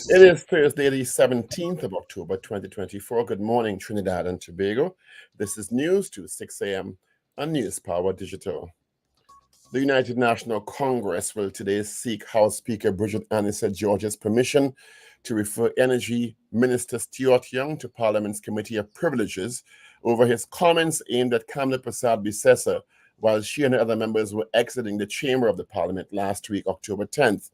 It is Thursday, the 17th of October, 2024. Good morning, Trinidad and Tobago. This is news to 6 a.m. on News Power Digital. The United National Congress will today seek House Speaker Bridget Anissa George's permission to refer Energy Minister Stuart Young to Parliament's Committee of Privileges over his comments aimed at Kamla Persad-Bissessar while she and other members were exiting the chamber of the Parliament last week, October 10th.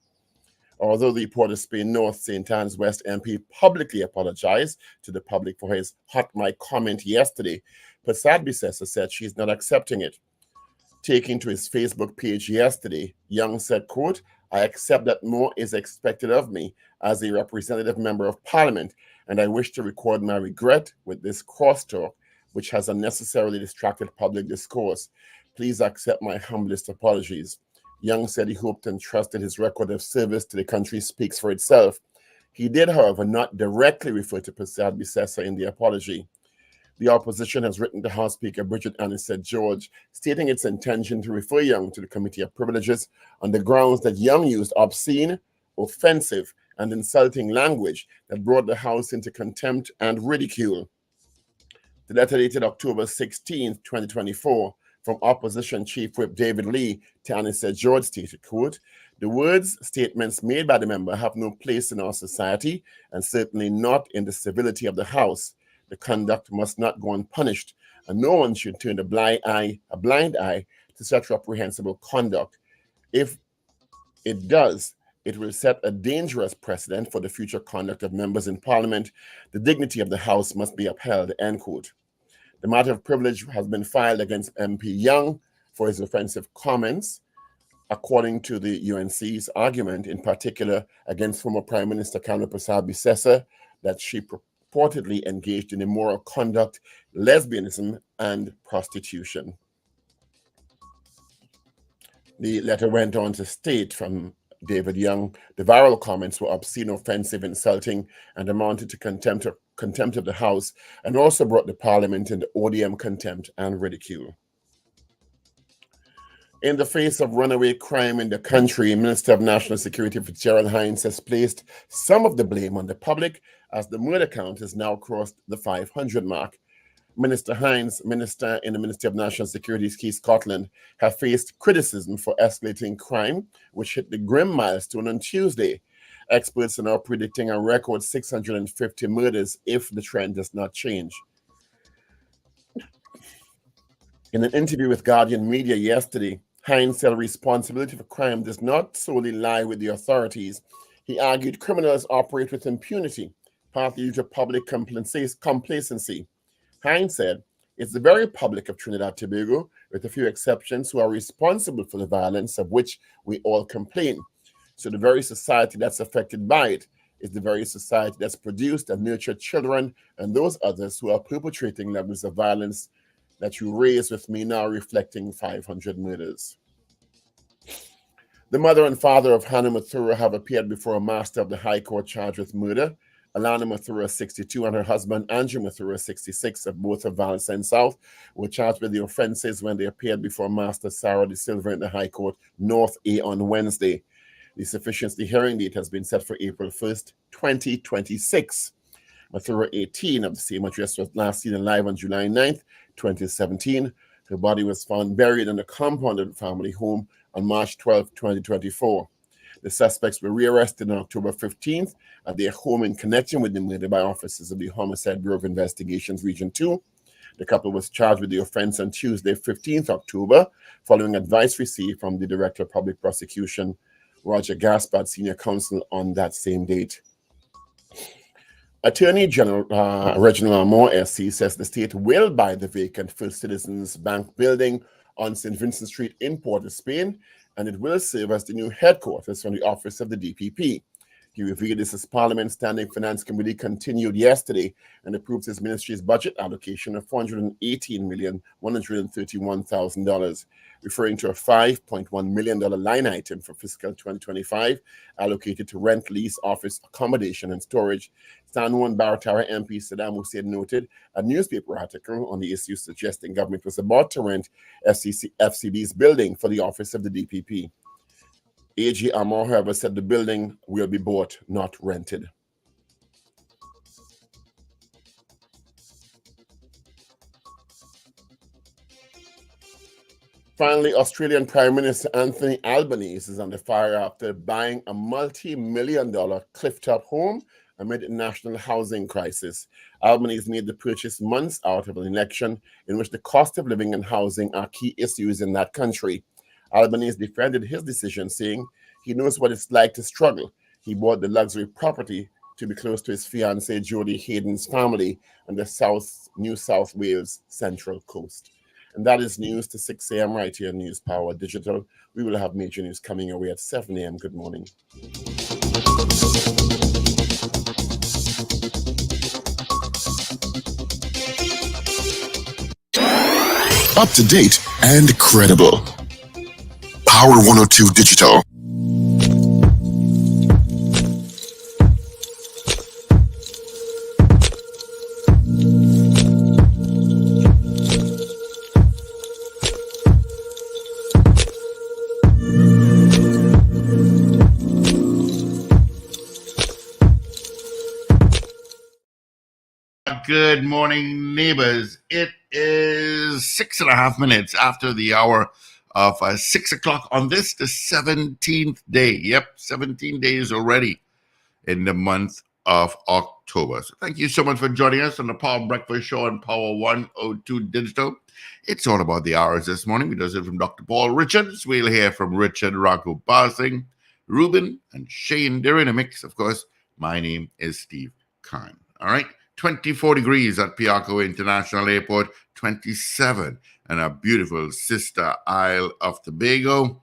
Although the Port of Spain North St. Anne's West MP publicly apologized to the public for his hot mic comment yesterday, Persad-Bissessar said she's not accepting it. Taking to his Facebook page yesterday, Young said, quote, "I accept that more is expected of me as a representative member of Parliament, and I wish to record my regret with this crosstalk, which has unnecessarily distracted public discourse. Please accept my humblest apologies." Young said he hoped and trusted his record of service to the country speaks for itself. He did, however, not directly refer to Persad-Bissessar in the apology. The opposition has written to House Speaker Bridget Anissa George, stating its intention to refer Young to the Committee of Privileges on the grounds that Young used obscene, offensive, and insulting language that brought the House into contempt and ridicule. The letter dated October 16, 2024, from Opposition Chief Whip David Lee to Anissa George stated, quote, "The words, statements made by the member have no place in our society and certainly not in the civility of the House. The conduct must not go unpunished, and no one should turn a blind eye to such reprehensible conduct. If it does, it will set a dangerous precedent for the future conduct of members in Parliament. The dignity of the House must be upheld," end quote. The matter of privilege has been filed against MP Young for his offensive comments, according to the UNC's argument, in particular against former Prime Minister Kamla Persad-Bissessar, that she purportedly engaged in immoral conduct, lesbianism, and prostitution. The letter went on to state from David Young, the viral comments were obscene, offensive, insulting, and amounted to contempt of the House, and also brought the Parliament into odium, contempt, and ridicule. In the face of runaway crime in the country, Minister of National Security Fitzgerald Hinds has placed some of the blame on the public as the murder count has now crossed the 500 mark. Minister Hinds, Minister in the Ministry of National Security, Keith Scotland, have faced criticism for escalating crime, which hit the grim milestone on Tuesday. Experts are now predicting a record 650 murders if the trend does not change. In an interview with Guardian Media yesterday, Hinds said responsibility for crime does not solely lie with the authorities. He argued criminals operate with impunity, partly due to public complacency. Hinds said, "It's the very public of Trinidad and Tobago, with a few exceptions, who are responsible for the violence of which we all complain. So the very society that's affected by it is the very society that's produced and nurtured children and those others who are perpetrating levels of violence that you raise with me now, reflecting 500 murders." The mother and father of Hannah Mathura have appeared before a master of the High Court charged with murder. Alana Mathura, 62, and her husband, Andrew Mathura, 66, of both of Valentine South, were charged with the offenses when they appeared before Master Sarah De Silva in the High Court North A on Wednesday. The sufficiency hearing date has been set for April 1st, 2026. Mathura, 18, of the same address, was last seen alive on July 9th, 2017. Her body was found buried in the compound of the family home on March 12, 2024. The suspects were rearrested on October 15th at their home in connection with the murder by officers of the Homicide Bureau of Investigations Region 2. The couple was charged with the offense on Tuesday, 15th October, following advice received from the Director of Public Prosecution, Roger Gaspard, Senior Counsel, on that same date. Attorney General Reginald Armour, SC, says the state will buy the vacant First Citizens Bank building on St. Vincent Street in Port of Spain, and it will serve as the new headquarters from the office of the DPP. He revealed this as Parliament's Standing Finance Committee continued yesterday and approved his ministry's budget allocation of $418,131,000, referring to a $5.1 million line item for fiscal 2025 allocated to rent, lease, office, accommodation, and storage. Stanwan Baratara MP Saddam Hussein noted a newspaper article on the issue suggesting government was about to rent FCB's building for the office of the DPP. AG Armour, however, said the building will be bought, not rented. Finally, Australian Prime Minister Anthony Albanese is under fire after buying a multi-million-dollar cliff-top home amid a national housing crisis. Albanese made the purchase months out of an election in which the cost of living and housing are key issues in that country. Albanese defended his decision, saying he knows what it's like to struggle. He bought the luxury property to be close to his fiancée Jodie Hayden's family on the New South Wales Central Coast. And that is news to 6 a.m. right here on News Power Digital. We will have major news coming your way at 7 a.m. Good morning. Up to date and credible. Power 102 Digital. Good morning, neighbors. It is 6.5 minutes after the hour of 6 o'clock on this, the 17th day. Yep, 17 days already in the month of October. So thank you so much for joining us on the Power Breakfast Show on Power 102 Digital. It's all about the hours this morning. We do it from Dr. Paul Richards. We'll hear from Richard, Ragoobarsingh, Ruben, and Shane. They're in a mix, of course. My name is Steve Khan. All right. 24 degrees at Piarco International Airport, 27 in our beautiful sister Isle of Tobago.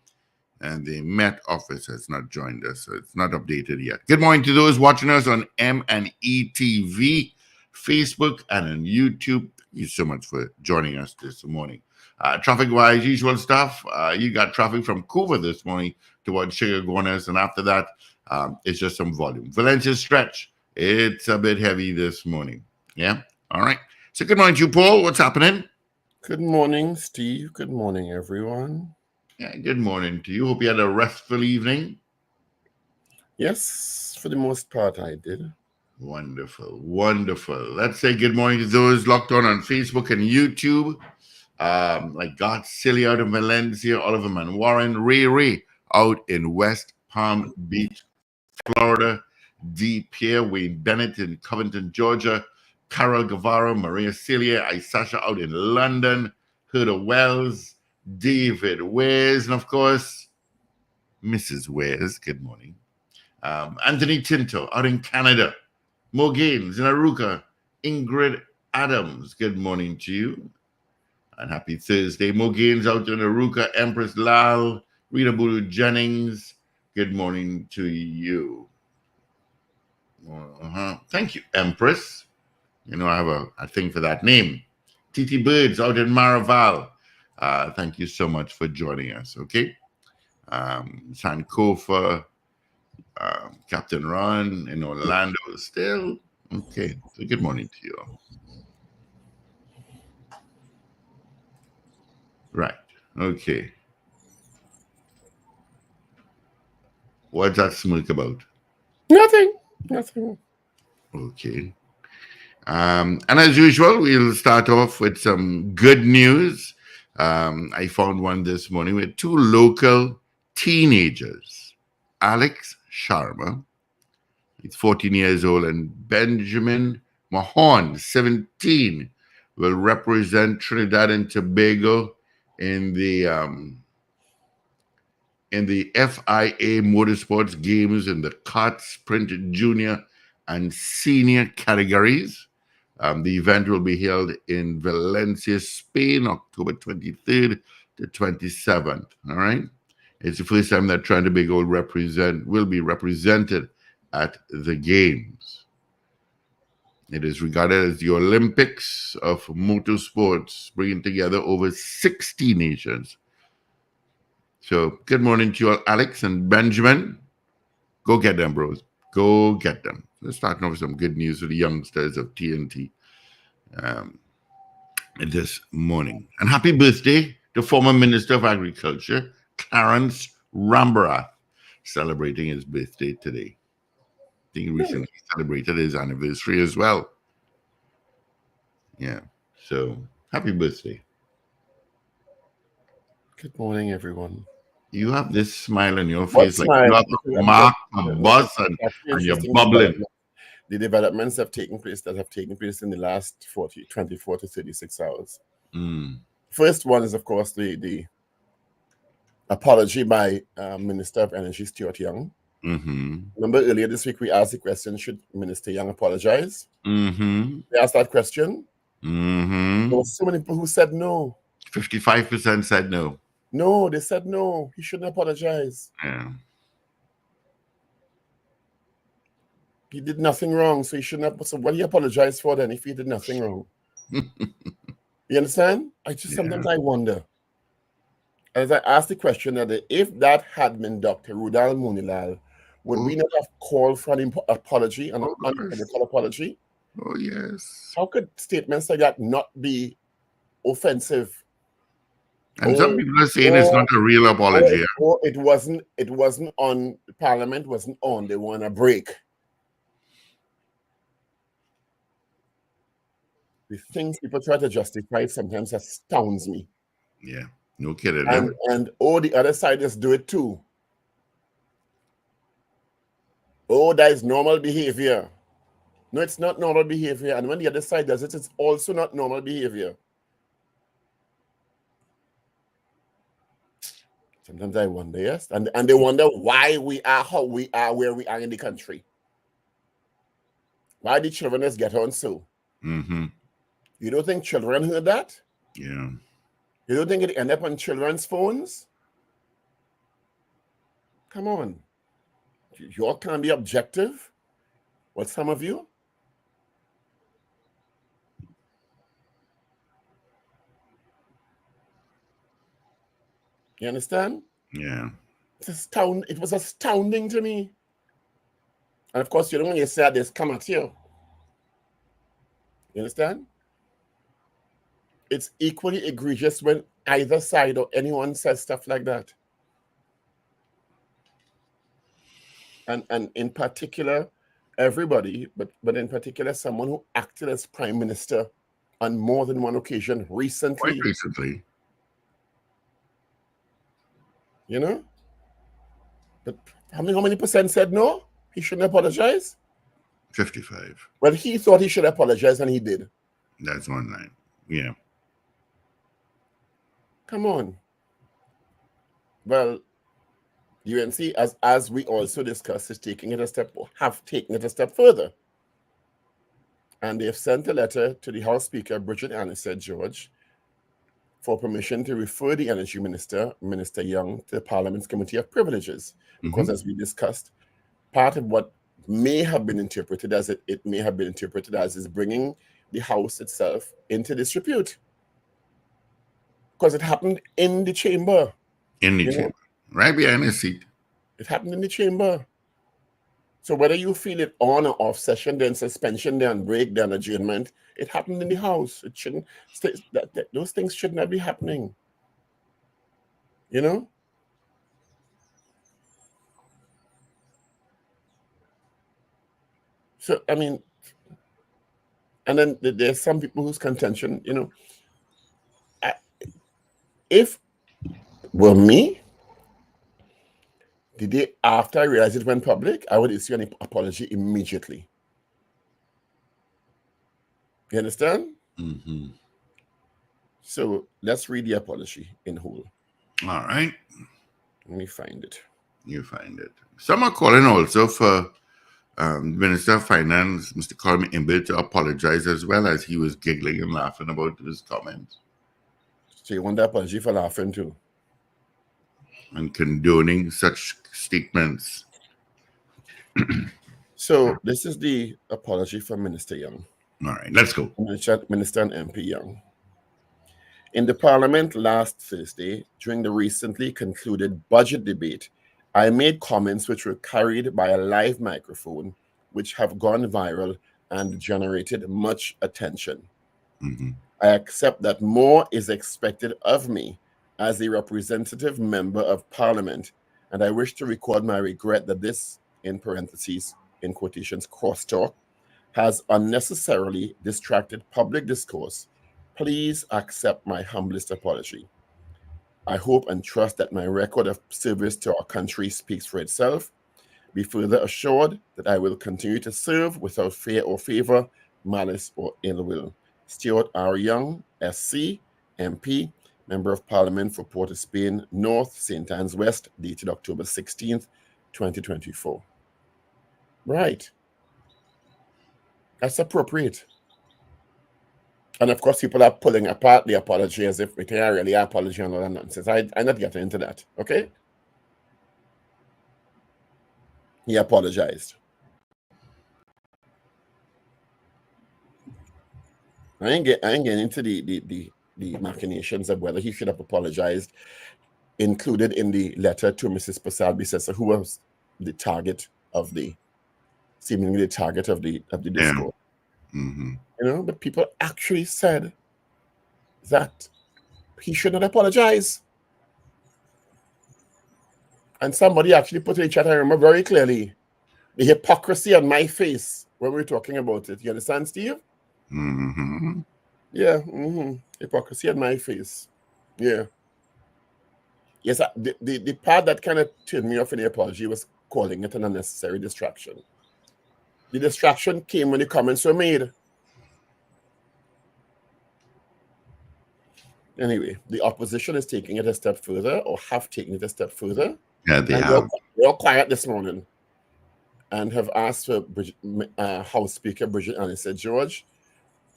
And the Met Office has not joined us, so it's not updated yet. Good morning to those watching us on M&E TV, Facebook, and on YouTube. Thank you so much for joining us this morning. Traffic-wise, usual stuff. You got traffic from Coover this morning towards Sugar Gunners, and after that, it's just some volume. Valencia Stretch. It's a bit heavy this morning. Yeah? All right. So good morning to you, Paul. What's happening? Good morning, Steve. Good morning, everyone. Yeah, good morning to you. Hope you had a restful evening. Yes, for the most part, I did. Wonderful. Wonderful. Let's say good morning to those locked on Facebook and YouTube. Like God Silly out of Valencia, Oliver Man Warren, Ray out in West Palm Beach, Florida. D. Pierre, Wayne Bennett in Covington, Georgia, Carol Guevara, Maria Celia, Isasha out in London, Huda Wells, David Wares, and of course, Mrs. Wares, good morning. Anthony Tinto out in Canada, Mo Gaines in Aruka, Ingrid Adams, good morning to you. And happy Thursday. Mo Gaines out in Aruka, Empress Lal, Rita Bulu Jennings, good morning to you. Thank you, Empress. You know, I have a thing for that name. Titi Birds out in Maraval. Thank you so much for joining us, okay? Sankofa, Captain Ron in Orlando still. Okay, so good morning to you all. Right, okay. What's that smoke about? Nothing. Okay. And as usual, we'll start off with some good news. I found one this morning with two local teenagers, Alex Sharma, he's 14 years old, and Benjamin Mahon, 17, will represent Trinidad and Tobago in the FIA Motorsports Games in the kart, sprint, junior, and senior categories. The event will be held in Valencia, Spain, October 23rd to 27th. All right. It's the first time that Trinidad and Tobago will be represented at the Games. It is regarded as the Olympics of motorsports, bringing together over 60 nations. So good morning to you all, Alex and Benjamin. Go get them, bros. Go get them. Let's start off with some good news for the youngsters of TNT this morning. And happy birthday to former Minister of Agriculture, Clarence Rambarath, celebrating his birthday today. I think he recently celebrated his anniversary as well. Yeah. So happy birthday. Good morning, everyone. You have this smile on your What face like you smile? have Because a I'm just mark, a buzz, that's the and you're interesting bubbling. development. The developments have taken place in the last 24 to 36 hours. Mm. First one is, of course, the apology by Minister of Energy Stuart Young. Mm-hmm. Remember earlier this week we asked the question, should Minister Young apologize? Mm-hmm. We asked that question. Mm-hmm. There were so many people who said no. 55% said no. No, they said no. He shouldn't apologize. Yeah. He did nothing wrong, so he shouldn't have. So what do you apologize for then if he did nothing wrong? You understand? Sometimes I wonder. As I asked the question that if that had been Dr. Rudal Munilal, would we not have called for an apology, an Of course. unequivocal apology? Oh, yes. How could statements like that not be offensive? And some people are saying it's not a real apology. Or it wasn't on, Parliament wasn't on, they were on a break. The things people try to justify sometimes astounds me. Yeah, no kidding. And the other side just do it too. Oh, that is normal behavior. No, it's not normal behavior. And when the other side does it, it's also not normal behavior. Sometimes I wonder, yes. And they wonder why we are how we are, where we are in the country. Why the children just get on so? Mm-hmm. You don't think children heard that? Yeah. You don't think it end up on children's phones? Come on. You all can't be objective. What, some of you? You understand? Yeah. It was astounding to me. And of course, you know when you say this, come at you. You understand? It's equally egregious when either side or anyone says stuff like that. And in particular, everybody, but in particular, someone who acted as prime minister on more than one occasion recently. Quite recently. You know? But how many percent said no? He shouldn't apologize? 55. Well, he thought he should apologize, and he did. That's one line. Yeah. Come on. Well, UNC, as we also discussed, have taken it a step further. And they've sent a letter to the House Speaker, Bridget Annison George, for permission to refer the Energy Minister, Minister Young, to the Parliament's Committee of Privileges. Because as we discussed, part of what may have been interpreted as it may have been interpreted as is bringing the House itself into disrepute. Because it happened in the chamber. In the chamber. Right behind his seat. It happened in the chamber. So whether you feel it on or off session, then suspension, then break, then adjournment, it happened in the House. It shouldn't. Those things should not be happening. You know. So I mean, and then there's some people whose contention, you know, if were me, the day after I realized it went public, I would issue an apology immediately. You understand? Mm-hmm. So let's read the apology in whole. All right. Let me find it. You find it. Some are calling also for Minister of Finance, Mr. Colin Imbil, to apologize as well, as he was giggling and laughing about his comments. So you want the apology for laughing too? And condoning such statements. So this is the apology from Minister Young. All right, let's go. Minister and MP Young. In the Parliament last Thursday, during the recently concluded budget debate, I made comments which were carried by a live microphone, which have gone viral and generated much attention. Mm-hmm. I accept that more is expected of me as a representative member of Parliament, and I wish to record my regret that this, in parentheses, in quotations, crosstalk, has unnecessarily distracted public discourse. Please accept my humblest apology. I hope and trust that my record of service to our country speaks for itself. Be further assured that I will continue to serve without fear or favor, malice or ill will. Stuart Young, SC, MP, Member of Parliament for Port of Spain North, St. Anne's West, dated October 16th, 2024. Right. That's appropriate. And of course, people are pulling apart the apology as if it ain't really an apology and all that nonsense. I'm not getting into that, okay? He apologized. I ain't getting into the machinations of whether he should have apologized. Included in the letter to Mrs. Pasal-Bissessar, who was the target of seemingly the target of the discourse. Mm-hmm. You know, but people actually said that he should not apologize. And somebody actually put in the chat, I remember very clearly, the hypocrisy on my face when we were talking about it. You understand, Steve? Mm-hmm. Yeah. Mm-hmm. Hypocrisy on my face. Yeah. Yes, the part that kind of turned me off in the apology was calling it an unnecessary distraction. The distraction came when the comments were made. Anyway, the opposition is taking it a step further, or have taken it a step further. Yeah, they have. They're quiet this morning and have asked for House Speaker Bridget Annison George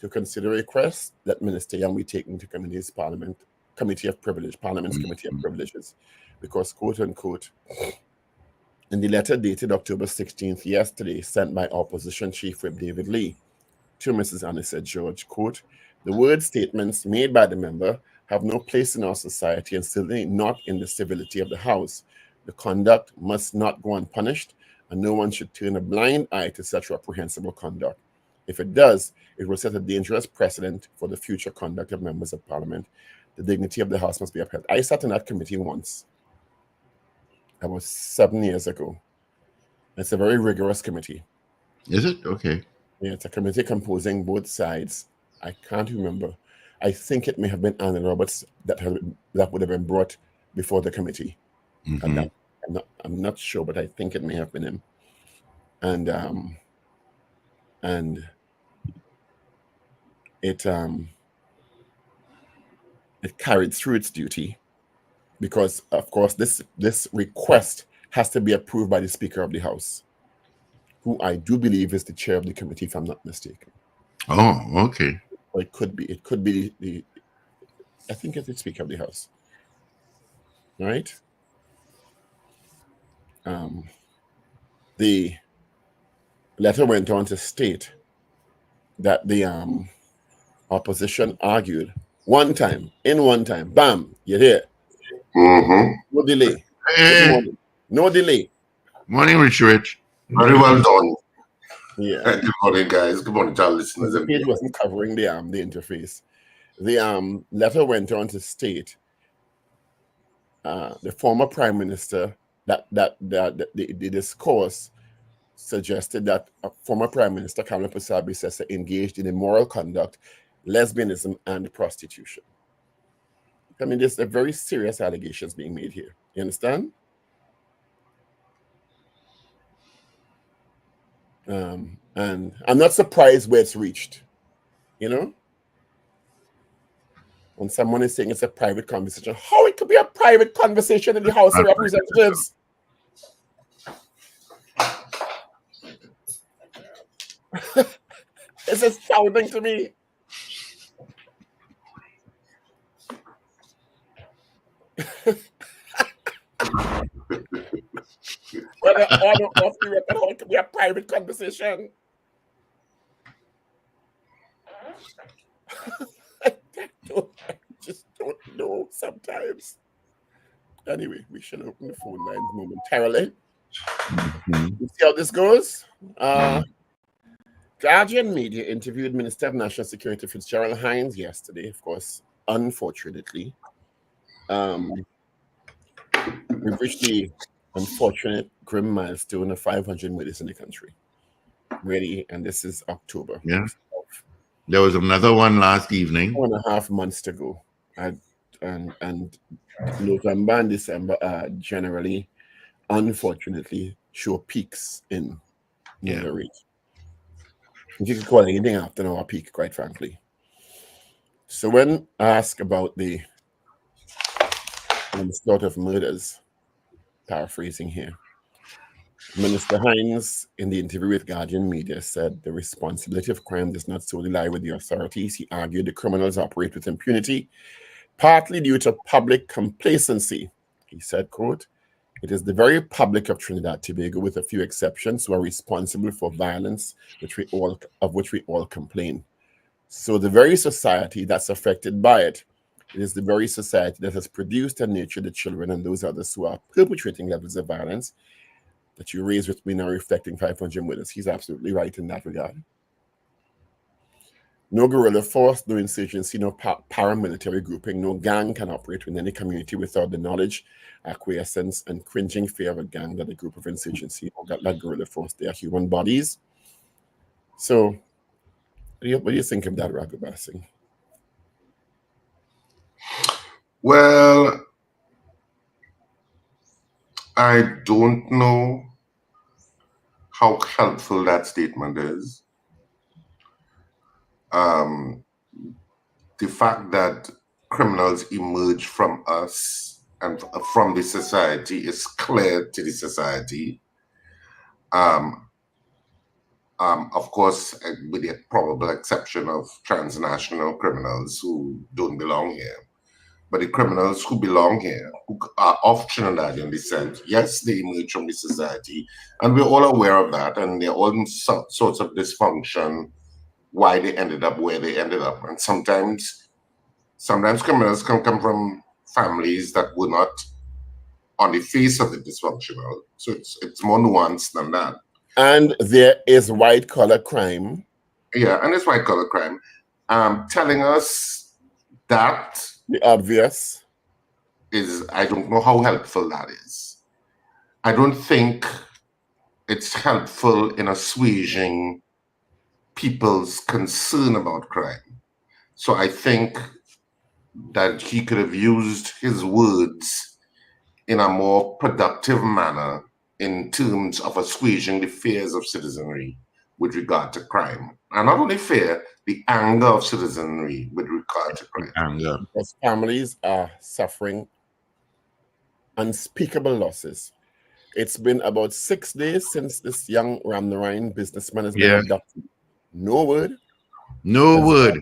to consider a request that Minister Young be taken to Parliament's Committee of Privileges, because, quote unquote, in the letter dated October 16th, yesterday, sent by Opposition Chief Whip David Lee to Mrs. Annison George, quote, the word statements made by the member have no place in our society and certainly not in the civility of the House. The conduct must not go unpunished, and no one should turn a blind eye to such reprehensible conduct. If it does, it will set a dangerous precedent for the future conduct of members of Parliament. The dignity of the House must be upheld. I sat in that committee once. That was 7 years ago. It's a very rigorous committee. Is it? Okay. Yeah, it's a committee composing both sides. I can't remember. I think it may have been Anna Roberts that would have been brought before the committee. Mm-hmm. And I'm not sure, but I think it may have been him. And it carried through its duty because, of course, this request has to be approved by the Speaker of the House, who I do believe is the chair of the committee, if I'm not mistaken. Oh, okay. Or it could be the I think it's the Speaker of the House. Right? The letter went on to state that the opposition argued one time, bam, you're here. Mm-hmm. No delay. Hey. No delay. Morning, Rich. Very well done. Yeah. Good morning, guys. Good morning to our listeners. The page wasn't covering the interface. The letter went on to state the former Prime Minister that the discourse suggested that former Prime Minister Kamala Pasal-Bissessar engaged in immoral conduct, lesbianism, and prostitution. I mean, there's a very serious allegations being made here. You understand? And I'm not surprised where it's reached. You know? When someone is saying it's a private conversation, how it could be a private conversation in the House of Representatives? It's astounding to me. Whether on or off the record, how it could be a private conversation? I just don't know sometimes. Anyway, we shall open the phone lines momentarily. You see how this goes? Guardian Media interviewed Minister of National Security Fitzgerald Hines yesterday, of course, unfortunately. We've reached the unfortunate grim milestone of 500 murders in the country. Really, and this is October. Yeah. There was another one last evening. 1.5 months to go. and November and December are generally, unfortunately, show peaks in murder rate. If you could call anything after our peak, quite frankly. So when asked about the slaughter of murders, paraphrasing here, Minister Hines, in the interview with Guardian Media, said the responsibility of crime does not solely lie with the authorities. He argued the criminals operate with impunity, partly due to public complacency. He said, quote, "It is the very public of Trinidad and Tobago, with a few exceptions, who are responsible for violence of which we all complain. So the very society that's affected by it, it is the very society that has produced and nurtured the children and those others who are perpetrating levels of violence that you raise with me now reflecting 500 murders." He's absolutely right in that regard. No guerrilla force, no insurgency, no paramilitary grouping, no gang can operate in any community without the knowledge, acquiescence, and cringing fear of a gang, that a group of insurgency or that guerrilla force. They are human bodies. So, what do you think of that, Ragoobarsingh? Well, I don't know how helpful that statement is. The fact that criminals emerge from us and from the society is clear to the society. Of course, with the probable exception of transnational criminals who don't belong here. But the criminals who belong here, who are of Trinidadian descent, yes, they emerge from the society, and we're all aware of that, and they're all in sorts of dysfunction, why they ended up where they ended up. And sometimes criminals can come from families that were not on the face of the dysfunctional. So it's more nuanced than that. And there is white-collar crime. Yeah, and it's white-collar crime. Telling us that the obvious is, I don't know how helpful that is. I don't think it's helpful in assuaging people's concern about crime. So I think that he could have used his words in a more productive manner in terms of assuaging the fears of citizenry with regard to crime. And not only fear, the anger of citizenry with regard to crime. Anger. Because families are suffering unspeakable losses. It's been about 6 days since this young Ramnarine businessman has been abducted. No word. No word.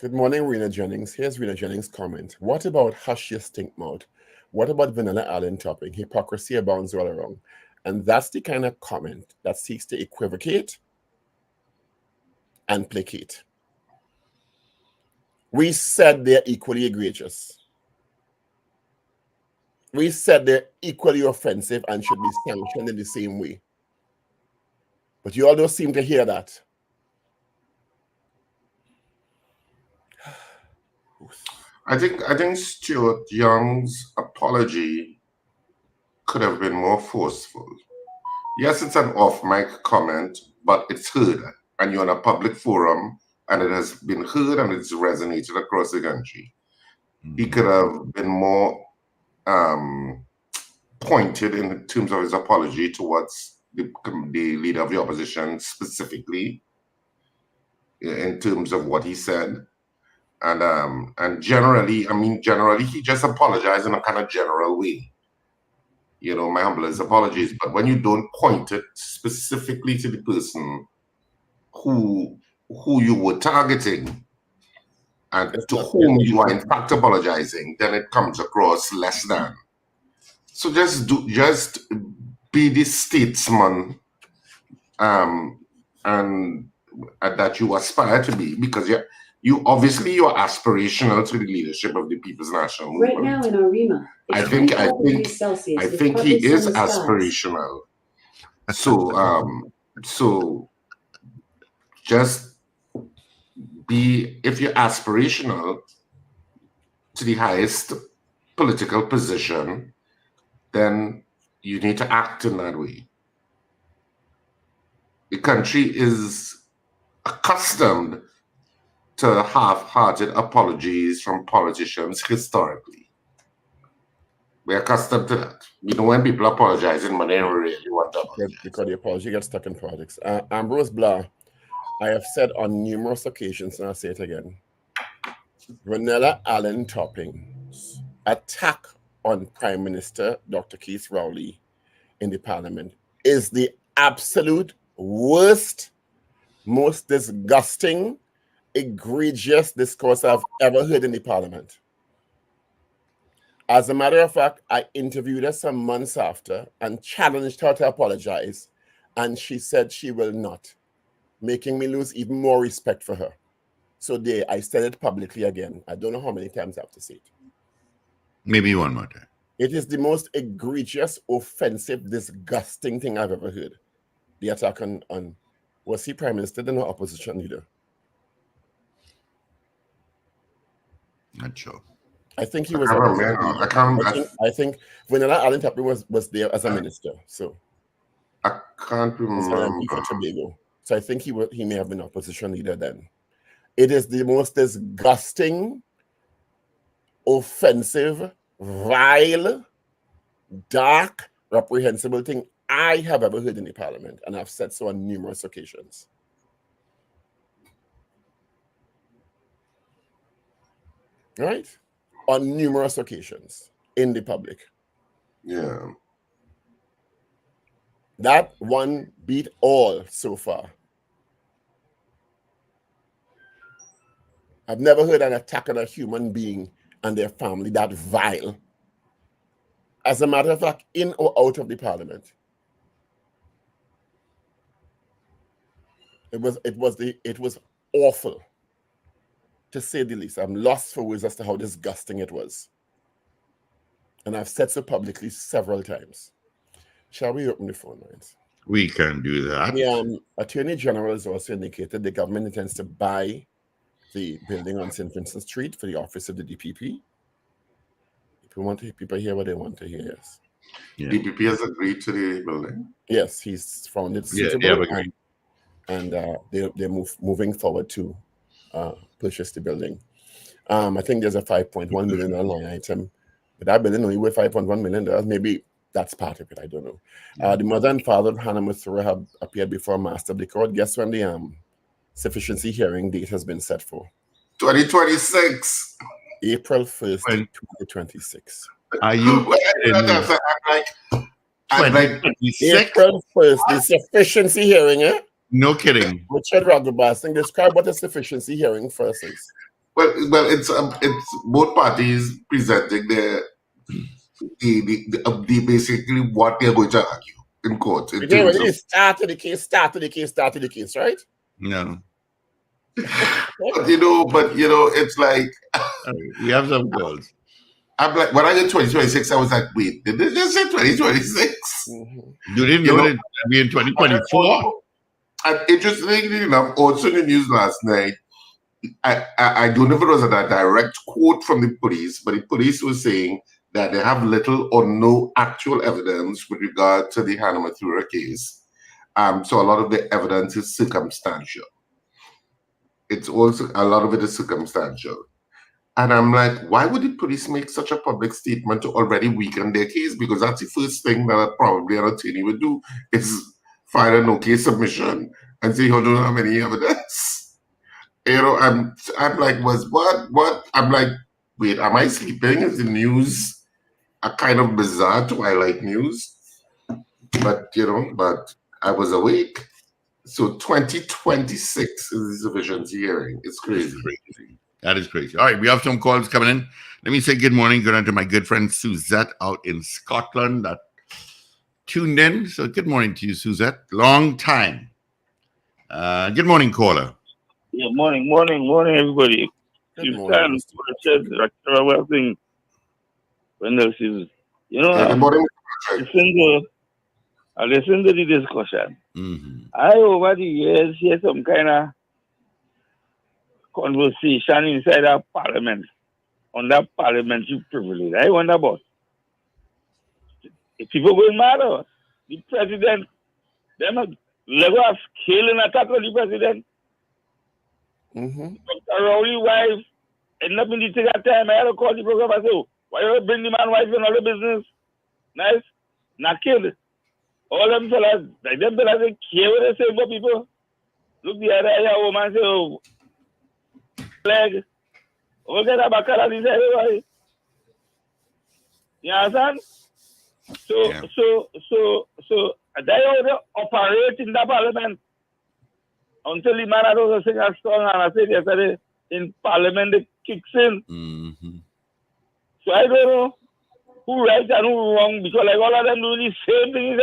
Good morning, Rena Jennings. Here's Rena Jennings' comment. What about hush your stink mouth? What about Vanilla Allen topping? Hypocrisy abounds all around. And that's the kind of comment that seeks to equivocate and placate. We said they're equally egregious. We said they're equally offensive and should be sanctioned in the same way. But you all don't seem to hear that. I think Stuart Young's apology could have been more forceful. Yes, it's an off-mic comment, but it's heard, and you're in a public forum, and it has been heard and it's resonated across the country. He could have been more pointed in terms of his apology towards the leader of the opposition specifically, in terms of what he said. And generally, he just apologized in a kind of general way. You know, my humblest apologies. But when you don't point it specifically to the person who you were targeting and to whom you are in fact apologizing, then it comes across less than. So just be the statesman and that you aspire to be, because you obviously you're aspirational to the leadership of the People's National Movement. Right now in Arima, I think he is aspirational. So just be, if you're aspirational to the highest political position, then you need to act in that way. The country is accustomed to half-hearted apologies from politicians historically. We're accustomed to that. You know, when people apologizing, but they don't really want to apologize. Because the apology gets stuck in politics. Ambrose Blah, I have said on numerous occasions, and I'll say it again, Vanilla Allen Topping's attack on Prime Minister Dr. Keith Rowley in the Parliament is the absolute worst, most disgusting, egregious discourse I've ever heard in the Parliament. As a matter of fact, I interviewed her some months after and challenged her to apologize, and she said she will not, making me lose even more respect for her. So there, I said it publicly again. I don't know how many times I have to say it. Maybe one more time. It is the most egregious, offensive, disgusting thing I've ever heard. The attack on was he Prime Minister, then no opposition leader? Not sure. I think he was. I think Vanilla Allen Topping was there as a minister. So I can't remember. For Tobago. So I think he may have been opposition leader then. It is the most disgusting, offensive, vile, dark, reprehensible thing I have ever heard in the Parliament, and I've said so on numerous occasions. Right? On numerous occasions in the public. Yeah. That one beat all so far. I've never heard an attack on a human being and their family that vile. As a matter of fact, in or out of the Parliament. It was awful, to say the least. I'm lost for words as to how disgusting it was. And I've said so publicly several times. Shall we open the phone lines? We can do that. The Attorney General has also indicated the government intends to buy the building on St. Vincent Street for the office of the DPP. People hear what they want to hear, yes. Yeah. DPP has agreed to the building? Yes, he's found it suitable, and they're moving forward to purchase the building. I think there's a $5.1 million line item, but that building only worth $5.1 million. Maybe that's part of it. I don't know. The mother and father of Hannah Mathura have appeared before a master of the court. Guess when the sufficiency hearing date has been set for? 2026. April 1st, 2026. Are you I'm like April 1st, the sufficiency hearing, eh? No kidding. Richard Ragoobarsingh, describe what a sufficiency hearing first is. Well, it's both parties presenting the basically what they're going to argue in court. Start of the case, right? No. But it's like we have some calls. I'm like, when I get 2026, I was like, wait, did they just say 2026? Mm-hmm. You didn't know it would be in 2024? And interestingly enough, also in the news last night, I don't know if it was a direct quote from the police, but the police was saying that they have little or no actual evidence with regard to the Hannah Mathura case. So a lot of the evidence is circumstantial. It's also, a lot of it is circumstantial. And I'm like, why would the police make such a public statement to already weaken their case? Because that's the first thing that probably an attorney would do, is file a no-case submission and say, you don't have any evidence. I'm like, what? I'm like, wait, am I sleeping? Is the news a kind of bizarre twilight news? But I was awake. So 2026 is the sufficiency hearing. It's crazy. That is crazy. All right, we have some calls coming in. Let me say good morning. Good on to my good friend Suzette out in Scotland that tuned in. So good morning to you, Suzette. Long time. Good morning, caller. Yeah, morning, everybody. Good morning. Wendell says, Good morning. I listen to the discussion. Mm-hmm. I, over the years, hear some kind of conversation inside our parliament on that parliamentary privilege. I wonder about if people going mad or what? The president, they're not level of killing attack on the president. Dr. Rowley's wife ended up in the thing that time. I had to call the program and say, "Oh, why you bring the man wife in all the business? Nice. Not killed. All them fellas, like them fellas, they care what they say about people. Look the other area, woman say, oh, leg. Oh, get a back at this everybody. You understand? So, Yeah. so, they only operate in the parliament until the man has also sing a song, and I said yesterday, in parliament, it kicks in. Mm-hmm. So I don't know who right and who wrong, because like all of them doing the same thing.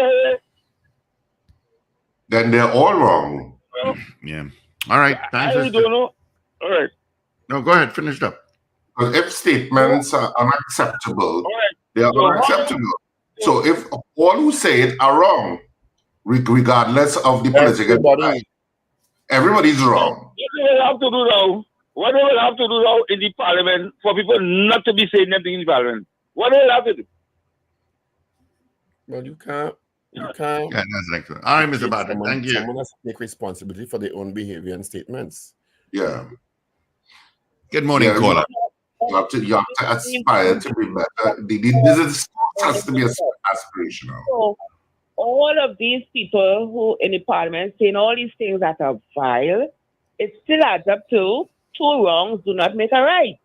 Then they're all wrong. Yeah. All right. Thanks. I don't know. All right. No, go ahead. Finish it up. Because if statements are unacceptable, All right. they are unacceptable. So if all who say it are wrong, regardless of the political party, everybody's wrong. What do we have to do now? What do we have to do now in the parliament for people not to be saying anything in the parliament? What do we have to do? Well, you can't. Yeah, that's excellent. All right, Mr. Barton. Thank you. Someone has to take responsibility for their own behavior and statements. Yeah. Good morning, caller. You have to aspire to be better. This has to be aspirational. So, all of these people who in the parliament saying all these things that are vile, it still adds up to two wrongs do not make a right.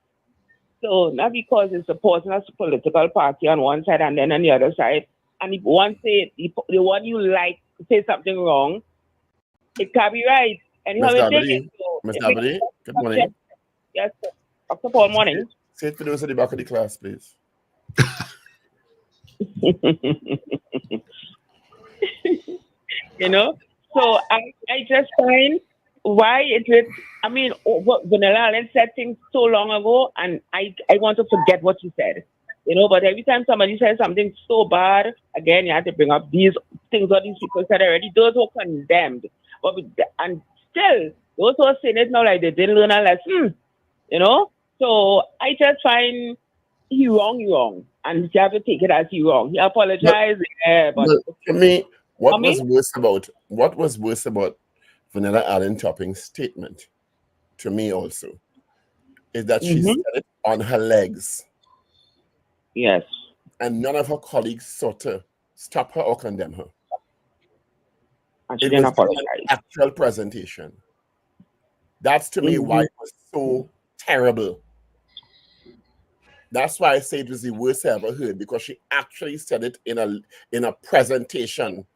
So not because it's supporting a political party on one side and then on the other side, and if one say the one you like say something wrong, it can be right. And Ms. Dabadi, good morning. Yes, sir. Dr. Paul, morning. Say it for those at the back of the class, please. You know, so I just find why it is. I mean, Vanilla Allen said things so long ago, and I want to forget what she said. You know, but every time somebody says something so bad, again, you have to bring up these things what these people said already. Those who are condemned, and still those who are saying it now like they didn't learn a lesson. You know, so I just find he wrong, and you have to take it as he wrong. He apologized, but for me, what was worse about Vanilla Allen Topping's statement, to me also, is that she said it on her legs. Yes. And none of her colleagues sought to stop her or condemn her. And she didn't apologize. An actual presentation. That's to me why it was so terrible. That's why I say it was the worst I ever heard, because she actually said it in a presentation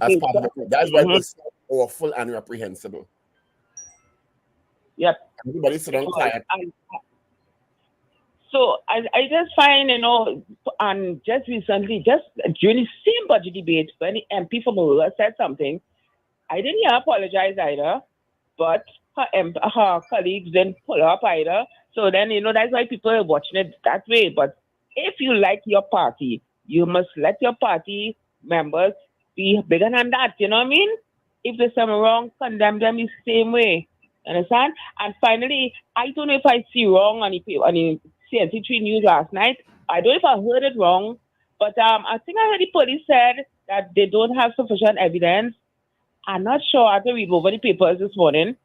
as part of it. That's why it was so awful and reprehensible. Yep. Everybody sit down quiet. So I just find, you know, and just recently, just during the same budget debate, when the MP from Aurora said something, I didn't hear her apologize either, but her colleagues didn't pull her up either. So then, you know, that's why people are watching it that way. But if you like your party, you must let your party members be bigger than that. You know what I mean? If there's something wrong, condemn them the same way. Understand? And finally, I don't know if I see wrong on the CNC3 News last night. I don't know if I heard it wrong, but I think I heard the police said that they don't have sufficient evidence. I'm not sure. I had to read over the papers this morning.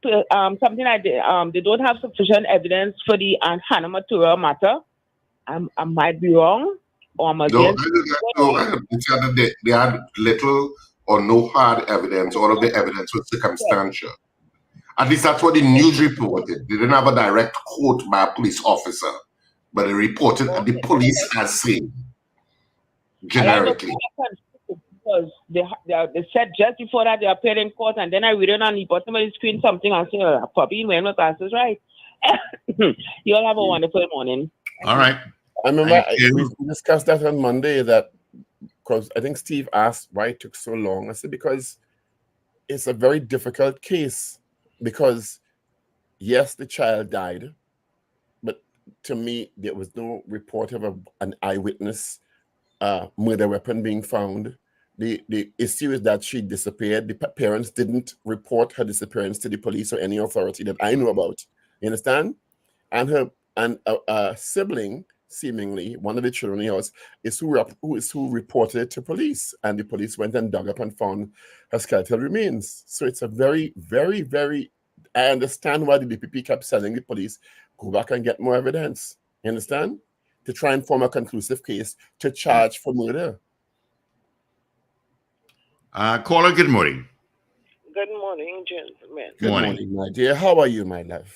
Something like they don't have sufficient evidence for the Hannah Matura matter. I might be wrong. Or they had little or no hard evidence. All of the evidence was circumstantial. At least that's what the news reported. They didn't have a direct quote by a police officer, but they reported at the police as saying generically. Because they said just before that they appeared in court, and then I read it on the bottom of the screen something and say, "Puppy, when my classes right." You all have a wonderful morning. All right. I remember we discussed that on Monday, that because I think Steve asked why it took so long. I said because it's a very difficult case. Because yes, the child died, but to me, there was no report of an eyewitness murder weapon being found. The issue is that she disappeared. The parents didn't report her disappearance to the police or any authority that I know about. You understand? And her sibling, seemingly one of the children in the house, is who reported it to police, and the police went and dug up and found her skeletal remains. So it's a very, very, very I understand why the DPP kept telling the police, go back and get more evidence. You understand? To try and form a conclusive case to charge for murder. Caller, good morning. Good morning, gentlemen. Good morning, my dear. How are you, my love?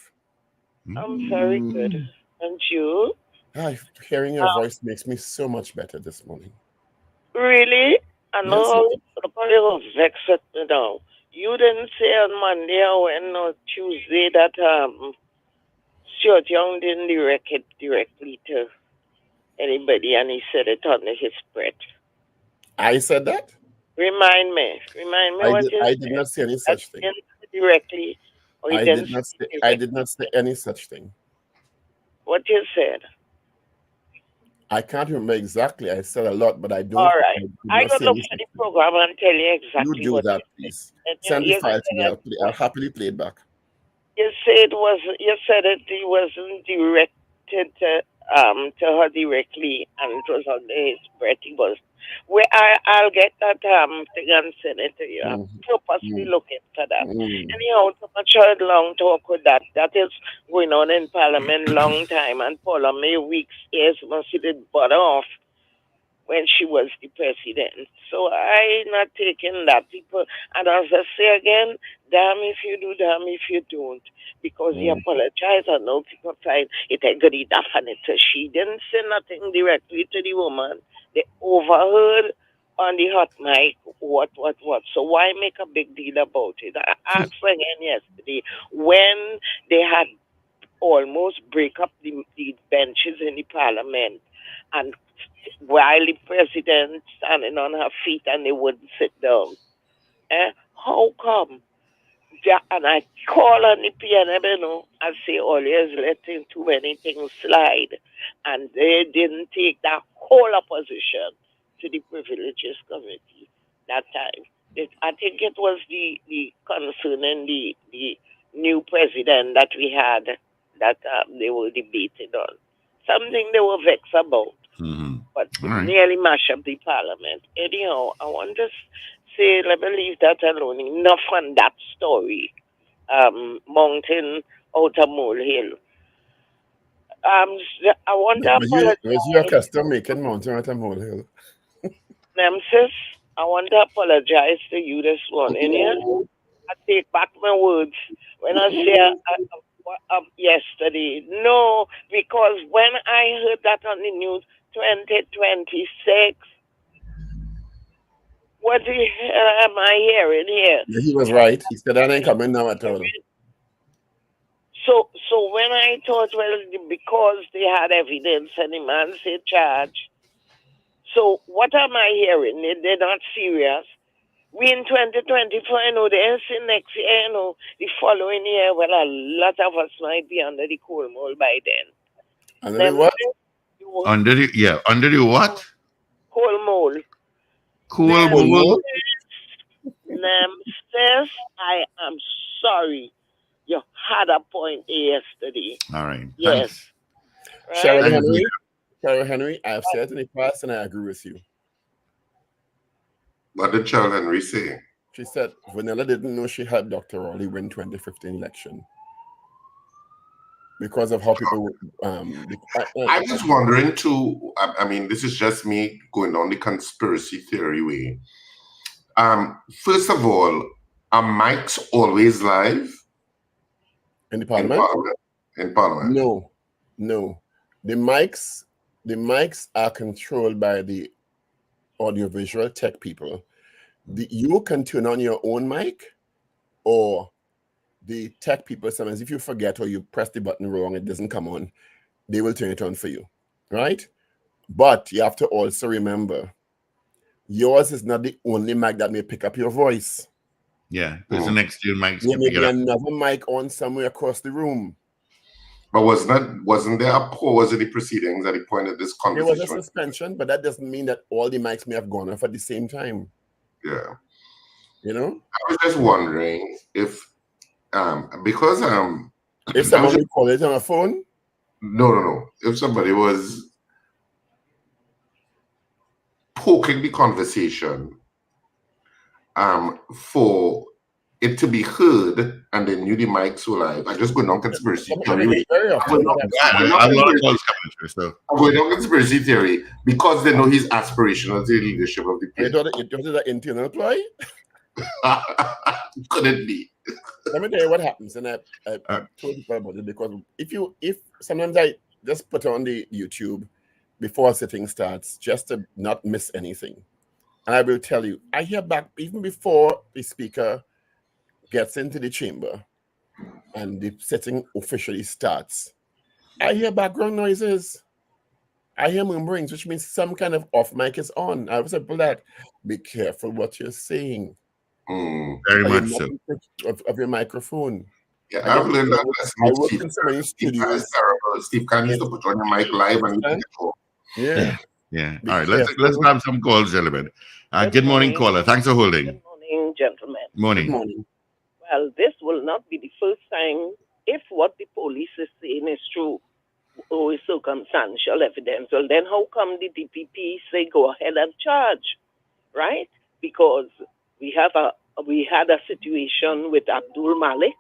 I'm very good. And you? Hearing your voice makes me so much better this morning. Really? I know Yes, the was vexed at me now. You didn't say on Monday or Tuesday that Stuart Young didn't direct it directly to anybody, and he said it under his breath. I said that? Remind me what you said. I did not say any such thing. Directly. Or I did not say any such thing. What you said? I can't remember exactly. I said a lot, but I don't. All right. I got to look at the program and tell you exactly you do what that, please. Send the file to me. I'll happily play it back. You said it wasn't directed to her directly, and it was on his breath. He was. I'll get that thing and send it to you. I'm purposely looking for that. Anyhow, so much long talk with that. That is going on in Parliament long time, and Paula May weeks years must see it butt off when she was the president. So I not taking that. People, and as I say again, damn if you do, damn if you don't. Because he apologized, and now people find it agreed definite. She didn't say nothing directly to the woman. They overheard on the hot mic what. So why make a big deal about it? I asked again yesterday when they had almost break up the benches in the Parliament, and while the president standing on her feet and they wouldn't sit down. How come? And I call on the PNB, I say always letting too many things slide. And they didn't take that whole opposition to the Privileges Committee that time. I think it was the concerning the new president that we had that they were debating on. Something they were vexed about. But nearly mash up the Parliament. Anyhow, I want to say, let me leave that alone. Enough on that story. Mountain out of molehill. I want to apologize. Was your custom making mountain out of molehill? Nemesis, I want to apologize to you this morning. I take back my words when I say yesterday. No, because when I heard that on the news, 2026. What the hell am I hearing here? Yeah, he was right. He said that ain't coming now at all. So when I thought, well, because they had evidence and the man said charge. So what am I hearing? They're not serious. We in 2024, they're saying next year, the following year, well, a lot of us might be under the coal mold by then. Under the what? Under the what? Coal mold. Coal mold? Says, I am sorry. You had a point yesterday. All right. Yes. Right? Cheryl Henry, I have said in the past and I agree with you. What did Cheryl Henry say? She said Vanilla didn't know she helped Dr. Raleigh win 2015 election. Because of how people I was wondering too, I mean, this is just me going down the conspiracy theory way. First of all, are mics always live? In the Parliament? In Parliament. No. The mics are controlled by the audiovisual tech people. You can turn on your own mic, or the tech people, sometimes if you forget or you press the button wrong, it doesn't come on, they will turn it on for you, right? But you have to also remember, yours is not the only mic that may pick up your voice. Yeah, because the next two mics there can may pick it be up. another mic on somewhere across the room. But wasn't there a pause in the proceedings at the point of this conversation? There was a suspension, but that doesn't mean that all the mics may have gone off at the same time. Yeah. You know? I was just wondering if because if someone recorded it on a phone? No. If somebody was poking the conversation for it to be heard, and they knew the mics were live. I just go down conspiracy theory. Very often. I have a lot of calls coming through, so. I'm going down conspiracy theory because they know he's aspirational to the leadership of the You party. thought it was an internal ploy? Couldn't be. Let me tell you what happens, and I told people about it, because if sometimes I just put on the YouTube before a sitting starts just to not miss anything. And I will tell you, I hear back even before the speaker gets into the chamber and the sitting officially starts. I hear background noises. I hear murmurings, which means some kind of off mic is on. I was like, that be careful what you're saying. Very much so. Of your microphone. Yeah, I've learned that I lesson. work in so many studios. Steve Khan used to put on your mic live and you take it off. Yeah. Yeah. All right. Let's grab some calls, gentlemen. Good morning, caller. Thanks for holding. Good morning, gentlemen. Morning. Good morning. Well, this will not be the first time if what the police is saying is true or is circumstantial evidence. Well, then how come the DPP say go ahead and charge, right? Because we had a situation with Abdul Malik.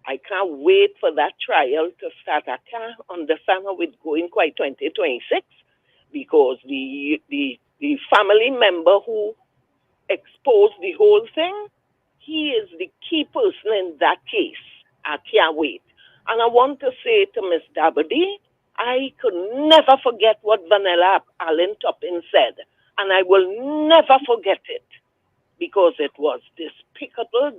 I can't wait for that trial to start. I can't understand how it's going quite 2026, because the family member who exposed the whole thing, he is the key person in that case. I can't wait. And I want to say to Ms. Dabadi, I could never forget what Vanilla Allen Toppin said, and I will never forget it, because it was despicable.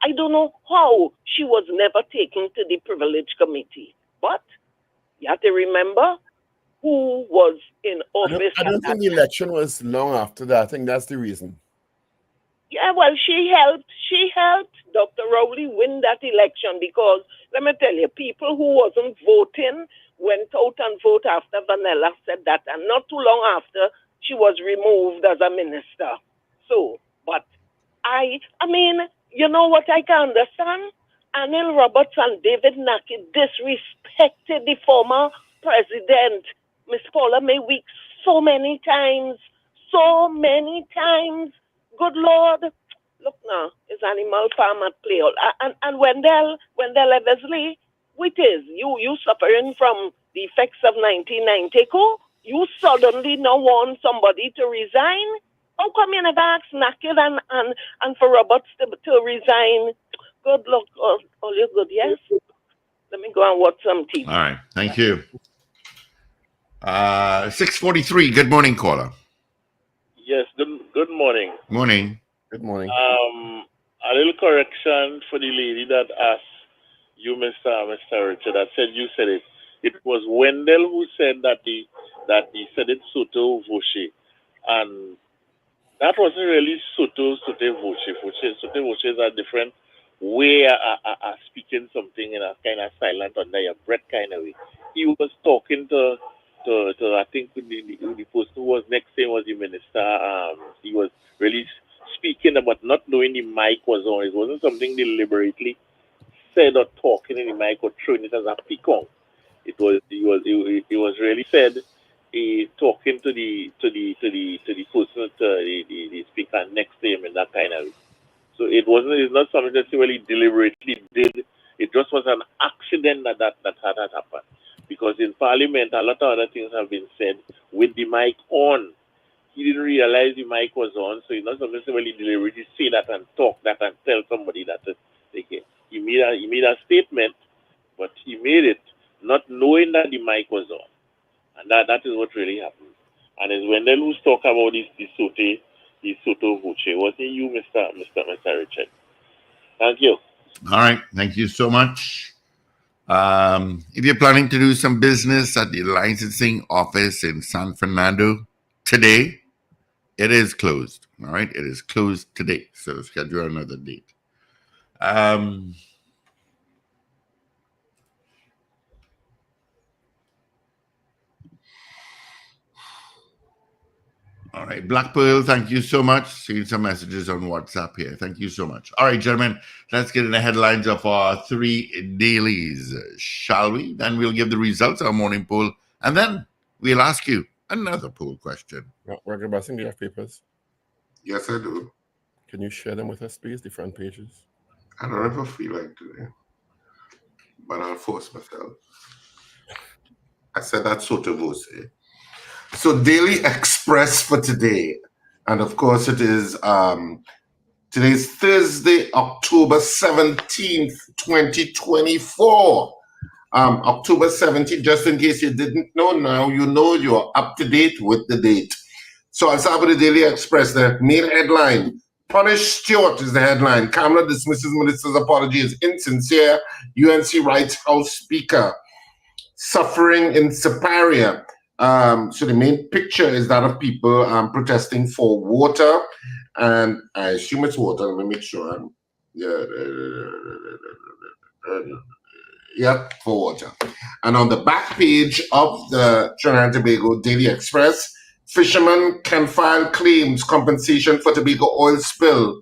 I don't know how she was never taken to the privilege committee, but you have to remember who was in office. I don't think the election was long after that. I think that's the reason. Yeah, well, she helped Dr. Rowley win that election, because let me tell you, people who wasn't voting went out and voted after Vanilla said that, and not too long after, she was removed as a minister. So, but I mean, you know what I can understand? Anil Roberts and David Naki disrespected the former president, Miss Paula May Weeks, so many times. Good Lord. Look now, it's Animal Farm at play. And Wendell Eversley, which is you suffering from the effects of 1990, you suddenly now want somebody to resign? How come you never ask Naked and for Roberts to resign? Good luck, all you good, yes? Let me go and watch some TV. All right, thank you. 6:43. Good morning, caller. Yes, good morning. Morning. Good morning. A little correction for the lady that asked you, Mr. Richard. I said you said it. It was Wendell who said that he said it Soto Voce, and that wasn't really Soto Voce. Soto Voce is a different way of speaking something in a kind of silent under your breath kind of way. He was talking to I think the person who was next to him was the minister. He was really speaking about not knowing the mic was on. It wasn't something deliberately said or talking in the mic or throwing it as a peacock. It was really said talking to the person, the speaker next to him in that kind of way. So it's not something that he really deliberately did. It just was an accident that had happened. Because in Parliament, a lot of other things have been said with the mic on. He didn't realize the mic was on, so he's not necessarily deliberately say that and talk that and tell somebody that he made a statement, but he made it not knowing that the mic was on, and that is what really happened. And it's Wendell who's talk about the Soto Voce. Wasn't you, Mr. Richard? Thank you. All right, thank you so much. If you're planning to do some business at the licensing office in San Fernando today, it is closed. All right, it is closed today. So schedule another date. All right, Black Pearl, thank you so much. Seeing some messages on WhatsApp here. Thank you so much. All right, gentlemen, let's get in the headlines of our 3 dailies, shall we? Then we'll give the results of our morning poll, and then we'll ask you another poll question. Ragoobarsingh, do you have papers? Yes, I do. Can you share them with us, please, the front pages? I don't ever feel like today, but I'll force myself. I said that's Soto Vose. So Daily Express for today. And of course it is today's Thursday, October 17th, 2024. October 17th, just in case you didn't know, now you know you're up to date with the date. So I'll start with the Daily Express. The main headline, Punish Stuart is the headline. Kamala dismisses minister's apology as insincere. UNC Rights House Speaker. Suffering in Siparia. So the main picture is that of people protesting for water. And I assume it's water. Let me make sure. Yeah, for water. And on the back page of the Trinidad and Tobago Daily Express, fishermen can file claims compensation for Tobago oil spill.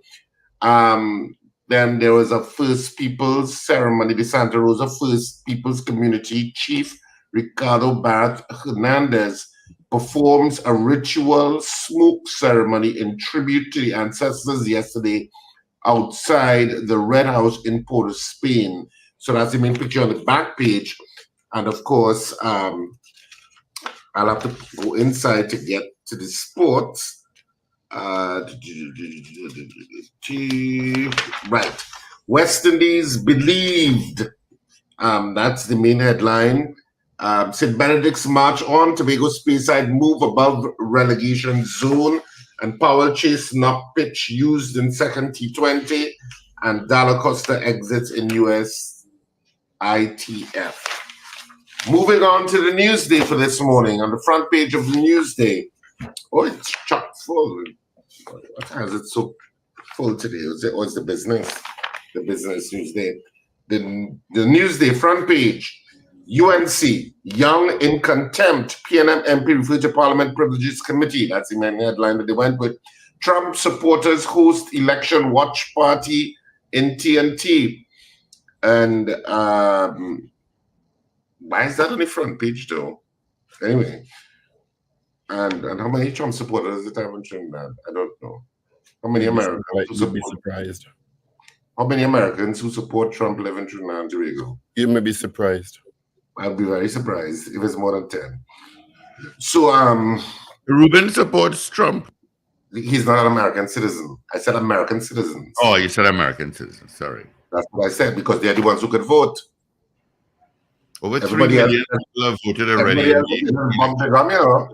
Then there was a First Peoples ceremony. The Santa Rosa First Peoples Community Chief Ricardo Barrett Hernandez performs a ritual smoke ceremony in tribute to the ancestors yesterday outside the Red House in Port of Spain. So that's the main picture on the back page. And of course, I'll have to go inside to get to the sports. Right. West Indies believed. That's the main headline. St. Benedict's march on. Tobago Speyside move above relegation zone. And Powell Chase knock pitch used in second T20. And Dalla Costa exits in US ITF. Moving on to the Newsday for this morning. On the front page of the Newsday. Oh, it's chock full. Why is it so full today? Or is the business? The business Newsday. The Newsday front page. UNC, Young in contempt. PNM MP referred to Parliament Privileges Committee. That's the main headline that they went with. Trump supporters host election watch party in TNT. And why is that on the front page though? Anyway. And how many Trump supporters does it have in Trinidad? I don't know. How many Americans? You'd be surprised. How many Americans who support Trump live in Trinidad and Tobago? You may be surprised. I'd be very surprised if it's more than 10. So Ruben supports Trump. He's not an American citizen. I said American citizens. Oh, you said American citizens. Sorry. That's what I said, because they're the ones who could vote. Over 3 million people have voted already. Bump the gum, you know.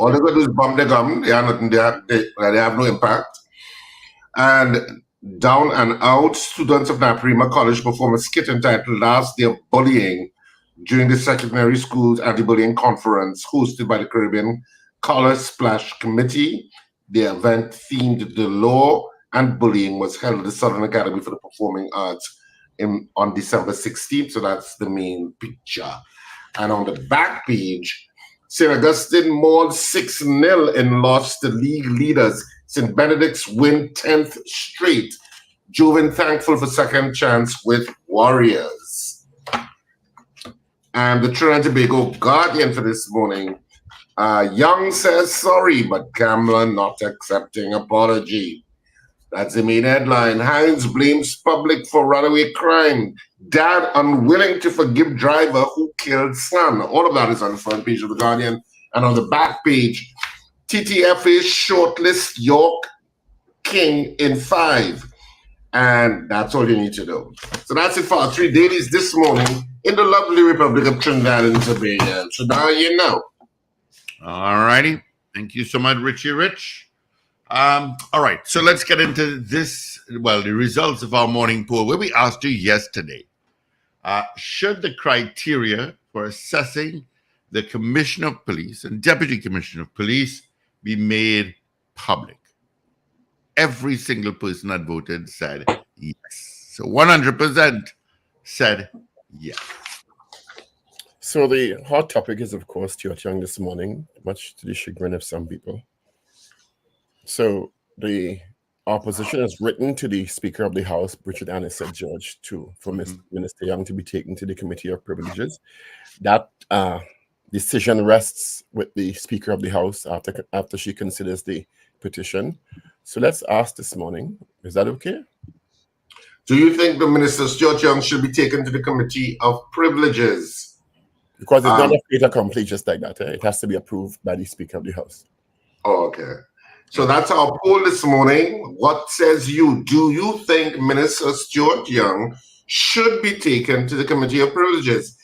All they got to do is bump the gum. They are nothing. They have no impact. And down and out, students of Naparima College perform a skit entitled Last Day of Bullying during the Secondary Schools Anti-Bullying Conference hosted by the Caribbean Color Splash Committee. The event themed The Law and Bullying was held at the Southern Academy for the Performing Arts on December 16th. So that's the main picture. And on the back page, St. Augustine mauled 6-0 in loss to league leaders. St. Benedict's win 10th straight. Joven thankful for second chance with Warriors. And the Trinidad and Tobago Guardian for this morning. Young says sorry, but Kamala not accepting apology. That's the main headline. Hines blames public for runaway crime. Dad unwilling to forgive driver who killed son. All of that is on the front page of the Guardian. And on the back page, TTFA shortlist York King in 5. And that's all you need to know. So that's it for our 3 dailies this morning in the lovely Republic of Trinidad and Tobago. So now you know. All righty. Thank you so much, Richie Rich. All right. So let's get into this. Well, the results of our morning poll, where we asked you yesterday, should the criteria for assessing the Commissioner of Police and Deputy Commissioner of Police be made public? Every single person that voted said yes. So 100% said yes. So the hot topic is, of course, Stuart Young this morning, much to the chagrin of some people. So the opposition has written to the Speaker of the House, Richard Anderson Judge, for Minister Young to be taken to the Committee of Privileges. That decision rests with the Speaker of the House after she considers the petition. So let's ask this morning, is that okay? Do you think the Minister Stuart Young should be taken to the Committee of Privileges? Because it's not a fait accompli just like that. It has to be approved by the Speaker of the House. Oh, okay. So that's our poll this morning. What says you? Do you think Minister Stuart Young should be taken to the Committee of Privileges?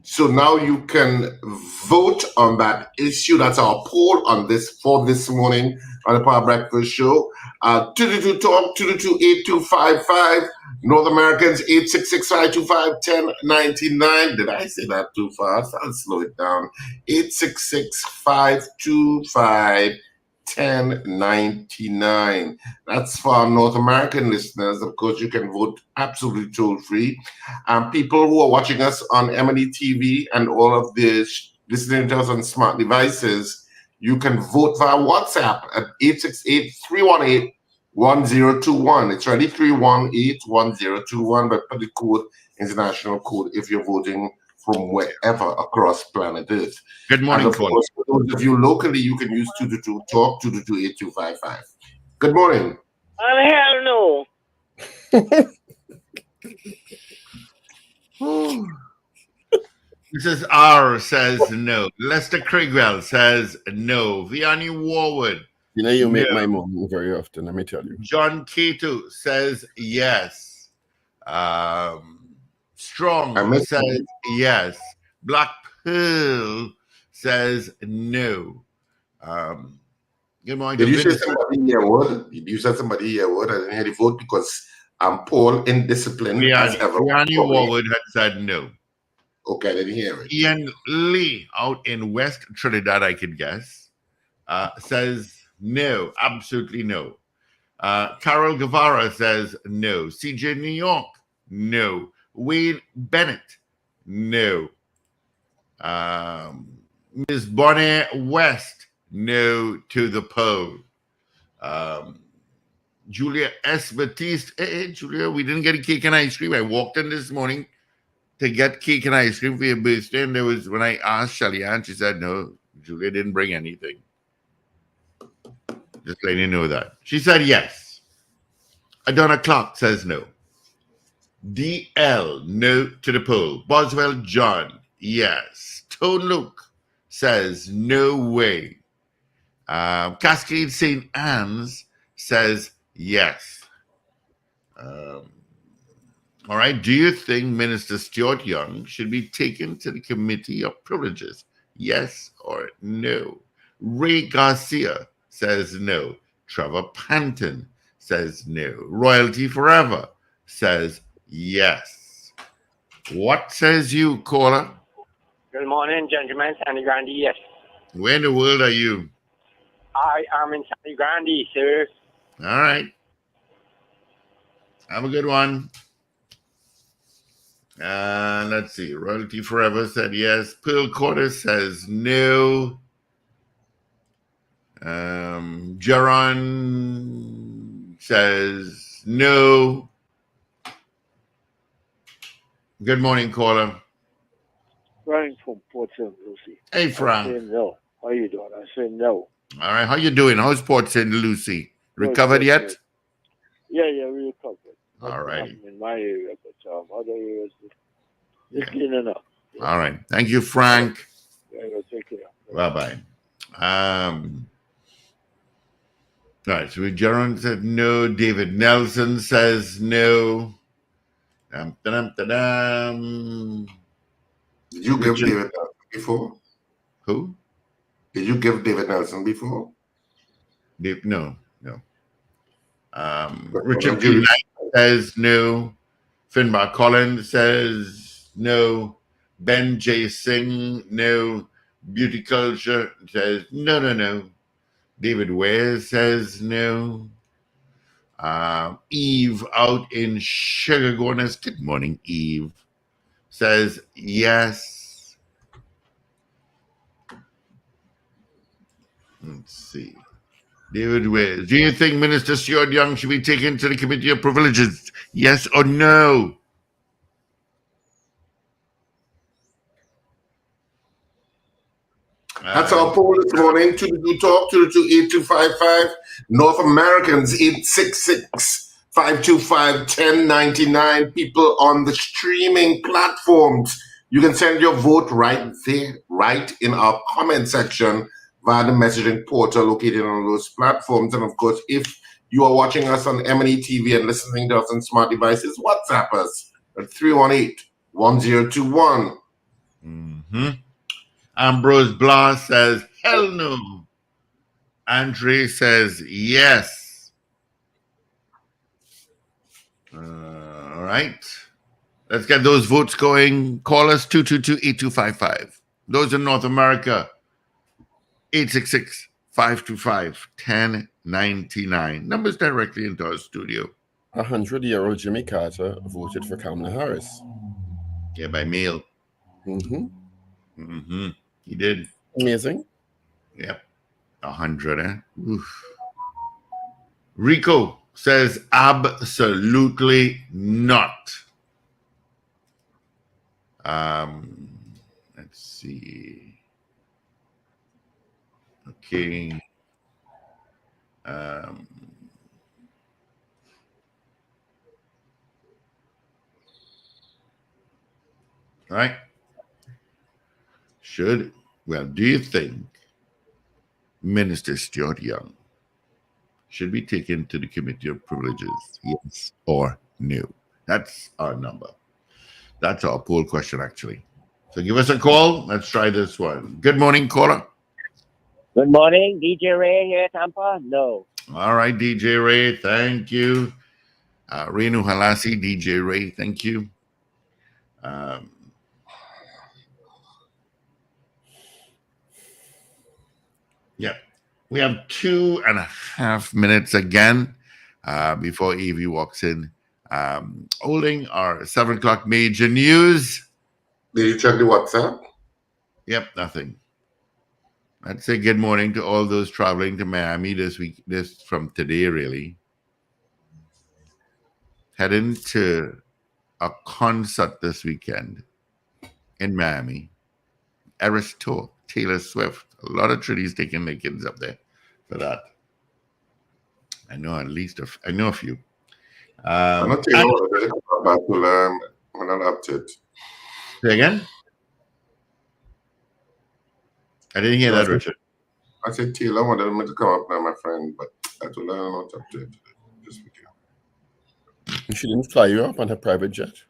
So now you can vote on that issue. That's our poll on this for this morning on the Power Breakfast Show. 222 Talk 222-8255. North Americans 866-525-1099. Did I say that too fast? I'll slow it down. 866-525-1099. That's for our North American listeners. Of course, you can vote absolutely toll-free. People who are watching us on M&E TV and all of the listening to us on smart devices, you can vote via WhatsApp at 868-318-1021. It's already 318-1021, but put the code, international code, if you're voting from wherever across planet Earth. Good morning, and of course, for those of you locally, you can use 222 Talk 222-8255. Good morning. Hell no. Mrs. R says no. Lester Craigwell says no. Vianney Warwood. You know, you make my moment very often, let me tell you. John Cato says yes. Strong says yes. Black Pearl says no. Good morning. Did you say somebody here would? You said somebody here would. I didn't hear the vote because Paul indisciplined as ever. Vianney Warwood had said no. Okay, I didn't hear it. Ian Lee out in West Trinidad, I could guess, says no, absolutely no. Carol Guevara says no. CJ New York, no. Wade Bennett, no. Ms. Bonnie West, no to the poll. Julia S. Batiste, hey, Julia, we didn't get a cake and ice cream. I walked in this morning to get cake and ice cream for your birthday, and there was, when I asked Shelly Ann, she said, no, Julia didn't bring anything. Just letting you know that. She said yes. Adonna Clark says no. DL, no to the poll. Boswell John, yes. Tone Luke says no way. Cascade St. Anne's says yes. All right. Do you think Minister Stuart Young should be taken to the Committee of Privileges? Yes or no? Ray Garcia says no. Trevor Panton says no. Royalty Forever says yes. What says you, caller? Good morning, gentlemen. Sandy Grande, yes. Where in the world are you? I am in Sandy Grande, sir. All right. Have a good one. Let's see. Royalty Forever said yes. Pearl Quarter says no. Jaron says no. Good morning, caller. Frank from Port St. Lucie. Hey, Frank. I say no. How you doing? I say no. All right. How you doing? How's Port St. Lucie? Recovered yet? Yeah, we recovered. All right. In my area, but other areas, it's cleaning up. All right. Thank you, Frank. Yeah, take care. Bye-bye. All right. So Jaron said no. David Nelson says no. Did you give David Nelson before? Who? Did you give David Nelson before? No. Richard G. Knight says no. Finbar Collins says no. Ben J. Singh, no. Beauty Culture says no. David Ware says no. Eve out in Sugar Gorness. Good morning, Eve. Says yes. Let's see. David Ware. Do you think Minister Stuart Young should be taken to the Committee of Privileges? Yes or no? That's our poll this morning. 222 Talk 222-8255. North Americans 525-1099. People on the streaming platforms, you can send your vote right there, right in our comment section via the messaging portal located on those platforms. And of course, if you are watching us on M&E TV and listening to us on smart devices, WhatsApp us at 318-1021. Ambrose Blas says, hell no. Andre says, yes. All right. Let's get those votes going. Call us 222-8255. Those in North America, 866-525-1099. Numbers directly into our studio. 100-year-old Jimmy Carter voted for Kamala Harris. Yeah, by mail. He did. Amazing. Yep. 100, eh? Oof. Rico says absolutely not. Let's see. Okay. Right. Do you think Minister Stuart Young should be taken to the Committee of Privileges? Yes or no? That's our number. That's our poll question, actually. So give us a call. Let's try this one. Good morning, caller. Good morning, DJ Ray here, Tampa. No. All right, DJ Ray. Thank you. Renu Halasi, DJ Ray. Thank you. Yeah. We have 2.5 minutes again before Evie walks in. Holding our 7 o'clock major news. Did you check the WhatsApp? Yep, nothing. I'd say good morning to all those traveling to Miami this week, this from today, really. Heading to a concert this weekend in Miami. Eras Tour, Taylor Swift. A lot of Trinidadians taking their kids up there for that. I know a few. I'm not taking about to learn. I'm not up to it. Say again? I didn't hear that, Richard. I said Taylor wanted me to come up now, my friend, but I told her I'm not up to it this weekend. She didn't fly you up on her private jet?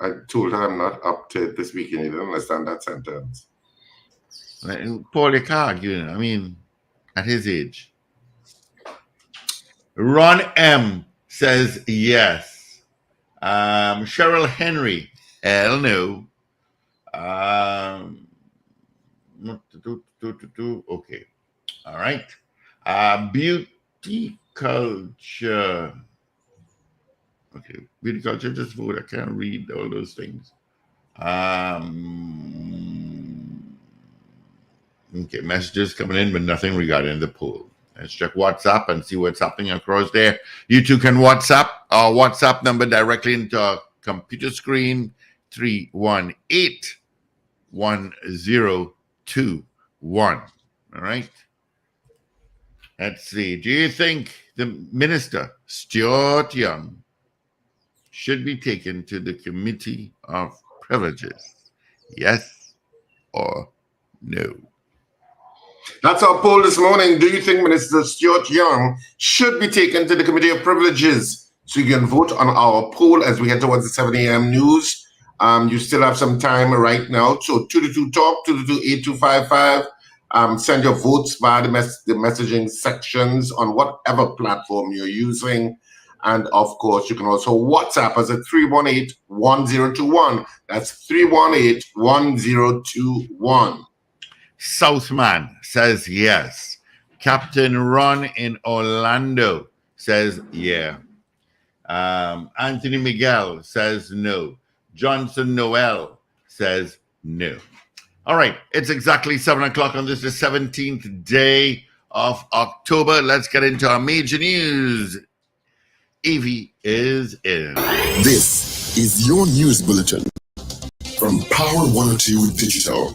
I told her I'm not up to it this weekend. You didn't understand that sentence. Paul Leclerc, I mean, at his age. Ron M says yes. Cheryl Henry, hell no. Okay. All right. Beauty culture. Okay. Beauty culture, just vote. I can't read all those things. Okay. Messages coming in, but nothing regarding the poll. Let's check WhatsApp and see what's happening across there. You too can WhatsApp. Our WhatsApp number directly into our computer screen, 318-1021. All right. Let's see. Do you think the Minister, Stuart Young, should be taken to the Committee of Privileges? Yes or no? That's our poll this morning. Do you think Minister Stuart Young should be taken to the Committee of Privileges? So you can vote on our poll as we head towards the 7 a.m. news. You still have some time right now. So 222-TALK, 222-8255. Send your votes via the messaging sections on whatever platform you're using. And of course, you can also WhatsApp us at 318-1021. That's 318-1021. Southman says yes. Captain Ron in Orlando says yeah. Anthony Miguel says no. Johnson Noel says no. All right, it's exactly 7 o'clock on this, the 17th day of October. Let's get into our major news. Evie is in. This is your news bulletin from Power 102 Digital.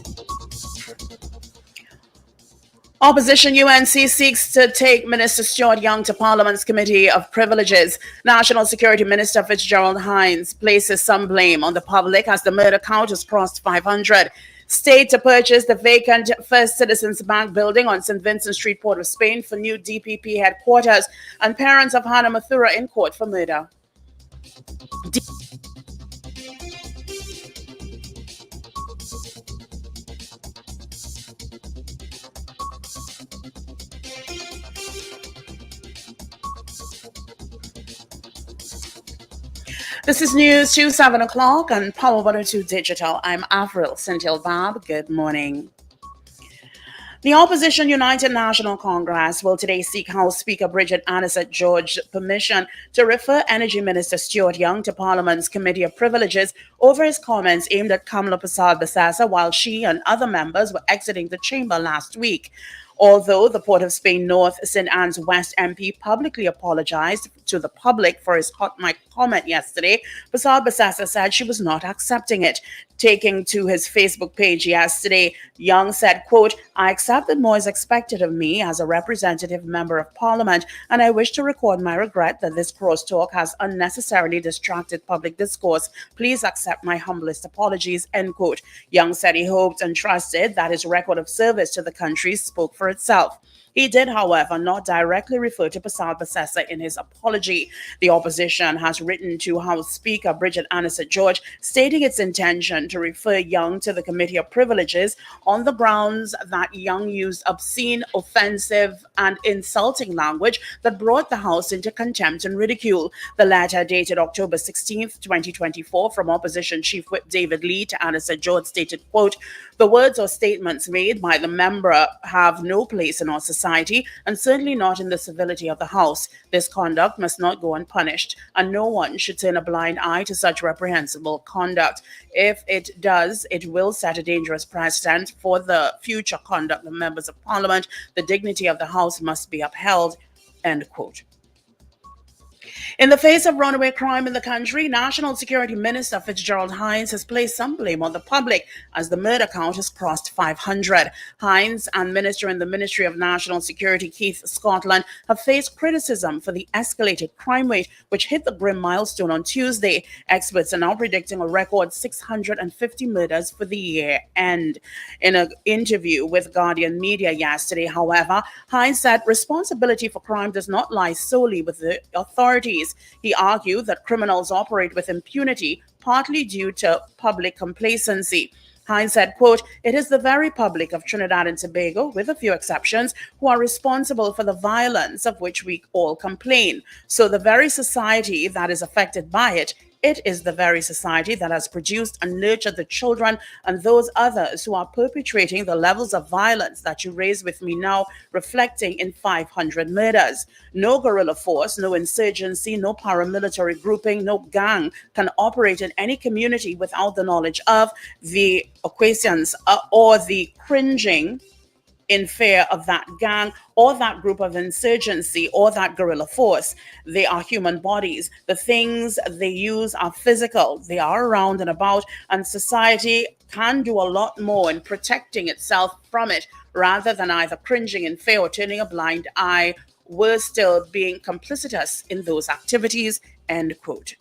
Opposition UNC seeks to take Minister Stuart Young to Parliament's Committee of Privileges. National Security Minister Fitzgerald Hines places some blame on the public as the murder count has crossed 500. State to purchase the vacant First Citizens Bank building on St. Vincent Street, Port of Spain for new DPP headquarters, and parents of Hannah Mathura in court for murder. This is News 2, 7 o'clock on Power 102 Digital. I'm Avril Sentil-Bab. Good morning. The Opposition United National Congress will today seek House Speaker Bridget Annissett-George's permission to refer Energy Minister Stuart Young to Parliament's Committee of Privileges over his comments aimed at Kamala Prasad-Basasa while she and other members were exiting the chamber last week. Although the Port of Spain North St. Anne's West MP publicly apologized to the public for his hot mic comment yesterday, Prasad-Basasa said she was not accepting it. Taking to his Facebook page yesterday, Young said, quote, "I accept that more is expected of me as a representative member of Parliament, and I wish to record my regret that this crosstalk has unnecessarily distracted public discourse. Please accept my humblest apologies," end quote. Young said he hoped and trusted that his record of service to the country spoke for itself. He did, however, not directly refer to Prasad-Basasa in his apology. The opposition has written to House Speaker Bridget Annissett-George stating its intention to refer Young to the Committee of Privileges on the grounds that Young used obscene, offensive, and insulting language that brought the House into contempt and ridicule. The letter, dated October 16, 2024, from Opposition Chief Whip David Lee to Annissett-George stated, quote, "The words or statements made by the member have no place in our society and certainly not in the civility of the House. This conduct must not go unpunished, and no one should turn a blind eye to such reprehensible conduct. If it does, it will set a dangerous precedent for the future conduct of members of Parliament. The dignity of the House must be upheld," end quote. In the face of runaway crime in the country, National Security Minister Fitzgerald Hines has placed some blame on the public as the murder count has crossed 500. Hines and Minister in the Ministry of National Security Keith Scotland have faced criticism for the escalated crime rate, which hit the grim milestone on Tuesday. Experts are now predicting a record 650 murders for the year end. In an interview with Guardian Media yesterday, however, Hines said responsibility for crime does not lie solely with the authorities. He argued that criminals operate with impunity, partly due to public complacency. Hines said, quote, "It is the very public of Trinidad and Tobago, with a few exceptions, who are responsible for the violence of which we all complain. So the very society that is affected by it, it is the very society that has produced and nurtured the children and those others who are perpetrating the levels of violence that you raise with me now, reflecting in 500 murders. No guerrilla force, no insurgency, no paramilitary grouping, no gang can operate in any community without the knowledge of the acquiescence or the cringing in fear of that gang or that group of insurgency or that guerrilla force. They are human bodies. The things they use are physical. They are around and about, and society can do a lot more in protecting itself from it rather than either cringing in fear or turning a blind eye. We're still being complicitous in those activities," end quote.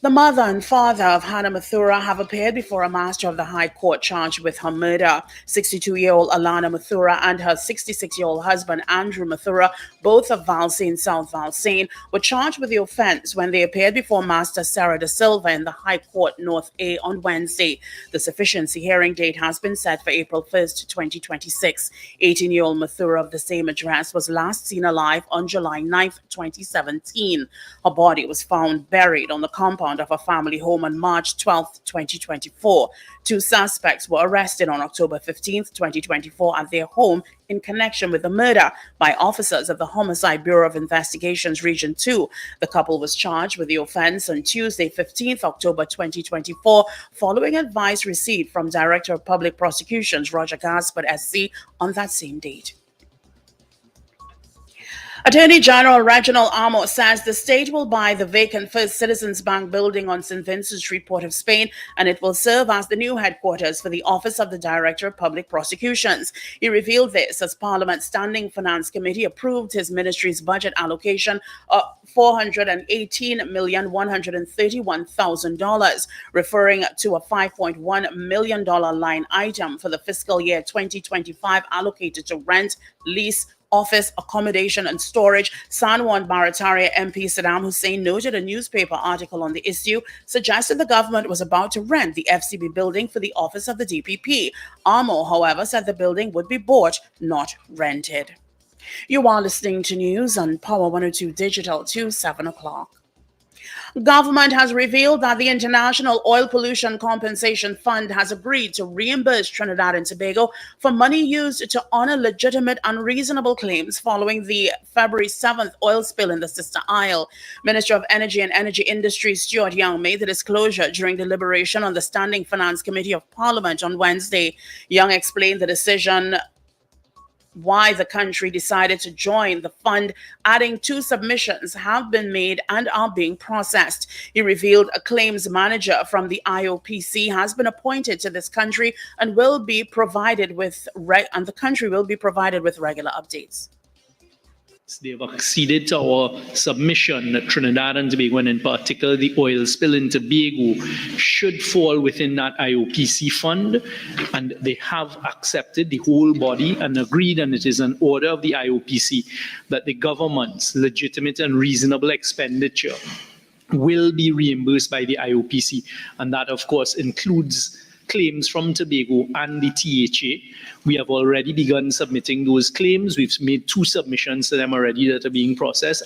The mother and father of Hannah Mathura have appeared before a master of the High Court charged with her murder. 62-year-old Alana Mathura and her 66-year-old husband Andrew Mathura, both of Valsayn, South Valsayn, were charged with the offense when they appeared before Master Sarah De Silva in the High Court North A on Wednesday. The sufficiency hearing date has been set for April 1st, 2026. 18-year-old Mathura of the same address was last seen alive on July 9th, 2017. Her body was found buried on the compound of a family home on March 12, 2024. Two suspects were arrested on October 15, 2024 at their home in connection with the murder by officers of the Homicide Bureau of Investigations Region 2. The couple was charged with the offense on Tuesday, 15th October 2024, following advice received from Director of Public Prosecutions Roger Gaspard SC on that same date. Attorney General Reginald Amo says the state will buy the vacant First Citizens Bank building on St. Vincent Street, Port of Spain, and it will serve as the new headquarters for the Office of the Director of Public Prosecutions. He revealed this as Parliament's Standing Finance Committee approved his ministry's budget allocation of $418,131,000, referring to a $5.1 million line item for the fiscal year 2025 allocated to rent, lease, office, accommodation, and storage. San Juan Barataria MP Saddam Hussein noted a newspaper article on the issue suggested the government was about to rent the FCB building for the office of the DPP. Amo, however, said the building would be bought, not rented. You are listening to news on Power 102 Digital to 7 o'clock. Government has revealed that the International Oil Pollution Compensation Fund has agreed to reimburse Trinidad and Tobago for money used to honor legitimate unreasonable claims following the February 7th oil spill in the sister isle. Minister of Energy and Energy Industry Stuart Young made the disclosure during deliberation on the Standing Finance Committee of Parliament on Wednesday. Young explained the decision why the country decided to join the fund, adding 2 submissions have been made and are being processed. He revealed a claims manager from the IOPC has been appointed to this country and will be provided with the country will be provided with regular updates. They've acceded to our submission that Trinidad and Tobago, and in particular the oil spill in Tobago, should fall within that IOPC fund, and they have accepted, the whole body, and agreed, and it is an order of the IOPC that the government's legitimate and reasonable expenditure will be reimbursed by the IOPC, and that of course includes claims from Tobago and the THA. We have already begun submitting those claims. We've made 2 submissions to them already that are being processed.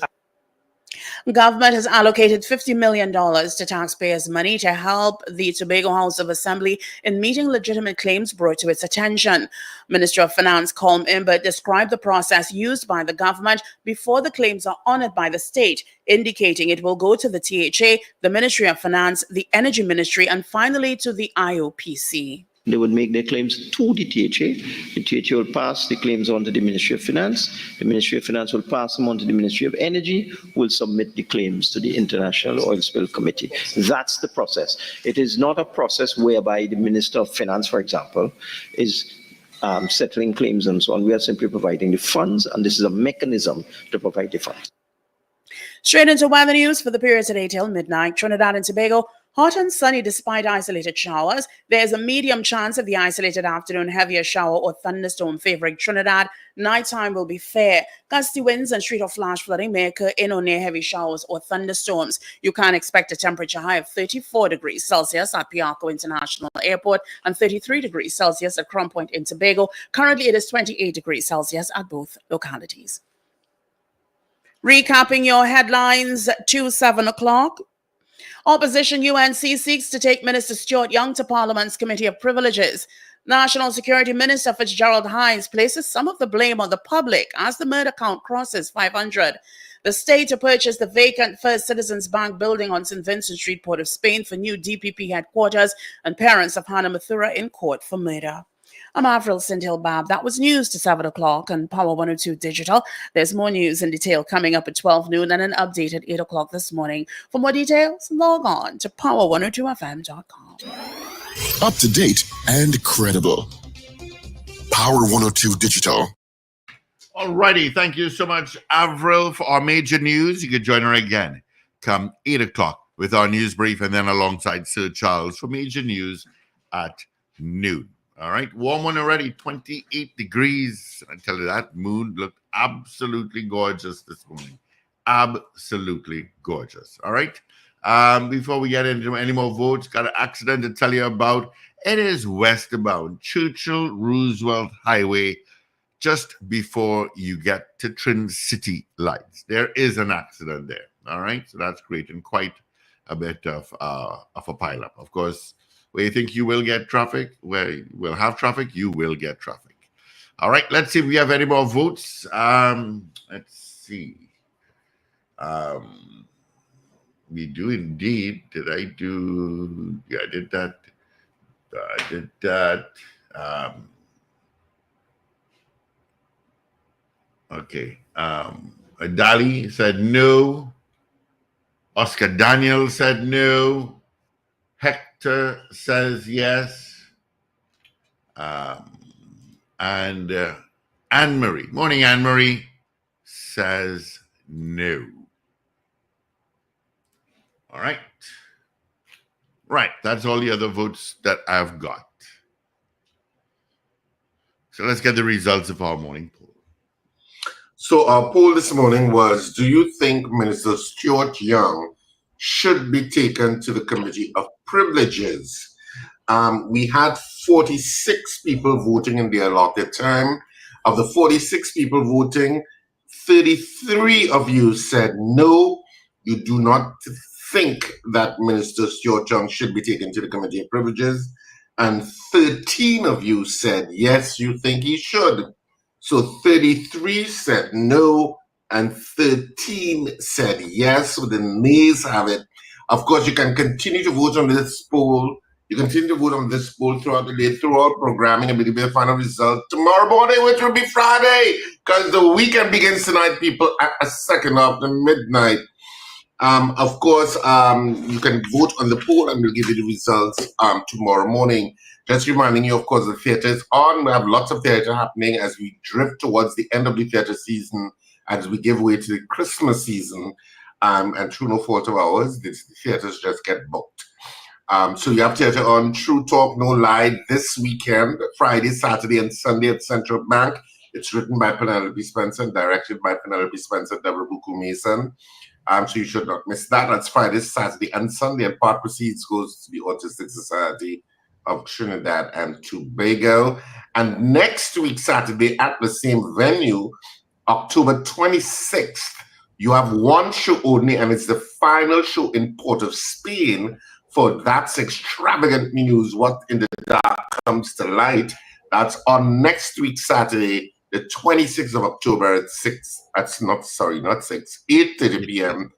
Government has allocated $50 million to taxpayers' money to help the Tobago House of Assembly in meeting legitimate claims brought to its attention. Minister of Finance Colm Imbert described the process used by the government before the claims are honored by the state, indicating it will go to the THA, the Ministry of Finance, the Energy Ministry, and finally to the IOPC. They would make their claims to the THA. The THA will pass the claims on to the Ministry of Finance. The Ministry of Finance will pass them on to the Ministry of Energy, who will submit the claims to the International Oil Spill Committee. That's the process. It is not a process whereby the Minister of Finance, for example, is settling claims and so on. We are simply providing the funds, and this is a mechanism to provide the funds. Straight into weather news for the period today till midnight. Trinidad and Tobago, hot and sunny despite isolated showers. There's a medium chance of the isolated afternoon heavier shower or thunderstorm favoring Trinidad. Nighttime will be fair. Gusty winds and street or flash flooding may occur in or near heavy showers or thunderstorms. You can expect a temperature high of 34 degrees Celsius at Piarco International Airport and 33 degrees Celsius at Crown Point in Tobago. Currently, it is 28 degrees Celsius at both localities. Recapping your headlines to 7 o'clock. Opposition UNC seeks to take Minister Stuart Young to Parliament's Committee of Privileges. National Security Minister Fitzgerald Hines places some of the blame on the public as the murder count crosses 500. The state to purchase the vacant First Citizens Bank building on St. Vincent Street, Port of Spain for new DPP headquarters, and parents of Hannah Mathura in court for murder. I'm Avril Sintil-Bab. That was news to 7 o'clock on Power 102 Digital. There's more news in detail coming up at 12 noon and an update at 8 o'clock this morning. For more details, log on to power102fm.com. Up to date and credible. Power 102 Digital. Alrighty, thank you so much, Avril, for our major news. You can join her again come 8 o'clock with our news brief, and then alongside Sir Charles for major news at noon. All right, warm one already, 28 degrees. I tell you, that moon looked absolutely gorgeous this morning. Absolutely gorgeous. All right. Before we get into any more votes, got an accident to tell you about. It is westbound Churchill Roosevelt Highway, just before you get to Trin City Lights. There is an accident there. All right, so that's creating quite a bit of a pileup. Of course, where you think you will get traffic, where you will have traffic, you will get traffic. All right, let's see if we have any more votes. Let's see. We do indeed. Did I do? Yeah, I did that. I did that. Okay. Dali said no. Oscar Daniel said no. Hector says yes. And Anne-Marie, morning Anne-Marie, says no. All right. Right, that's all the other votes that I've got. So let's get the results of our morning poll. So our poll this morning was, do you think Minister Stuart Young should be taken to the Committee of Privileges? We had 46 people voting in the allotted time. Of the 46 people voting, 33 of you said no, you do not think that Minister Stuart Young should be taken to the Committee of Privileges, and 13 of you said yes, you think he should. So 33 said no, and 13 said yes. So the nays have it. Of course, you can continue to vote on this poll. You continue to vote on this poll throughout the day, through all programming, and we'll be a final result tomorrow morning, which will be Friday, because the weekend begins tonight, people, at a second after midnight. Of course, you can vote on the poll, and we'll give you the results tomorrow morning. Just reminding you, of course, the theatre is on. We have lots of theatre happening as we drift towards the end of the theatre season, as we give way to the Christmas season. And through no fault of ours, the theatres just get booked. So you have theatre on True Talk, No Lie this weekend, Friday, Saturday, and Sunday at Central Bank. It's written by Penelope Spencer and directed by Penelope Spencer, Deborah Buku Mason. So you should not miss that. That's Friday, Saturday, and Sunday. And part proceeds goes to the Autistic Society of Trinidad and Tobago. And next week, Saturday, at the same venue, October 26th, you have one show only, and it's the final show in Port of Spain for That's Extravagant News, What in the Dark Comes to Light. That's on next week, Saturday, the 26th of October at 8:30 p.m.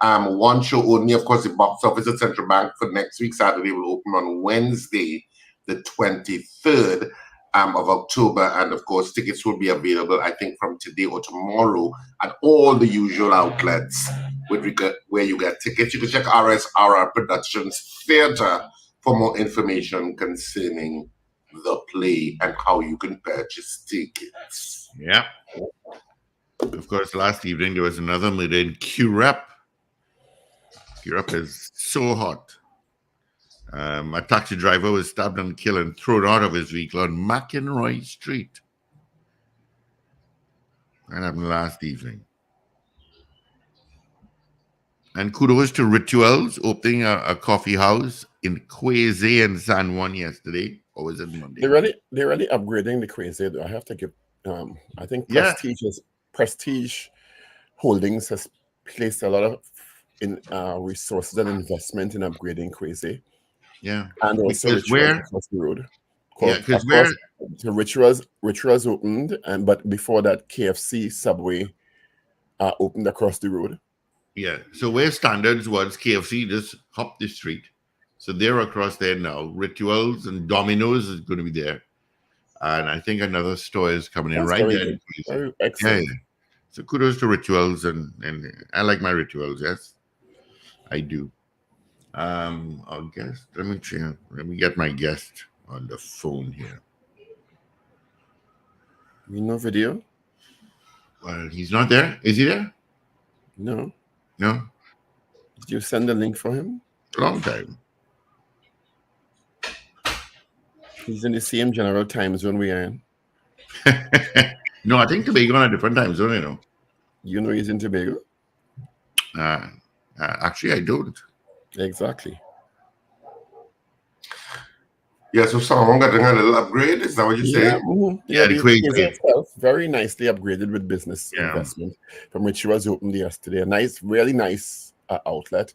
One show only. Of course, the box office at Central Bank for next week, Saturday, will open on Wednesday, the 23rd of October. And of course, tickets will be available, I think, from today or tomorrow at all the usual outlets where you get tickets. You can check RSRR Productions Theatre for more information concerning the play and how you can purchase tickets. Yeah. Of course, last evening there was another murder in Curep. Curep is so hot. A taxi driver was stabbed and killed and thrown out of his vehicle on McEnroy Street. That happened last evening. And kudos to Rituals opening a coffee house in Quezé and San Juan yesterday. Or was it Monday? They're really upgrading the Quezé. I have to give. I think Prestige Holdings has placed a lot of resources and investment in upgrading Quezé. Yeah, and also across the road. Because the Rituals opened, but before that, KFC Subway opened across the road. Yeah, so where Standards was, KFC just hopped the street. So they're across there now. Rituals and Domino's is going to be there. And I think another store is coming in right there. Very excellent. Yeah. So kudos to Rituals, and I like my Rituals, yes. I do. Our guest, let me get my guest on the phone here. No video? Well, he's not there. Is he there? No. No? Did you send the link for him? Long time. He's in the same general time zone we are in. No, I think Tobago on a different time zone, you know. You know he's in Tobago? Actually, I don't. Exactly. Yeah, so someone got a little upgrade. Is that what you're saying? Mm-hmm. Yeah, the Quezé itself very nicely upgraded with business investment, from which was opened yesterday. A nice, really nice outlet,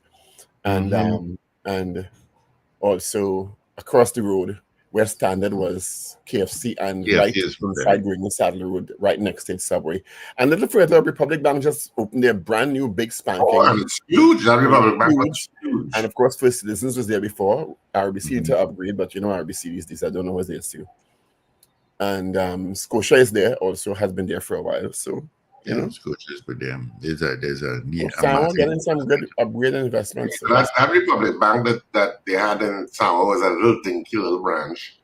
and and also across the road where Standard was KFC, and right inside Green Saddle Road, right next to the Subway. And a little further, Republic Bank just opened their brand new big spanking. Oh, it's huge. That Republic Bank was huge. And of course, First Citizens was there before. RBC to upgrade, but you know RBC these days, I don't know what they do. And Scotia is there, also has been there for a while. So tennis coaches, but there's a need. Samoa getting some good upgrade investments. That Republic Bank that they had in Samoa was a little dinky little branch.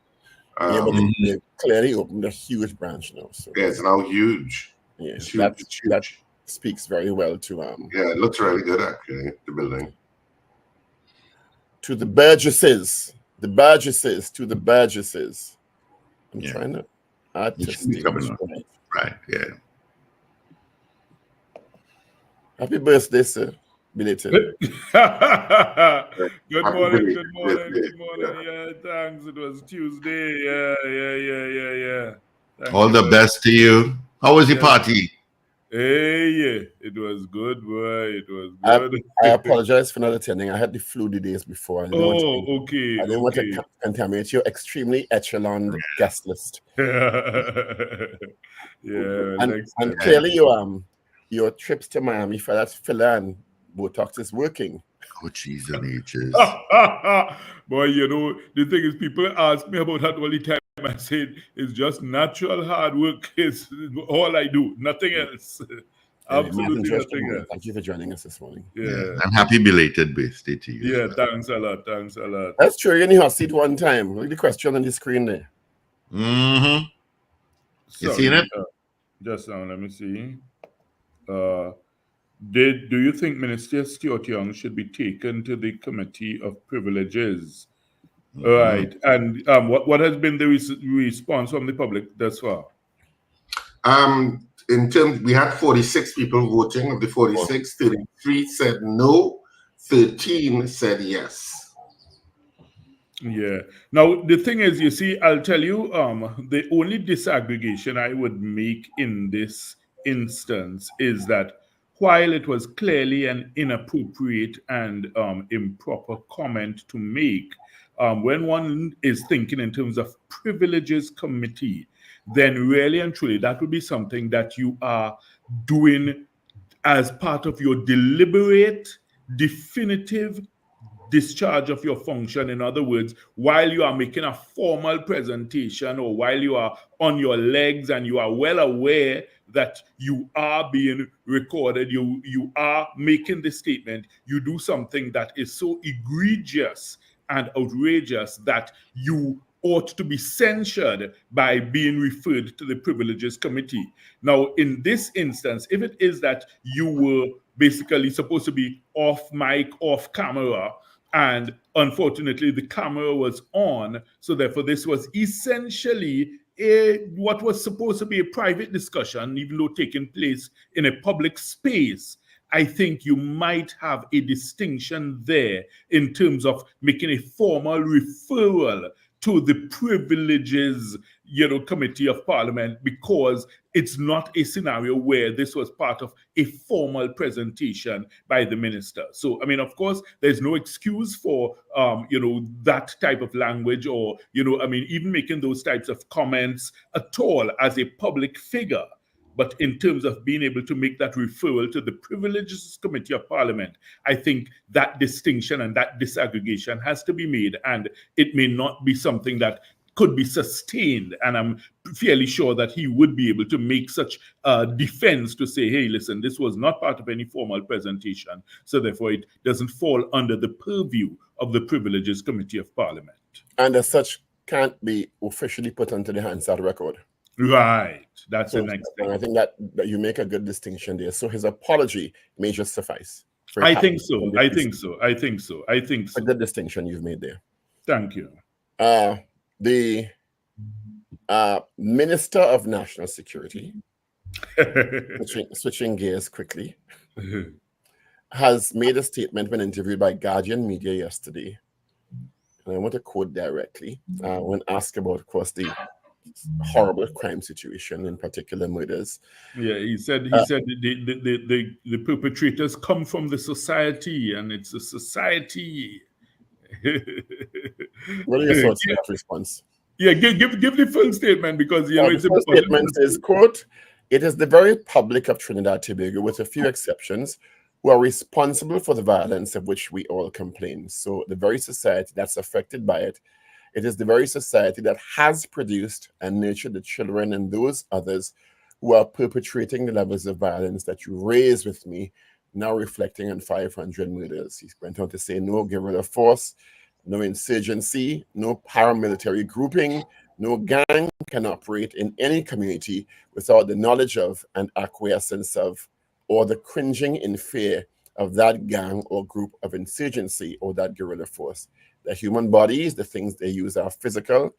Yeah, but they clearly opened a huge branch now. So yeah, it's now huge. Yeah, it's huge. That speaks very well to yeah, it looks really good actually, the building. To the Burgesses. The Burgesses, to the Burgesses. I'm trying to add to stage. Right, yeah. Happy birthday, sir. Belated. Good morning. Yeah, thanks. It was Tuesday. Yeah. Thank All the best to you. How was your party? Hey, yeah, it was good, boy. It was good. I apologize for not attending. I had the flu the days before. I didn't want to contaminate your extremely echelon guest list. And clearly your trips to Miami for that filler and Botox is working. Oh, jeez, and ages. Boy, the thing is, people ask me about that all the time. I said it's just natural hard work. It's all I do, nothing else. Absolutely nothing else. Thank you for joining us this morning. Yeah. And happy belated birthday to you. Yeah, thanks a lot. That's true. You're in your seat one time. Look at the question on the screen there. Mm-hmm. You seen it? Just now, let me see. Do you think Minister Stuart Young should be taken to the Committee of Privileges? Mm-hmm. All right. And what has been the response from the public thus far? In terms, we had 46 people voting. Of the 46, 33 said no, 13 said yes. Yeah. Now, the thing is, you see, I'll tell you, the only disaggregation I would make in this instance is that while it was clearly an inappropriate and improper comment to make, when one is thinking in terms of privileges committee, then really and truly that would be something that you are doing as part of your deliberate, definitive discharge of your function. In other words, while you are making a formal presentation or while you are on your legs and you are well aware that you are being recorded, you are making the statement, you do something that is so egregious and outrageous that you ought to be censured by being referred to the Privileges Committee. Now, in this instance, if it is that you were basically supposed to be off mic, off camera, and unfortunately the camera was on, so therefore this was essentially what was supposed to be a private discussion, even though taking place in a public space, I think you might have a distinction there in terms of making a formal referral to the Privileges, Committee of Parliament, because it's not a scenario where this was part of a formal presentation by the minister. So, I mean, of course, there's no excuse for, that type of language or, even making those types of comments at all as a public figure. But in terms of being able to make that referral to the Privileges Committee of Parliament, I think that distinction and that disaggregation has to be made, and it may not be something that could be sustained. And I'm fairly sure that he would be able to make such a defense to say, hey, listen, this was not part of any formal presentation, so therefore it doesn't fall under the purview of the Privileges Committee of Parliament. And as such, can't be officially put onto the Hansard record. Right. That's the next thing. I think that you make a good distinction there. So his apology may just suffice. I think so. A good distinction you've made there. Thank you. The Minister of National Security, switching gears quickly, has made a statement when interviewed by Guardian Media yesterday. And I want to quote directly when asked about, of course, the horrible crime situation, in particular murders. Yeah, he said the perpetrators come from the society, and it's a society. What are your thoughts on that response? Yeah, give the full statement, because it's the statement is, quote, "It is the very public of Trinidad and Tobago, with a few exceptions, who are responsible for the violence of which we all complain. So the very society that's affected by it, it is the very society that has produced and nurtured the children and those others who are perpetrating the levels of violence that you raised with me, now reflecting on 500 murders. He went on to say no guerrilla force, no insurgency, no paramilitary grouping, no gang can operate in any community without the knowledge of and acquiescence of, or the cringing in fear of that gang or group of insurgency or that guerrilla force. The human bodies, the things they use are physical.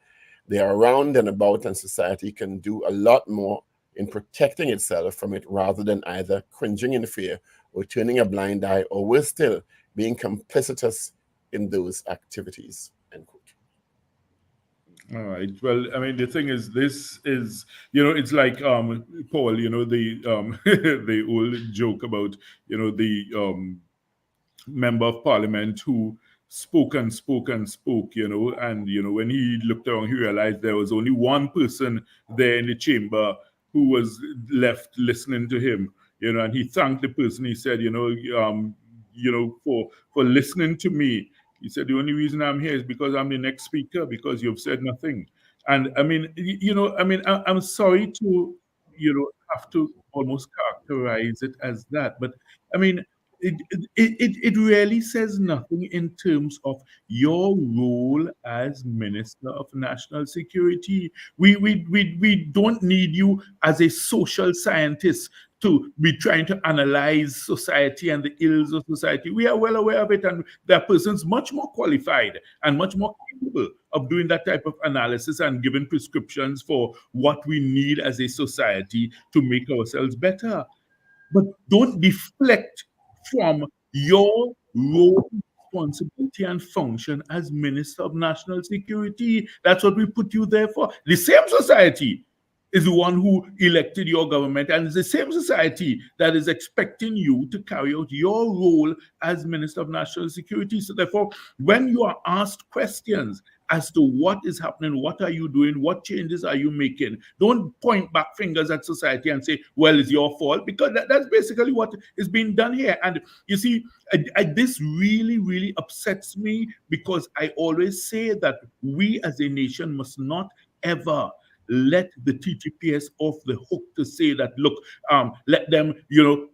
They are around and about, and society can do a lot more in protecting itself from it rather than either cringing in fear or turning a blind eye, or worse still, being complicitous in those activities. End quote. All right. Well, I mean, the thing is, this is, it's like Paul, the the old joke about, the member of parliament who spoke and spoke and spoke, and when he looked around, he realized there was only one person there in the chamber who was left listening to him, and he thanked the person. He said, for listening to me. He said, the only reason I'm here is because I'm the next speaker, because you've said nothing. And I mean, I'm sorry to, have to almost characterize it as that. But I mean, it really says nothing in terms of your role as Minister of National Security. We don't need you as a social scientist to be trying to analyze society and the ills of society. We are well aware of it, and there are persons much more qualified and much more capable of doing that type of analysis and giving prescriptions for what we need as a society to make ourselves better. But don't deflect from your role, responsibility, and function as Minister of National Security. That's what we put you there for. The same society is the one who elected your government, and it's the same society that is expecting you to carry out your role as Minister of National Security. So therefore, when you are asked questions as to what is happening, what are you doing, what changes are you making, don't point back fingers at society and say, well, it's your fault, because that's basically what is being done here. And you see, this really, really upsets me, because I always say that we as a nation must not ever let the TTPS off the hook to say that, look, let them,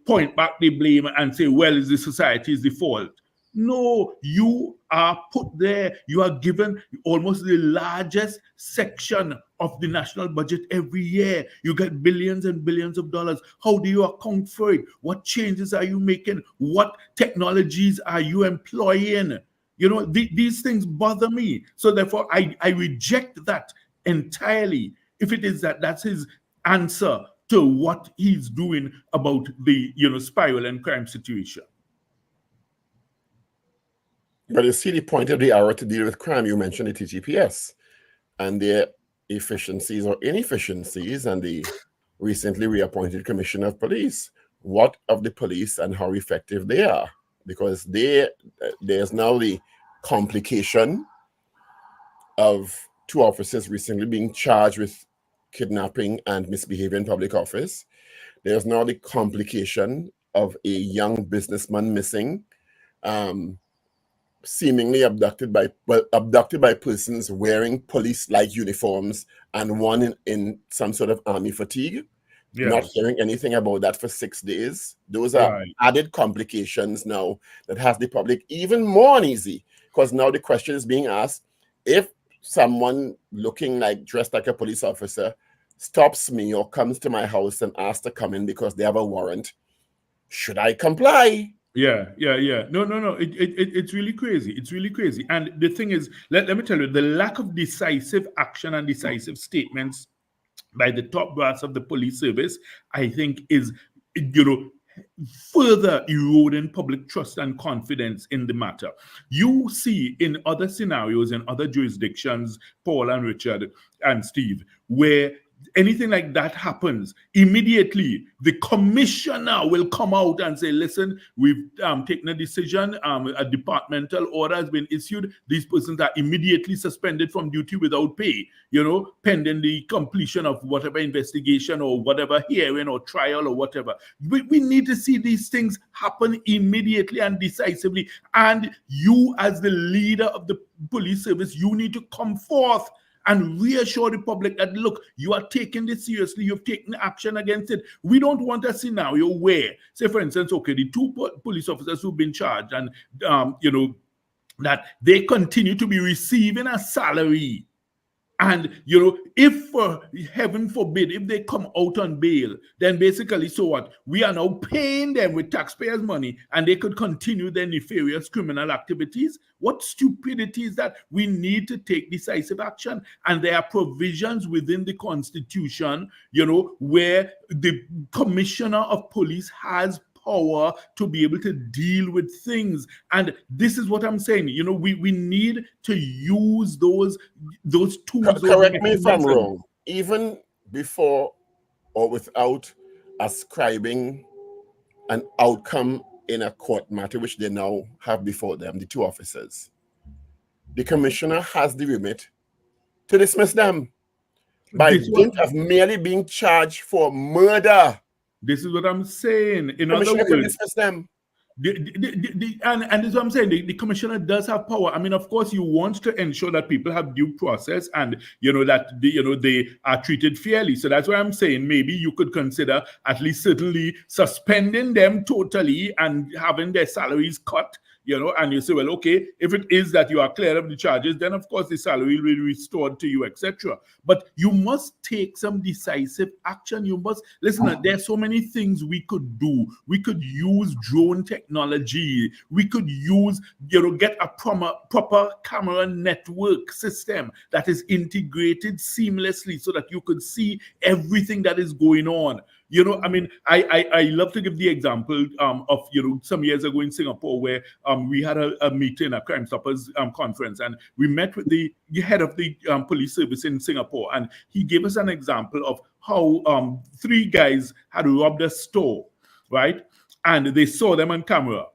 point back the blame and say, well, it's the society's fault. No, you are put there. You are given almost the largest section of the national budget every year. You get billions and billions of dollars. How do you account for it? What changes are you making? What technologies are you employing? These things bother me. So therefore, I reject that entirely. If it is that's his answer to what he's doing about the spiral and crime situation. But you see the point of the hour to deal with crime. You mentioned the TTPS and their efficiencies or inefficiencies, and the recently reappointed Commissioner of Police. What of the police and how effective they are? Because there's now the complication of 2 officers recently being charged with kidnapping and misbehavior in public office. There's now the complication of a young businessman missing, seemingly abducted by persons wearing police-like uniforms, and one in some sort of army fatigue. Yes. Not hearing anything about that for 6 days. Those are added complications now that has the public even more uneasy, because now the question is being asked, if someone dressed like a police officer stops me or comes to my house and asks to come in because they have a warrant, should I comply? Yeah. No. It's really crazy. It's really crazy. And the thing is, let me tell you, the lack of decisive action and decisive statements by the top brass of the police service, I think, is, further eroding public trust and confidence in the matter. You see in other scenarios, in other jurisdictions, Paul and Richard and Steve, where anything like that happens, immediately the commissioner will come out and say, listen, we've taken a decision, a departmental order has been issued, these persons are immediately suspended from duty without pay, pending the completion of whatever investigation or whatever hearing or trial or whatever. We need to see these things happen immediately and decisively. And you, as the leader of the police service, you need to come forth and reassure the public that, look, you are taking this seriously, you've taken action against it. We don't want a scenario where, say, for instance, okay, the two police officers who've been charged and, that they continue to be receiving a salary. And, if, heaven forbid, if they come out on bail, then basically, so what? We are now paying them with taxpayers' money and they could continue their nefarious criminal activities. What stupidity is that? We need to take decisive action. And there are provisions within the Constitution, where the Commissioner of Police has power to be able to deal with things. And this is what I'm saying. We need to use those tools. Correct me if I'm wrong. Even before or without ascribing an outcome in a court matter, which they now have before them, the two officers, the commissioner has the remit to dismiss them by dint of merely being charged for murder. This is what I'm saying. In other Commissioner can words, dismiss them. And this is what I'm saying. The commissioner does have power. I mean, of course, you want to ensure that people have due process and that they are treated fairly. So that's why I'm saying maybe you could consider at least certainly suspending them totally and having their salaries cut. And you say, well, okay, if it is that you are clear of the charges, then of course the salary will be restored to you, etc. But you must take some decisive action. You must listen. There's so many things we could do. We could use drone technology. We could use, get a proper camera network system that is integrated seamlessly so that you could see everything that is going on. I mean, I love to give the example of, some years ago in Singapore where we had a meeting, a Crime Stoppers conference, and we met with the head of the police service in Singapore, and he gave us an example of how 3 guys had robbed a store, right? And they saw them on camera.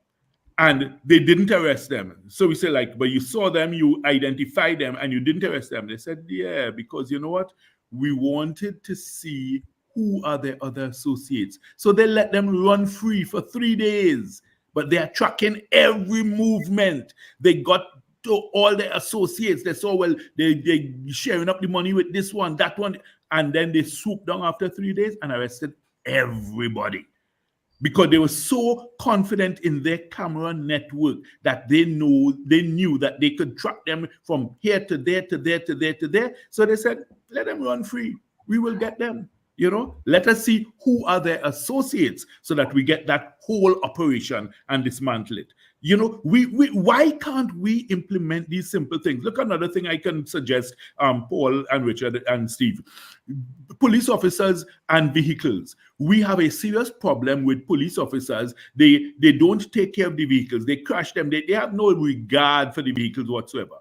And they didn't arrest them. So we said, but you saw them, you identified them, and you didn't arrest them. They said, yeah, because you know what? We wanted to see who are their other associates. So they let them run free for 3 days, but they are tracking every movement. They got to all their associates. They saw, well, they sharing up the money with this one, that one, and then they swooped down after 3 days and arrested everybody. Because they were so confident in their camera network that they knew that they could track them from here to there, to there, to there, to there. So they said, let them run free. We will get them. Let us see who are their associates so that we get that whole operation and dismantle it. Why can't we implement these simple things? Look, another thing I can suggest, Paul and Richard and Steve. Police officers and vehicles. We have a serious problem with police officers. They don't take care of the vehicles. They crash them. They have no regard for the vehicles whatsoever.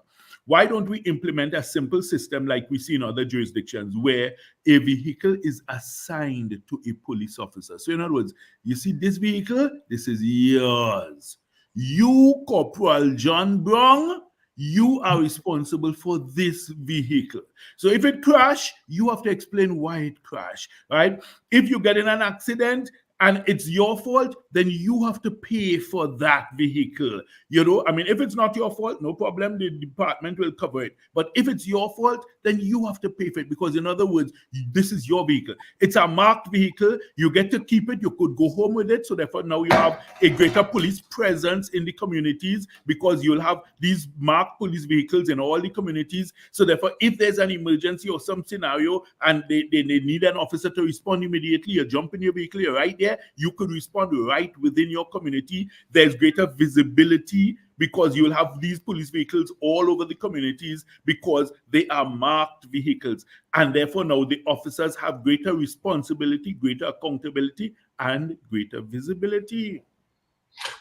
Why don't we implement a simple system like we see in other jurisdictions where a vehicle is assigned to a police officer? So in other words, you see this vehicle, this is yours. You, Corporal John Brown, you are responsible for this vehicle. So if it crashes, you have to explain why it crashed, right? If you get in an accident, and it's your fault, then you have to pay for that vehicle. If it's not your fault, no problem, the department will cover it. But if it's your fault, then you have to pay for it because, in other words, this is your vehicle. It's a marked vehicle. You get to keep it. You could go home with it. So therefore, now you have a greater police presence in the communities because you'll have these marked police vehicles in all the communities. So therefore, if there's an emergency or some scenario and they need an officer to respond immediately, you jump in your vehicle, you're right there. You could respond right within your community. There's greater visibility because you'll have these police vehicles all over the communities because they are marked vehicles. And therefore now the officers have greater responsibility, greater accountability, and greater visibility.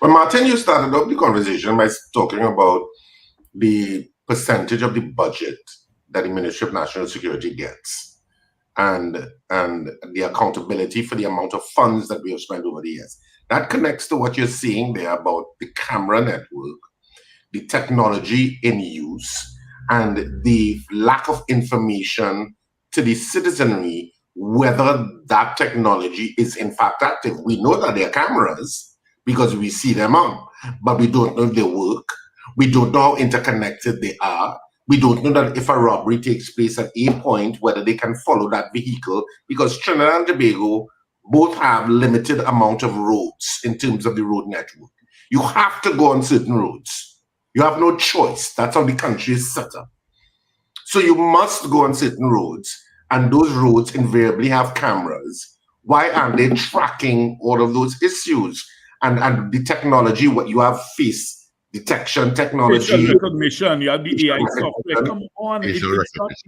Well, Martin, you started off the conversation by talking about the percentage of the budget that the Ministry of National Security gets. And the accountability for the amount of funds that we have spent over the years. That connects to what you're saying there about the camera network, the technology in use, and the lack of information to the citizenry whether that technology is in fact active. We know that there are cameras because we see them on, but we don't know if they work. We don't know how interconnected they are. We don't know that if a robbery takes place at a point, whether they can follow that vehicle, because Trinidad and Tobago both have limited amount of roads in terms of the road network. You have to go on certain roads. You have no choice. That's how the country is set up. So you must go on certain roads, and those roads invariably have cameras. Why aren't they tracking all of those issues? And the technology, what you have face detection technology, facial recognition, you have the AI software. Come on, it's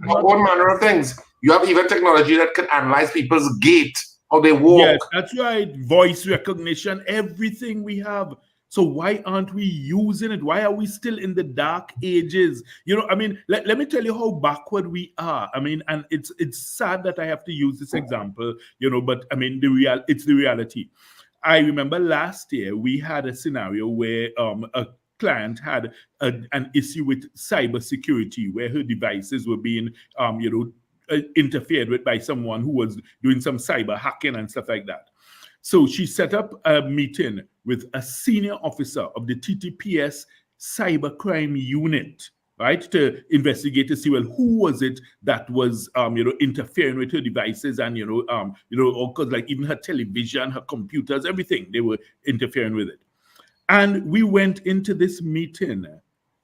all manner of things. You have even technology that can analyze people's gait, how they walk. Yes, that's right. Voice recognition, everything we have. So why aren't we using it? Why are we still in the dark ages? You know, I mean, let me tell you how backward we are. I mean, and it's sad that I have to use this example, you know, but I mean, it's the reality. I remember last year we had a scenario where a client had an issue with cybersecurity, where her devices were being, interfered with by someone who was doing some cyber hacking and stuff like that. So she set up a meeting with a senior officer of the TTPS cybercrime unit, right, to investigate to see, well, who was it that was, interfering with her devices and, because like even her television, her computers, everything, they were interfering with it. And we went into this meeting,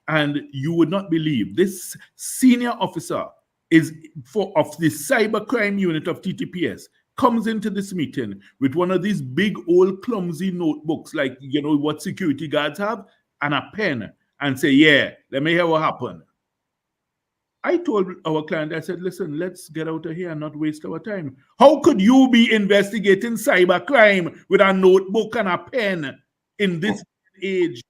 and you would not believe this senior officer of the cybercrime unit of TTPS comes into this meeting with one of these big old clumsy notebooks, like, what security guards have, and a pen, and say, yeah, let me hear what happened. I told our client, I said, listen, let's get out of here and not waste our time. How could you be investigating cybercrime with a notebook and a pen in this age?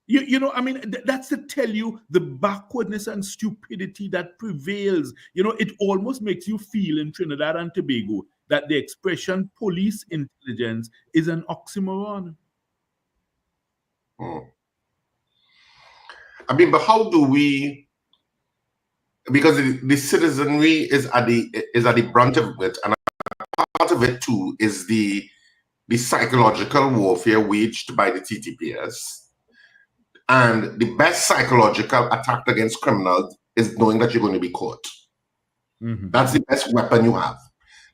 That's to tell you the backwardness and stupidity that prevails. It almost makes you feel in Trinidad and Tobago that the expression police intelligence is an oxymoron. I mean, but how do we, because the citizenry is at the brunt of it, and part of it too is the psychological warfare waged by the TTPS. And the best psychological attack against criminals is knowing that you're going to be caught. Mm-hmm. That's the best weapon you have,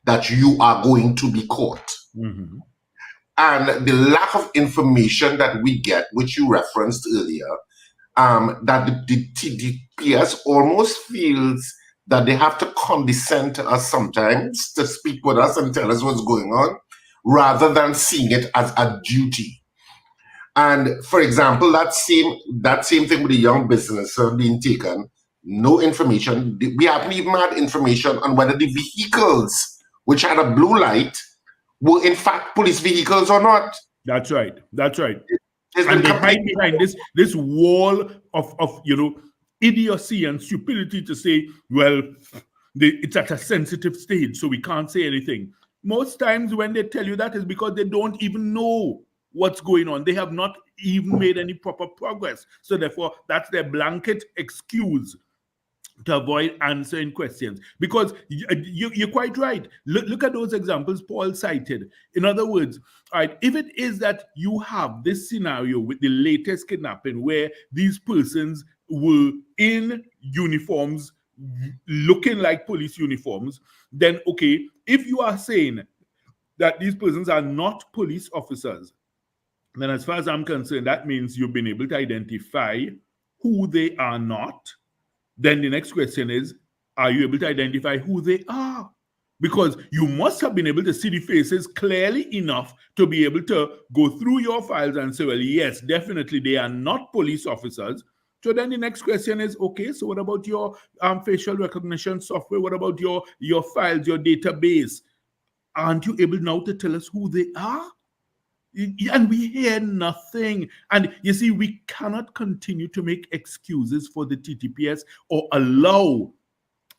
that you are going to be caught. Mm-hmm. And the lack of information that we get, which you referenced earlier, that the TTPS almost feels that they have to condescend to us sometimes to speak with us and tell us what's going on, rather than seeing it as a duty. And for example, that same thing with the young business being taken, no information. We haven't even had information on whether the vehicles which had a blue light were in fact police vehicles or not. That's right. That's right. And they hide behind this wall of idiocy and stupidity to say, well, it's at a sensitive stage, so we can't say anything. Most times when they tell you that is because they don't even know what's going on. They have not even made any proper progress. So therefore, that's their blanket excuse to avoid answering questions. Because you're quite right. Look at those examples Paul cited. In other words, right, if it is that you have this scenario with the latest kidnapping where these persons were in uniforms looking like police uniforms, then okay, if you are saying that these persons are not police officers, then as far as I'm concerned, that means you've been able to identify who they are not. Then the next question is, are you able to identify who they are? Because you must have been able to see the faces clearly enough to be able to go through your files and say, well, yes, definitely they are not police officers. So then the next question is, okay, so what about your facial recognition software? What about your files, your database? Aren't you able now to tell us who they are? And we hear nothing. And you see, we cannot continue to make excuses for the TTPS or allow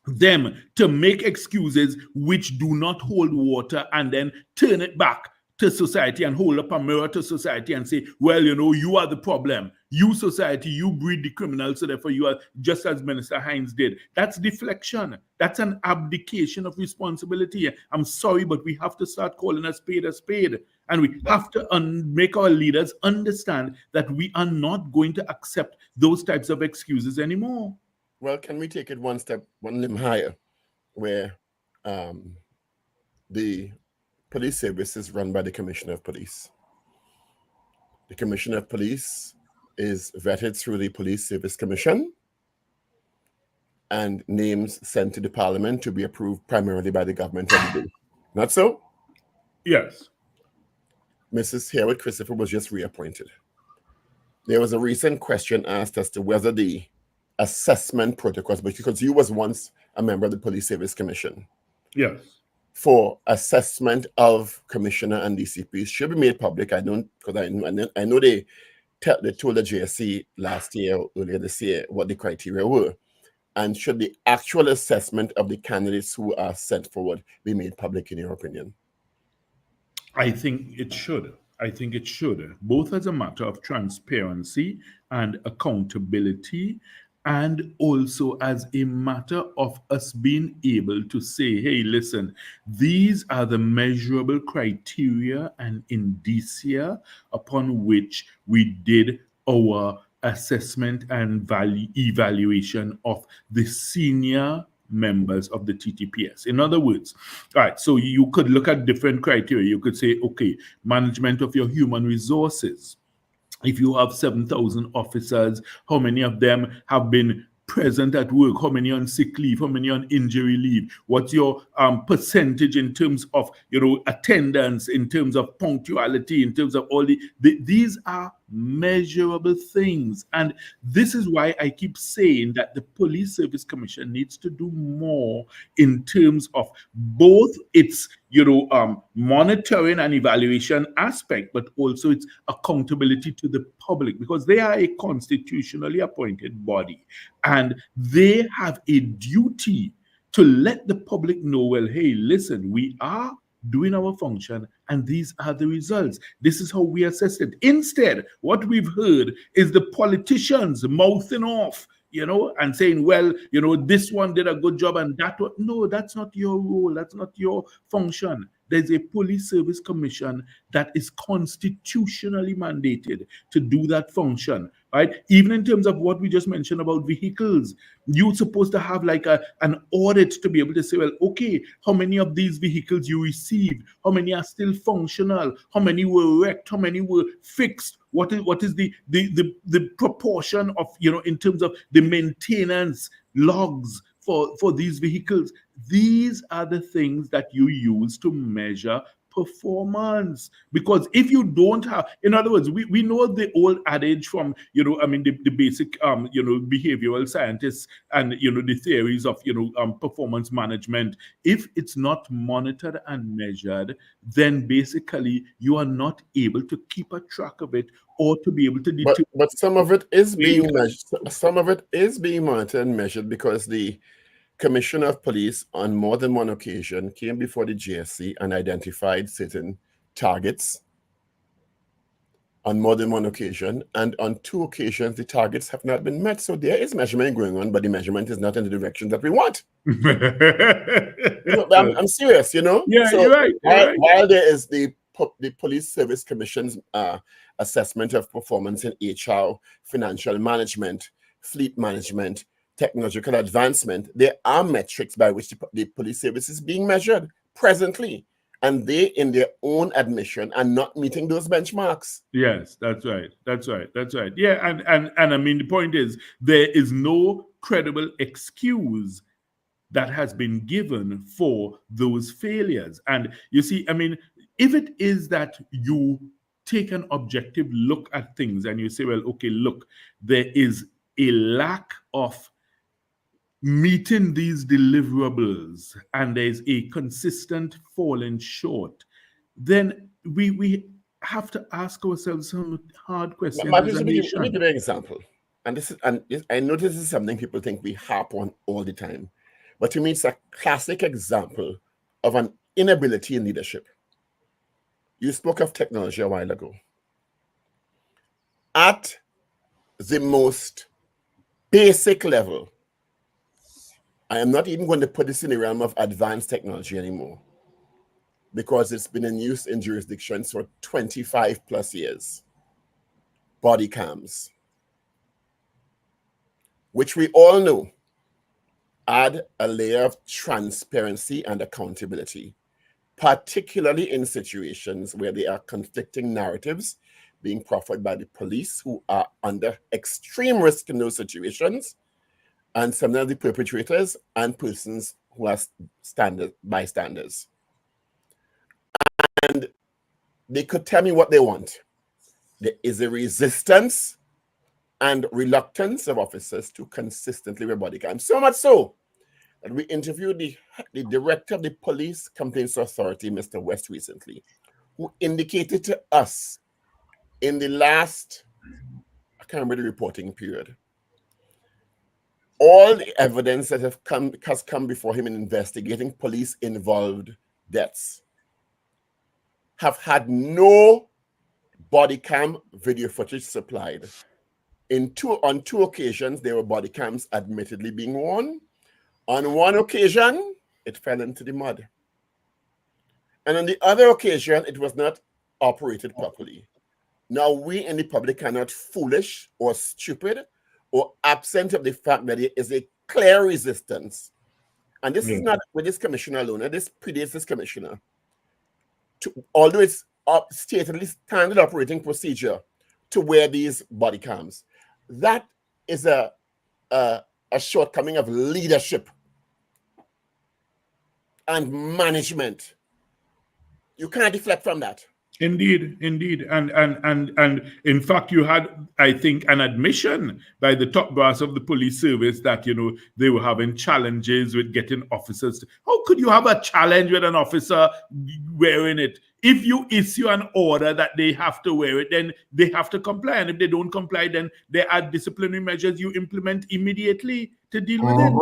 them to make excuses which do not hold water and then turn it back to society and hold up a mirror to society and say, well, you are the problem. You, society, you breed the criminals, so therefore you are, just as Minister Hines did. That's deflection. That's an abdication of responsibility. I'm sorry, but we have to start calling a spade a spade. And we have to make our leaders understand that we are not going to accept those types of excuses anymore. Well, can we take it one limb higher, where the police service is run by the Commissioner of Police? The Commissioner of Police is vetted through the Police Service Commission, and names sent to the Parliament to be approved primarily by the government of the day. Not so? Yes. Mrs. Harewood Christopher was just reappointed. There was a recent question asked as to whether the assessment protocols, because you was once a member of the Police Service Commission. Yes. For assessment of commissioner and DCPs should be made public. I know they told the JSC last year, earlier this year, what the criteria were. And should the actual assessment of the candidates who are sent forward be made public, in your opinion? I think it should. Both as a matter of transparency and accountability, and also as a matter of us being able to say, hey, listen, these are the measurable criteria and indicia upon which we did our assessment and evaluation of the senior members of the TTPS. In other words, all right, so you could look at different criteria. You could say, okay, management of your human resources. If you have 7,000 officers, how many of them have been present at work? How many on sick leave? How many on injury leave? What's your percentage in terms of attendance, in terms of punctuality, in terms of all these are measurable things. And this is why I keep saying that the Police Service Commission needs to do more in terms of both its monitoring and evaluation aspect, but also its accountability to the public, because they are a constitutionally appointed body and they have a duty to let the public know, well, hey, listen, we are doing our function and these are the results. This is how we assess it. Instead, what we've heard is the politicians mouthing off, and saying, well, this one did a good job and that one. No, that's not your role. That's not your function. There's a Police Service Commission that is constitutionally mandated to do that function, right? Even in terms of what we just mentioned about vehicles, you're supposed to have like an audit to be able to say, well, okay, how many of these vehicles you received? How many are still functional? How many were wrecked? How many were fixed? What is the proportion of, in terms of the maintenance logs for these vehicles? These are the things that you use to measure performance. Because if you don't have, in other words, we know the old adage from, the basic, behavioral scientists and, the theories of, performance management. If it's not monitored and measured, then basically you are not able to keep a track of it or to be able to determine. But some of it is being measured. Some of it is being monitored and measured, because the Commissioner of Police on more than one occasion came before the GSC and identified certain targets on more than one occasion, and on 2 occasions the targets have not been met. So there is measurement going on, but the measurement is not in the direction that we want. I'm serious, Yeah, so you're right. While there is the Police Service Commission's assessment of performance in HR, financial management, fleet management, technological advancement, there are metrics by which the police service is being measured presently, and they, in their own admission, are not meeting those benchmarks. Yes, that's right. Yeah, and I mean, the point is, there is no credible excuse that has been given for those failures. And you see, I mean, if it is that you take an objective look at things and you say, well, okay, look, there is a lack of meeting these deliverables and there's a consistent falling short, then we have to ask ourselves some hard questions. Let me give you an example. And I know this is something people think we harp on all the time, but to me it's a classic example of an inability in leadership. You spoke of technology a while ago. At the most basic level, I am not even going to put this in the realm of advanced technology anymore, because it's been in use in jurisdictions for 25 plus years. Body cams, which we all know add a layer of transparency and accountability, particularly in situations where there are conflicting narratives being proffered by the police, who are under extreme risk in those situations, and sometimes the perpetrators and persons who are bystanders. And they could tell me what they want. There is a resistance and reluctance of officers to consistently wear body cams. So much so that we interviewed the director of the Police Complaints Authority, Mr. West, recently, who indicated to us in the last, I can't remember the reporting period, all the evidence that has come before him in investigating police-involved deaths have had no body cam video footage supplied. On two occasions, there were body cams admittedly being worn. On one occasion, it fell into the mud. And on the other occasion, it was not operated properly. Now, we in the public are not foolish or stupid or absent of the fact that there is a clear resistance. And this is not with this commissioner alone. And this predates this commissioner. Although it's stated standard operating procedure to wear these body cams, that is a shortcoming of leadership and management. You can't deflect from that. Indeed. And in fact, you had, I think, an admission by the top brass of the police service that, they were having challenges with getting officers. How could you have a challenge with an officer wearing it? If you issue an order that they have to wear it, then they have to comply. And if they don't comply, then there are disciplinary measures you implement immediately to deal with it.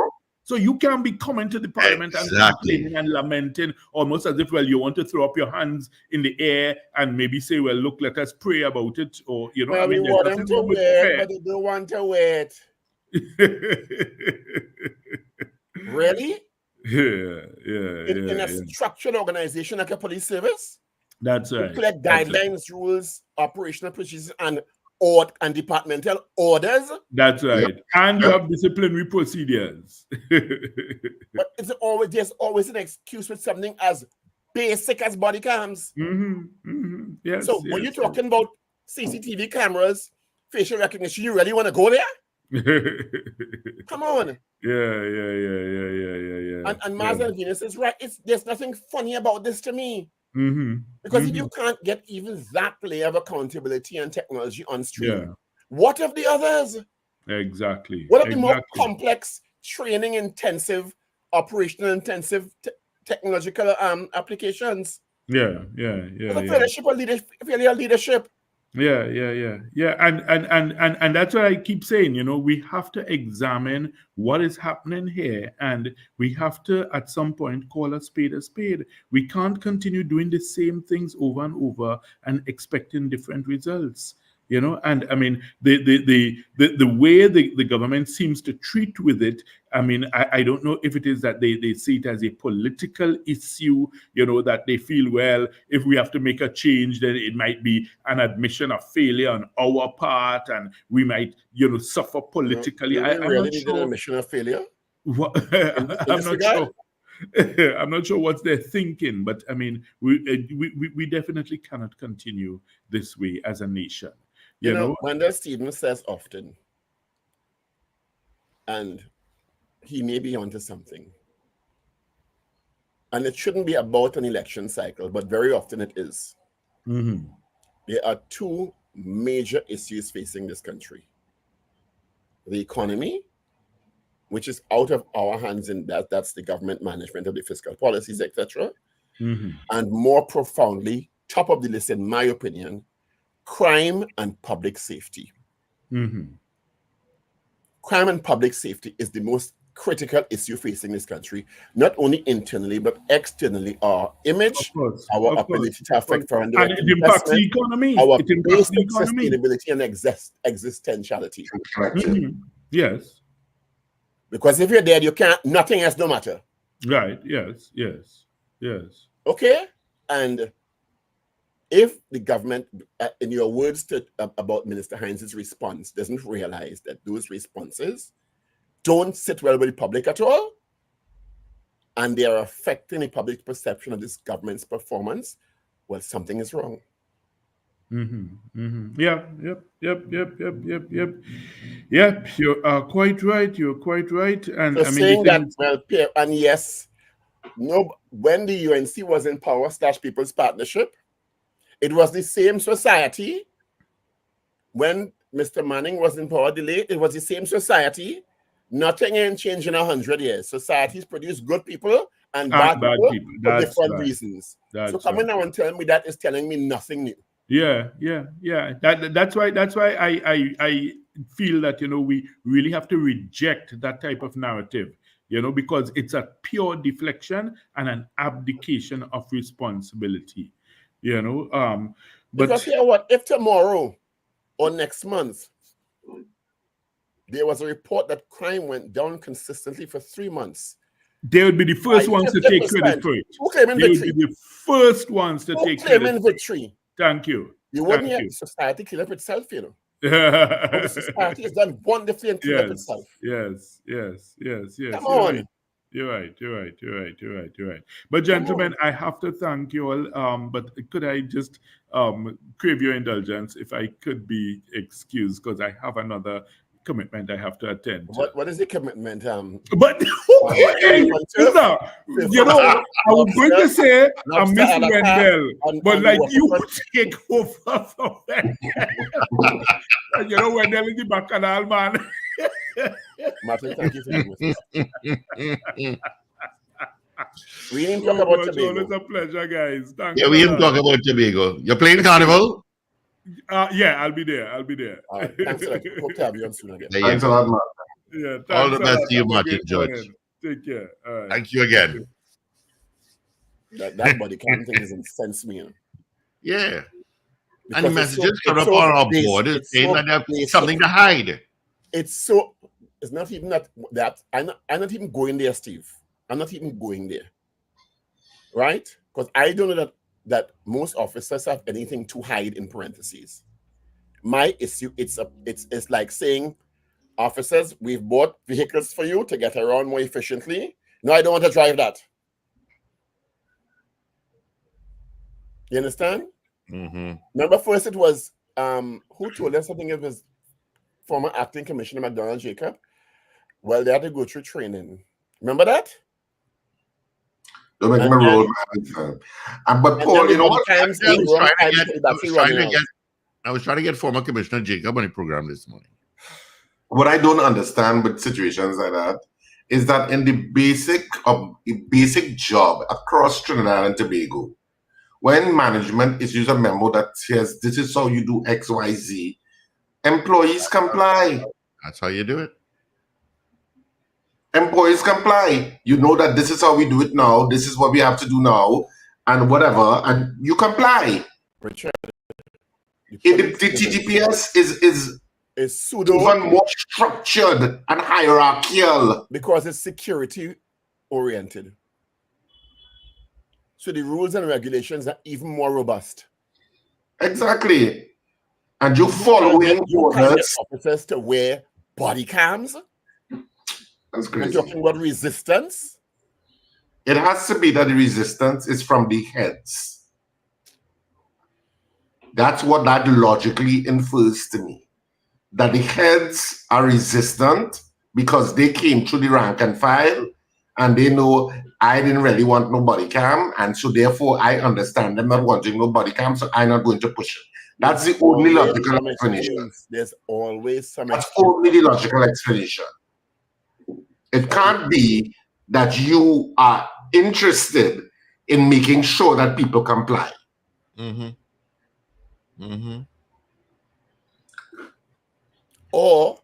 So you can't be coming to the parliament and complaining and lamenting almost as if, well, you want to throw up your hands in the air and maybe say, well, look, let us pray about it. Or, well, we want them to wear it, but they don't want to wear it. Really? In a structured organization like a police service? That's right. Clear guidelines, rules, operational procedures, and departmental orders. That's right. And you have disciplinary procedures. But there's always an excuse with something as basic as body cams. Yes. So when you're talking about CCTV cameras, facial recognition, you really want to go there? Come on. Yeah. And Mazen Venus is right. There's nothing funny about this to me. Because if you can't get even that layer of accountability and technology on stream, what of the others? Exactly. What of the more complex, training intensive, operational intensive technological applications? Yeah. Fellowship or leadership. Yeah. And that's what I keep saying, we have to examine what is happening here, and we have to at some point call a spade a spade. We can't continue doing the same things over and over and expecting different results. And I mean, the way the government seems to treat with it, I mean, I don't know if it is that they see it as a political issue, that they feel, well, if we have to make a change, then it might be an admission of failure on our part, and we might, suffer politically. I'm really need an admission of failure? I'm not sure. I'm not sure what they're thinking, but I mean, we definitely cannot continue this way as a nation. Wendell Stevens says often, and he may be onto something, and it shouldn't be about an election cycle, but very often it is. There are two major issues facing this country. The economy, which is out of our hands, and that's the government management of the fiscal policies, etc. And more profoundly, top of the list, in my opinion, crime and public safety. Crime and public safety is the most critical issue facing this country, not only internally, but externally. Our image, our ability to affect foreign direct investment, it impacts the economy. Our basic sustainability and existentiality. Yes. Because if you're dead, you can't, nothing else no matter. Right, yes. Okay? And if the government, in your words about Minister Hines' response, doesn't realize that those responses don't sit well with the public at all, and they are affecting the public perception of this government's performance, well, something is wrong. Yep. You are quite right. You're quite right. And So I mean, saying that, well, and yes, no, when the UNC was in power / People's Partnership, it was the same society. When Mr. Manning was in power delayed, it was the same society. Nothing ain't changed in 100 years. Societies produce good people and bad people for different reasons. So coming now and telling me that is telling me nothing new. Yeah. That's why I feel that, you know, we really have to reject that type of narrative, you know, because it's a pure deflection and an abdication of responsibility, you know. But because you know what, if tomorrow or next month there was a report that crime went down consistently for 3 months, they would be the first ones to take credit for it. Who claiming victory? They would be the first ones to take credit. Who claiming victory? Thank you. You wouldn't have society clean up itself, you know. The society has done wonderfully and clean up itself. Yes. Come on. You're right. But gentlemen, I have to thank you all. But could I just crave your indulgence if I could be excused, because I have another commitment I have to attend to. What is the commitment? But you know, I was going to say I miss Wendell, but like you take over from Wendell. You know, Wendell is the bacchanal man. Martin, thank you for being with us. We didn't talk about Tobago. It's a pleasure, guys. Thank we didn't talk about Tobago. You're playing Carnival? Yeah, I'll be there. All right, thanks a lot. Hope to have you on soon again. Thanks a lot, Martin. Yeah, all the best to you, Martin George. Take care. All right. Thank you again. That body cam thing doesn't sense me. You know? Yeah. Because and the messages come up on our board saying that there's something to hide. It's not even that I'm not even going there, Steve. I'm not even going there. Right? Because I don't know that most officers have anything to hide in parentheses. My issue, it's like saying, officers, we've bought vehicles for you to get around more efficiently. No, I don't want to drive that. You understand? Mm-hmm. Remember, first it was who told us? I think it was former acting commissioner McDonald Jacob. Well, they had to go through training. Remember that? Don't make me roll, man. But Paul, you know what? I was trying to get former Commissioner Jacob on the program this morning. What I don't understand with situations like that is that in the basic job across Trinidad and Tobago, when management issues a memo that says this is how you do X, Y, Z, employees comply. That's how you do it. Employees comply. You know that this is how we do it now. This is what we have to do now, and whatever, and you comply. Richard, the TTPS is pseudo, even more structured and hierarchical because it's security oriented. So the rules and regulations are even more robust. Exactly, and you following orders. Officers to wear body cams. That's crazy. We're talking about resistance. It has to be that the resistance is from the heads. That's what that logically infers to me. That the heads are resistant because they came through the rank and file and they know I didn't really want no body cam, and so therefore I understand them not wanting no body cam, so I'm not going to push it. That's the only logical explanation. There's always some. That's only the logical explanation. It can't be that you are interested in making sure that people comply. Or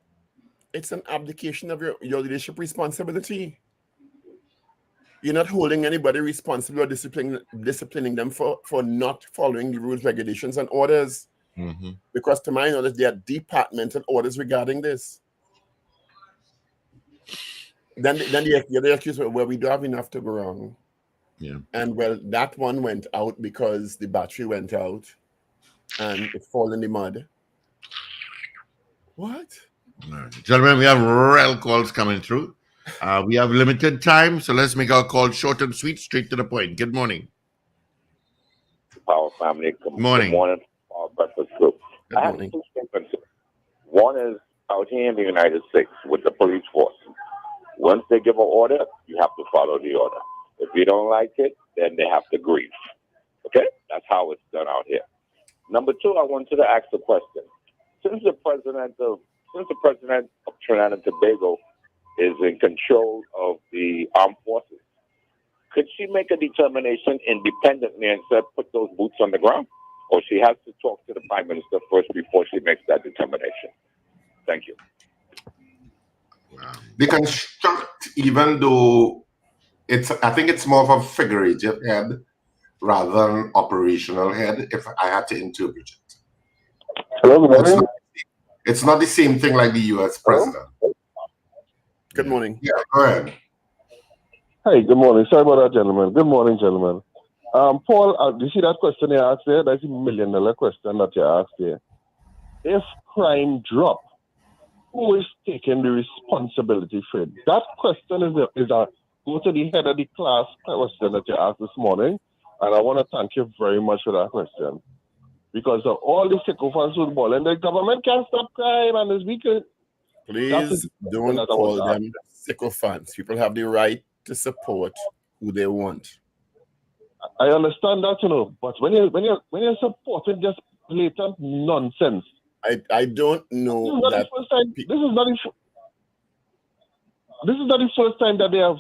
it's an abdication of your leadership responsibility. You're not holding anybody responsible or disciplining them for not following the rules, regulations, and orders. Because to my knowledge, there are departmental orders regarding this. Then the other accused, well, we don't have enough to go wrong. Yeah. And well, that one went out because the battery went out and it fell in the mud. What? All right. Gentlemen, we have real calls coming through. We have limited time, so let's make our call short and sweet, straight to the point. Good morning. Power family. Morning. Good morning, Power Breakfast Group. I have two statements. One is out here in the United States with the police force. Once they give an order, you have to follow the order. If you don't like it, then they have to grieve. Okay? That's how it's done out here. Number two, I wanted to ask a question. Since the president of Trinidad and Tobago is in control of the armed forces, could she make a determination independently and say, put those boots on the ground? Or she has to talk to the Prime Minister first before she makes that determination? Thank you. They construct, even though I think it's more of a figurative head rather than operational head, if I had to interpret it. Hello, good morning. It's not the same thing like the U.S. president. Good morning. Yeah, go ahead. Hi, good morning. Sorry about that, gentlemen. Good morning, gentlemen. Paul, you see that question you asked there? That's a $1 million question that you asked there. If crime drop, who is taking the responsibility for it? That question is a go to the head of the class question that you asked this morning, and I want to thank you very much for that question. Because of all the sycophants who ball, and the government can't stop crime, and it's weaker. Please don't call them sycophants. People have the right to support who they want. I understand that, but when you're supporting just blatant nonsense, I don't know that this is not the first time that they have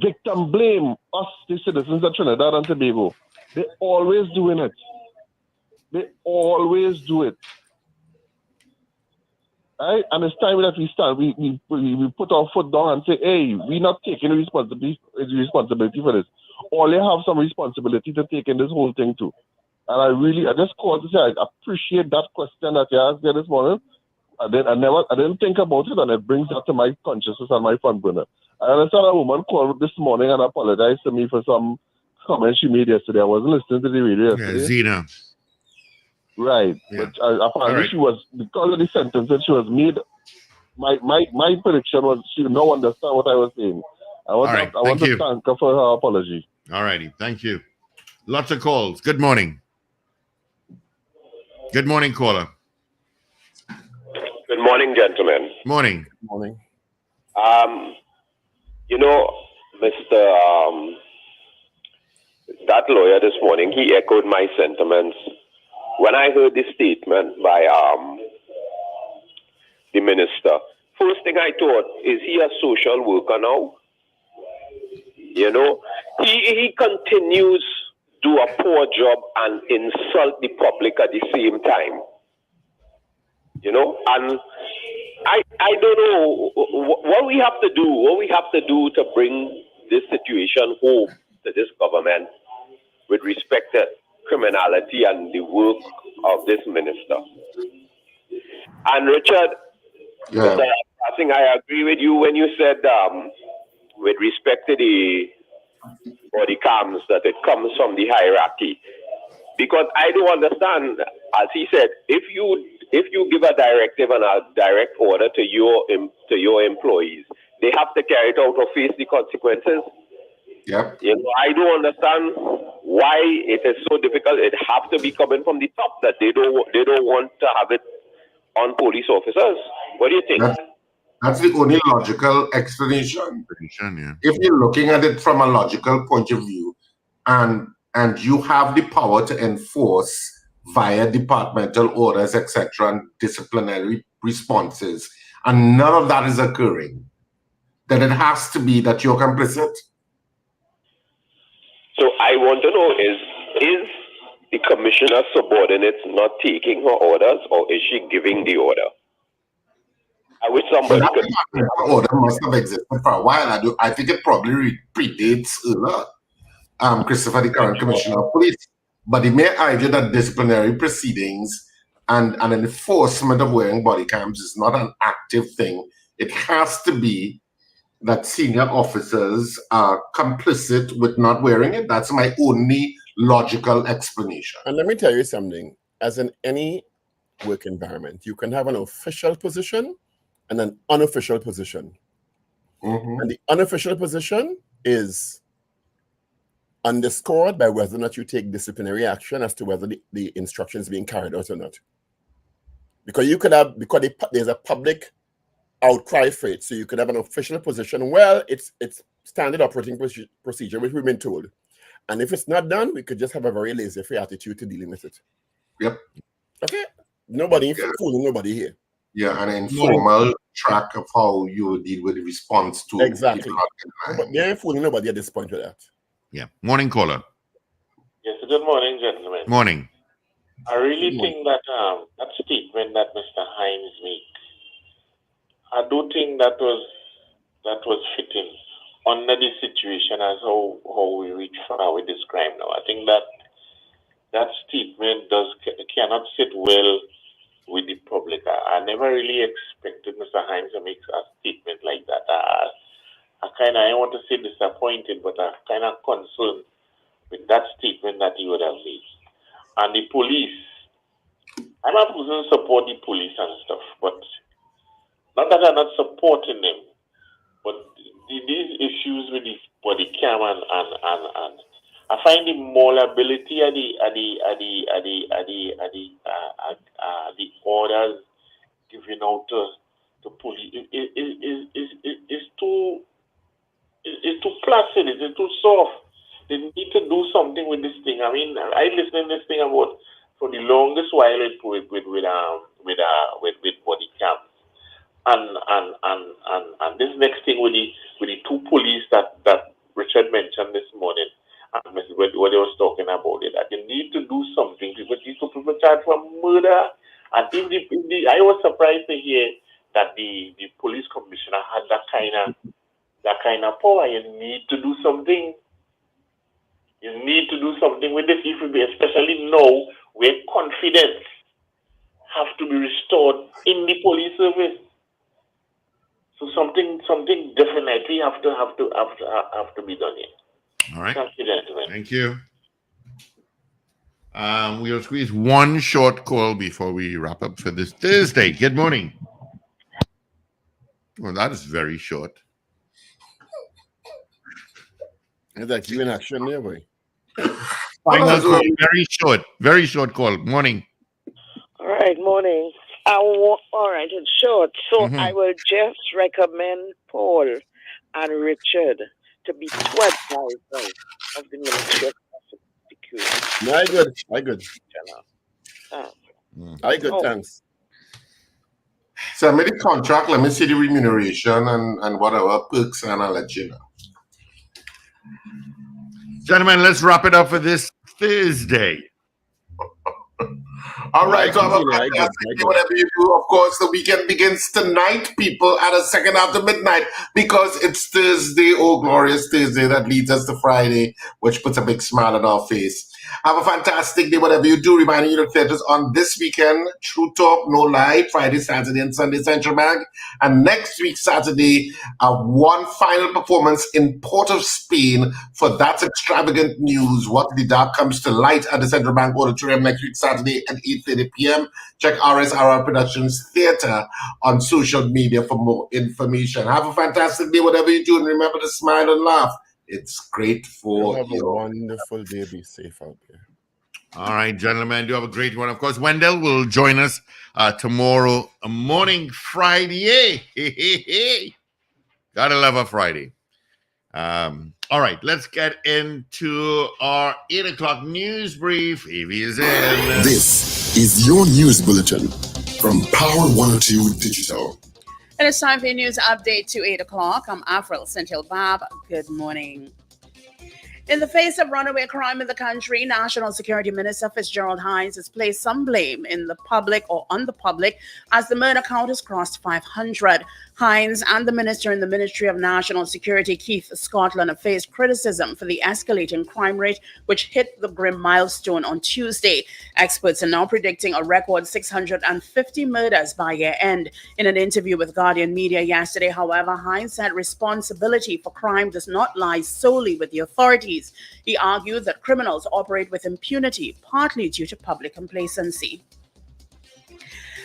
victim blame us, the citizens of Trinidad and Tobago. They're always doing it. They always do it. Right? And it's time that we start. We put our foot down and say, hey, we're not taking responsibility for this. All they have some responsibility to take in this whole thing too. And I just called to say I appreciate that question that you asked there this morning. I didn't think about it, and it brings that to my consciousness and my front burner. I understand a woman called this morning and apologized to me for some comments she made yesterday. I wasn't listening to the radio yesterday. Yeah, Zena. Right. Yeah. But apparently she was, because of the sentence that she was made, my prediction was she did not understand what I was saying. I want to thank her for her apology. All righty. Thank you. Lots of calls. Good morning. Good morning, caller. Good morning, gentlemen. Morning. Good morning. Mr. That lawyer this morning, he echoed my sentiments. When I heard this statement by the minister, first thing I thought, is he a social worker now? He continues to do a poor job and insult the public at the same time. And I don't know what we have to do to bring this situation home to this government with respect to criminality and the work of this minister. And Richard, I think I agree with you when you said with respect to the body cams that it comes from the hierarchy. Because I do understand, as he said, if you give a directive and a direct order to your employees, they have to carry it out or face the consequences. Yep. I don't understand why it is so difficult. It has to be coming from the top, that they don't want to have it on police officers. What do you think? That's the only logical explanation. Yeah. If you're looking at it from a logical point of view, and you have the power to enforce via departmental orders, etc., and disciplinary responses, and none of that is occurring, then it has to be that you're complicit. So I want to know, is the commissioner subordinate not taking her orders, or is she giving the order? I wish somebody could. The order must have existed for a while. I think it probably predates Christopher, the current commissioner of police. But he may argue that disciplinary proceedings and an enforcement of wearing body cams is not an active thing. It has to be that senior officers are complicit with not wearing it. That's my only logical explanation. And let me tell you something. As in any work environment. You can have an official position and an unofficial position. And the unofficial position is underscored by whether or not you take disciplinary action as to whether the instruction is being carried out or not. Because you could have, there's a public outcry for it, so you could have an official position. Well, it's standard operating procedure, which we've been told. And if it's not done, we could just have a very laissez-faire attitude to dealing with it. Yep. Okay. Nobody fooling nobody here. Yeah, an informal track of how you deal with the response to exactly. But they ain't fooling nobody at this point with that. Yeah. Morning, caller. Yes, good morning, gentlemen. Morning. I really think that that statement that Mr. Hines made, I do think that was fitting under the situation as how we reach for how we describe now. I think that statement cannot sit well with the public. I never really expected Mr. Hines to make a statement like that. I don't want to say disappointed, but I'm kind of concerned with that statement that he would have made. And the police, I'm not going to support the police and stuff, but not that I'm not supporting them, but these issues with the body cam and I find the malleability of the orders given out to police is too placid, it's too soft. They need to do something with this thing. I mean, I listened to this thing about for the longest while with body cams. And this next thing with the two police that Richard mentioned this morning, and what they was talking about it, that they need to do something. These people charged for murder, and I was surprised to hear that the police commissioner had that kind of power. You need to do something. You need to do something with this, especially now where confidence have to be restored in the police service. So something definitely have to be done here. All right. Thank you, gentlemen. Thank you. We'll squeeze one short call before we wrap up for this Thursday. Good morning. Well, that is very short. Is that you in action there, boy? Final call, very short call. Morning. All right, morning. All right, it's short. So I will just recommend Paul and Richard to be 12 advisors of the Ministry of Security. I good, thanks. Send me the contract, let me see the remuneration and whatever perks, and I'll let you know. Gentlemen, let's wrap it up for this Thursday. All right, so whatever you do, of course, the weekend begins tonight, people, at a second after midnight, because it's Thursday, oh glorious Thursday, that leads us to Friday, which puts a big smile on our face. Have a fantastic day, whatever you do. Reminding you to catch us on this weekend, True Talk, No Lie, Friday, Saturday, and Sunday, Central Bank. And next week, Saturday, one final performance in Port of Spain for That's Extravagant News. What the dark comes to light at the Central Bank Auditorium next week, Saturday at 8:30 p.m. Check RSRR Productions Theatre on social media for more information. Have a fantastic day, whatever you do, and remember to smile and laugh. It's great for you. Have a wonderful day. Be safe out there. All right, gentlemen, do have a great one. Of course, Wendell will join us tomorrow morning, Friday. Gotta love a Friday. All right, let's get into our 8 o'clock news brief. Evie is in. This is your news bulletin from Power 102 Digital. It is time for your news update to 8 o'clock. I'm Avril Senthil-Bab. Good morning. In the face of runaway crime in the country, National Security Minister Fitzgerald Hines has placed some blame in the public or on the public as the murder count has crossed 500. Hines and the minister in the Ministry of National Security, Keith Scotland, have faced criticism for the escalating crime rate, which hit the grim milestone on Tuesday. Experts are now predicting a record 650 murders by year end. In an interview with Guardian Media yesterday, however, Hines said responsibility for crime does not lie solely with the authorities. He argued that criminals operate with impunity, partly due to public complacency.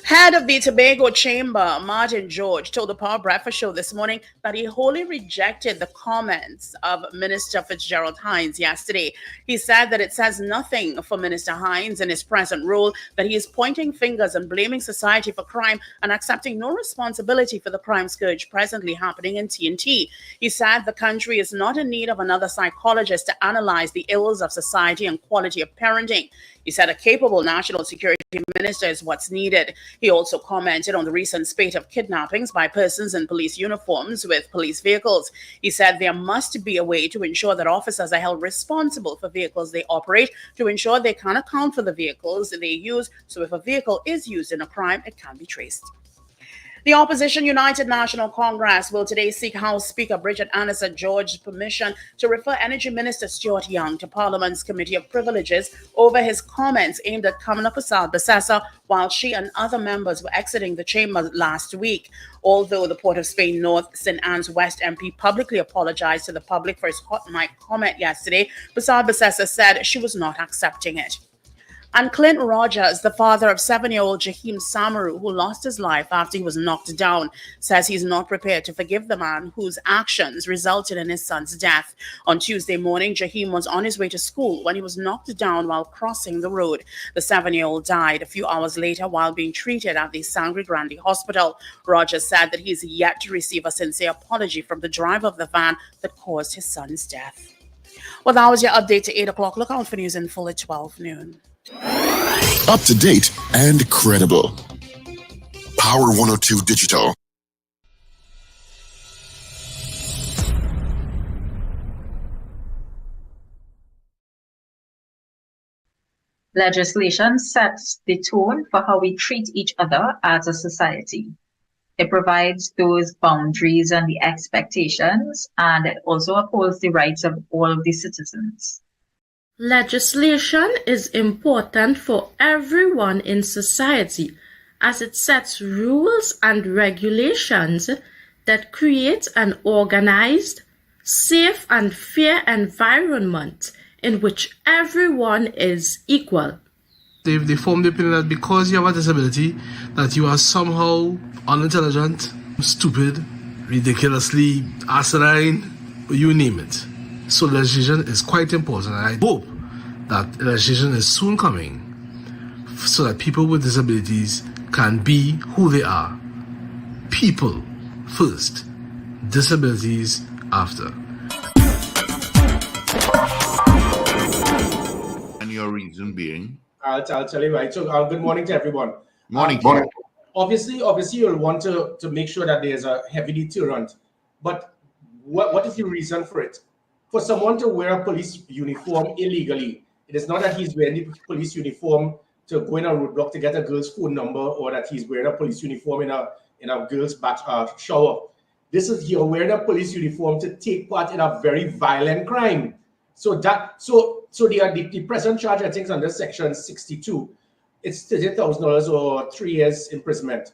Head of the Tobago Chamber, Martin George, told the Power Breakfast Show this morning that he wholly rejected the comments of Minister Fitzgerald Hines yesterday. He said that it says nothing for Minister Hines in his present role, that he is pointing fingers and blaming society for crime and accepting no responsibility for the crime scourge presently happening in TNT. He said the country is not in need of another psychologist to analyze the ills of society and quality of parenting. He said a capable national security minister is what's needed. He also commented on the recent spate of kidnappings by persons in police uniforms with police vehicles. He said there must be a way to ensure that officers are held responsible for vehicles they operate, to ensure they can account for the vehicles they use, so if a vehicle is used in a crime, it can be traced. The opposition United National Congress will today seek House Speaker Bridget Anderson George's permission to refer Energy Minister Stuart Young to Parliament's Committee of Privileges over his comments aimed at Kamala Persad-Bissessar while she and other members were exiting the chamber last week. Although the Port of Spain North St. Anne's West MP publicly apologized to the public for his hot mic comment yesterday, Persad-Bissessar said she was not accepting it. And Clint Rogers, the father of 7-year-old Jaheim Samaru, who lost his life after he was knocked down, says he's not prepared to forgive the man whose actions resulted in his son's death. On Tuesday morning, Jaheim was on his way to school when he was knocked down while crossing the road. The 7-year-old died a few hours later while being treated at the Sangre Grande Hospital. Rogers said that he's yet to receive a sincere apology from the driver of the van that caused his son's death. Well, that was your update to 8 o'clock. Look out for news in full at 12 noon. Up to date and credible. Power 102 Digital. Legislation sets the tone for how we treat each other as a society. It provides those boundaries and the expectations, and it also upholds the rights of all of the citizens. Legislation is important for everyone in society as it sets rules and regulations that create an organized, safe and fair environment in which everyone is equal. They form the opinion that because you have a disability, that you are somehow unintelligent, stupid, ridiculously asinine, you name it. So legislation is quite important, and I hope that legislation is soon coming so that people with disabilities can be who they are. People first, disabilities after. And your reason being? I'll tell you right. So good morning to everyone. Morning. Obviously you'll want to make sure that there's a heavy deterrent. But what is the reason for it? For someone to wear a police uniform illegally, it is not that he's wearing the police uniform to go in a roadblock to get a girl's phone number, or that he's wearing a police uniform in a girl's shower. This is you're wearing a police uniform to take part in a very violent crime. So the present charge, I think, is under Section 62. It's $30,000 or 3 years imprisonment.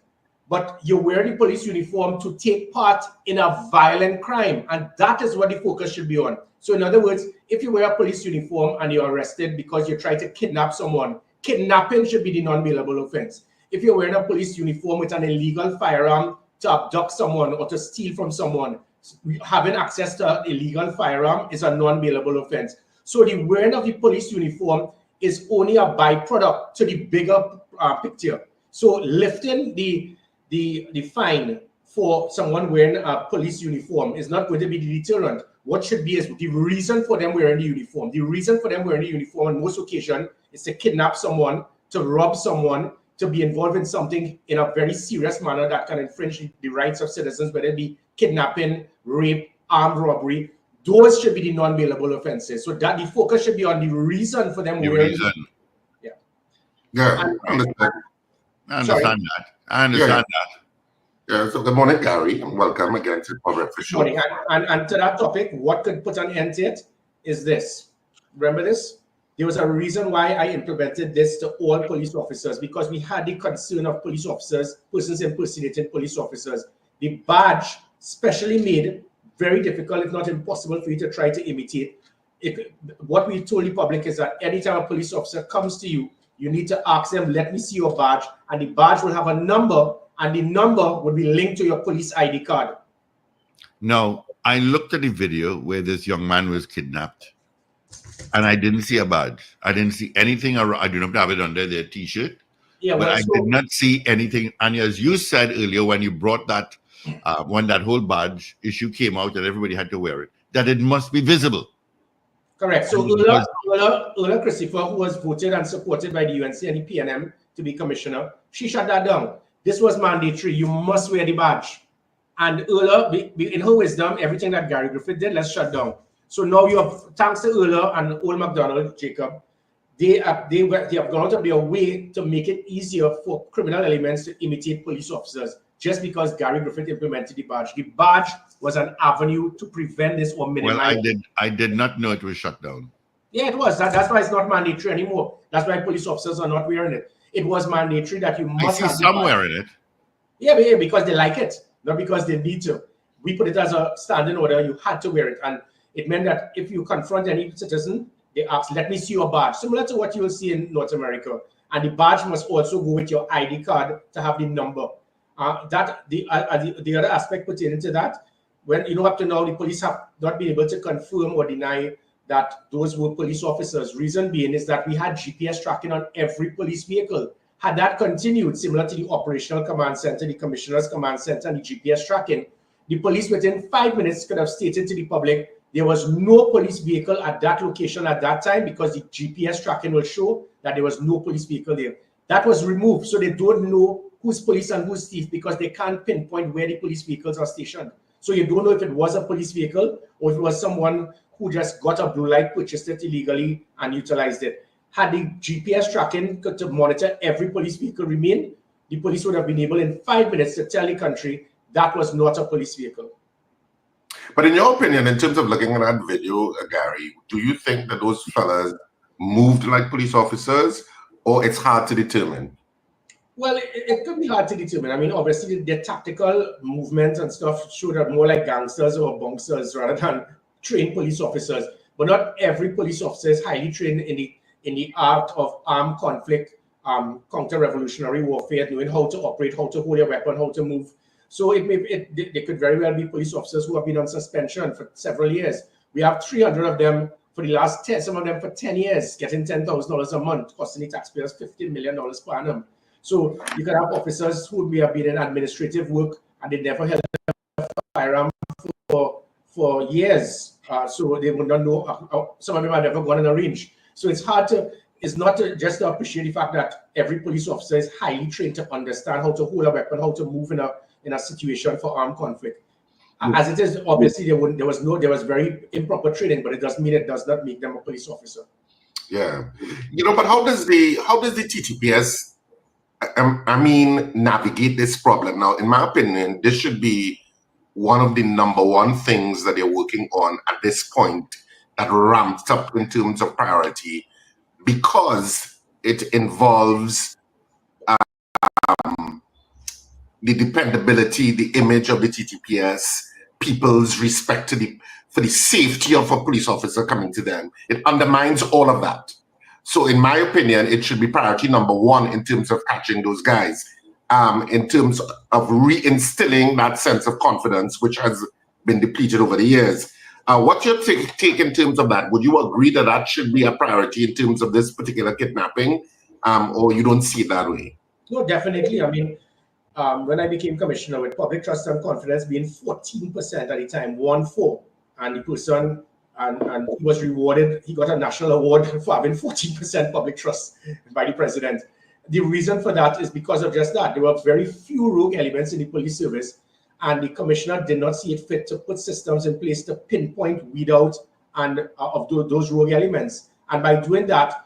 But you're wearing the police uniform to take part in a violent crime, and that is what the focus should be on. So in other words, if you wear a police uniform and you're arrested because you try to kidnap someone, kidnapping should be the non-bailable offense. If you're wearing a police uniform with an illegal firearm to abduct someone or to steal from someone, having access to an illegal firearm is a non-bailable offense. So the wearing of the police uniform is only a byproduct to the bigger picture. So lifting the fine for someone wearing a police uniform is not going to be the deterrent. What should be is the reason for them wearing the uniform. The reason for them wearing the uniform on most occasions is to kidnap someone, to rob someone, to be involved in something in a very serious manner that can infringe the rights of citizens, whether it be kidnapping, rape, armed robbery. Those should be the non-bailable offenses. So that the focus should be on the reason for them wearing. Yeah, I understand that. Yeah, so good morning, Gary, and welcome again to Power Breakfast Show. Morning. And to that topic, what could put an end to it is this. Remember this? There was a reason why I implemented this to all police officers, because we had the concern of police officers, persons impersonating police officers. The badge specially made very difficult, if not impossible, for you to try to imitate. What we told the public is that anytime a police officer comes to you, you need to ask them, let me see your badge, and the badge will have a number, and the number will be linked to your police ID card. No, I looked at the video where this young man was kidnapped, and I didn't see a badge. I didn't see anything around. I didn't have it under their T-shirt. Yeah, but well, I did not see anything. And as you said earlier, when you brought that, when that whole badge issue came out and everybody had to wear it, that it must be visible. Correct. So Ulla Christopher, who was voted and supported by the UNC and the PNM to be commissioner, she shut that down. This was mandatory. You must wear the badge. And Ulla, in her wisdom, everything that Gary Griffith did, let's shut down. So now you have, thanks to Ulla and Old MacDonald, Jacob, they have gone out of their way to make it easier for criminal elements to imitate police officers, just because Gary Griffith implemented the badge. The badge was an avenue to prevent this or minimize. Well, I did not know it was shut down. Yeah, it was. That's why it's not mandatory anymore. That's why police officers are not wearing it. It was mandatory that you must have some wearing it. Yeah, because they like it, not because they need to. We put it as a standing order. You had to wear it. And it meant that if you confront any citizen, they ask, let me see your badge, similar to what you will see in North America. And the badge must also go with your ID card to have the number. The other aspect pertaining to that, when up to now, the police have not been able to confirm or deny that those were police officers. Reason being is that we had GPS tracking on every police vehicle. Had that continued, similar to the operational command center, the commissioner's command center, and the GPS tracking, the police within 5 minutes could have stated to the public there was no police vehicle at that location at that time, because the GPS tracking will show that there was no police vehicle there. That was removed, so they don't know who's police and who's thief, because they can't pinpoint where the police vehicles are stationed. So you don't know if it was a police vehicle or if it was someone who just got a blue light, purchased it illegally, and utilized it. Had the GPS tracking to monitor every police vehicle remain, the police would have been able in 5 minutes to tell the country that was not a police vehicle. But in your opinion, in terms of looking at that video, Gary, do you think that those fellas moved like police officers, or it's hard to determine? Well, it could be hard to determine. I mean, obviously, their tactical movements and stuff showed up more like gangsters or bouncers rather than trained police officers. But not every police officer is highly trained in the art of armed conflict, counter-revolutionary warfare, knowing how to operate, how to hold a weapon, how to move. So they could very well be police officers who have been on suspension for several years. We have 300 of them for the last 10, some of them for 10 years, getting $10,000 a month, costing the taxpayers $15 million per annum. So you can have officers who may have been in administrative work and they never held a firearm for years. So they would not know, some of them have never gone in a range. So it's hard to, it's not just to appreciate the fact that every police officer is highly trained to understand how to hold a weapon, how to move in a situation for armed conflict. As it is, obviously there was very improper training, but it doesn't mean it does not make them a police officer. Yeah, but how does the TTPS, navigate this problem? Now, in my opinion, this should be one of the number one things that they're working on at this point, that ramped up in terms of priority, because it involves the dependability, the image of the TTPS, people's respect for the safety of a police officer coming to them. It undermines all of that. So in my opinion, it should be priority number one in terms of catching those guys, in terms of reinstilling that sense of confidence, which has been depleted over the years. What's your take in terms of that? Would you agree that that should be a priority in terms of this particular kidnapping, or you don't see it that way? No, definitely. I mean, when I became commissioner, with public trust and confidence being 14% at the time, 1-4, and the person, and he was rewarded, he got a national award for having 14% public trust by the president. The reason for that is because of just that. There were very few rogue elements in the police service, and the commissioner did not see it fit to put systems in place to pinpoint, weed out, and of those rogue elements. And by doing that,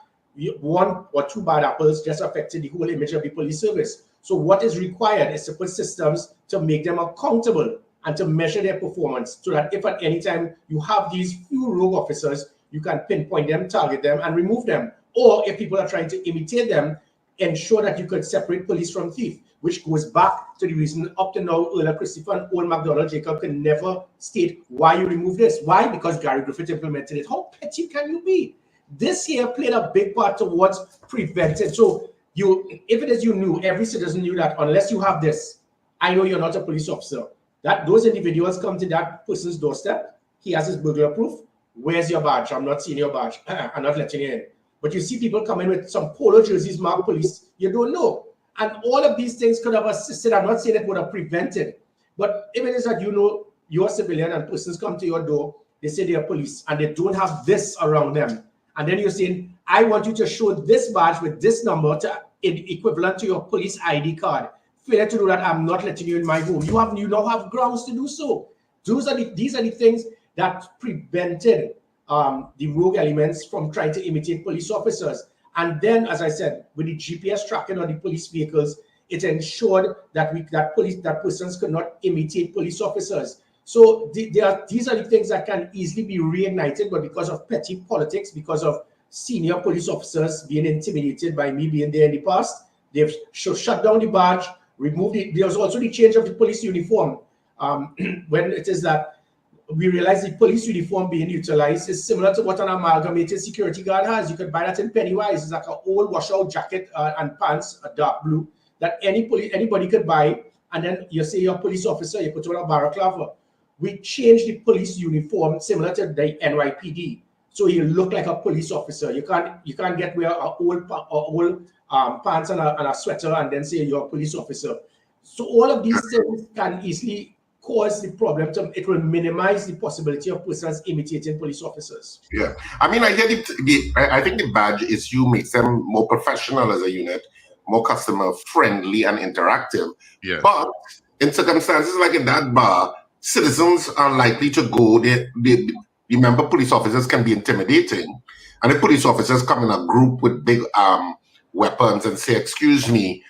one or two bad apples just affected the whole image of the police service. So what is required is to put systems to make them accountable and to measure their performance, so that if at any time you have these few rogue officers, you can pinpoint them, target them, and remove them. Or if people are trying to imitate them, ensure that you could separate police from thief, which goes back to the reason up to now, Ulla Christopher and Old MacDonald Jacob can never state why you remove this. Why? Because Gary Griffith implemented it. How petty can you be? This here played a big part towards preventing. So if it is you knew, every citizen knew that unless you have this, I know you're not a police officer. That those individuals come to that person's doorstep. He has his burglar proof. Where's your badge? I'm not seeing your badge. I'm not letting you in. But you see people coming with some polo jerseys marked police. You don't know. And all of these things could have assisted. I'm not saying it would have prevented. But if it is that you know you're a civilian and persons come to your door, they say they are police and they don't have this around them. And then you're saying, I want you to show this badge with this number equivalent to your police ID card. Failure to do that, I'm not letting you in my home. You now have grounds to do so. These are the things that prevented the rogue elements from trying to imitate police officers. And then, as I said, with the GPS tracking on the police vehicles, it ensured that persons could not imitate police officers. So these are the things that can easily be reignited, but because of petty politics, because of senior police officers being intimidated by me being there in the past, they've shut down the badge, removed it. There's also the change of the police uniform. When it is that we realize the police uniform being utilized is similar to what an amalgamated security guard has. You could buy that in Pennywise. It's like an old washout jacket and pants, a dark blue, that anybody could buy. And then you say you're a police officer, you put on a balaclava. We changed the police uniform similar to the NYPD, so you look like a police officer. You can't get wear a old pants and a sweater and then say you're a police officer. So all of these things can easily cause the problem. It will minimize the possibility of persons imitating police officers. Yeah, I mean, I get it. I think the badge issue makes them more professional as a unit, more customer friendly and interactive. Yeah. But in circumstances like in that bar, citizens are likely to go. Remember, police officers can be intimidating, and if police officers come in a group with big weapons and say, "Excuse me,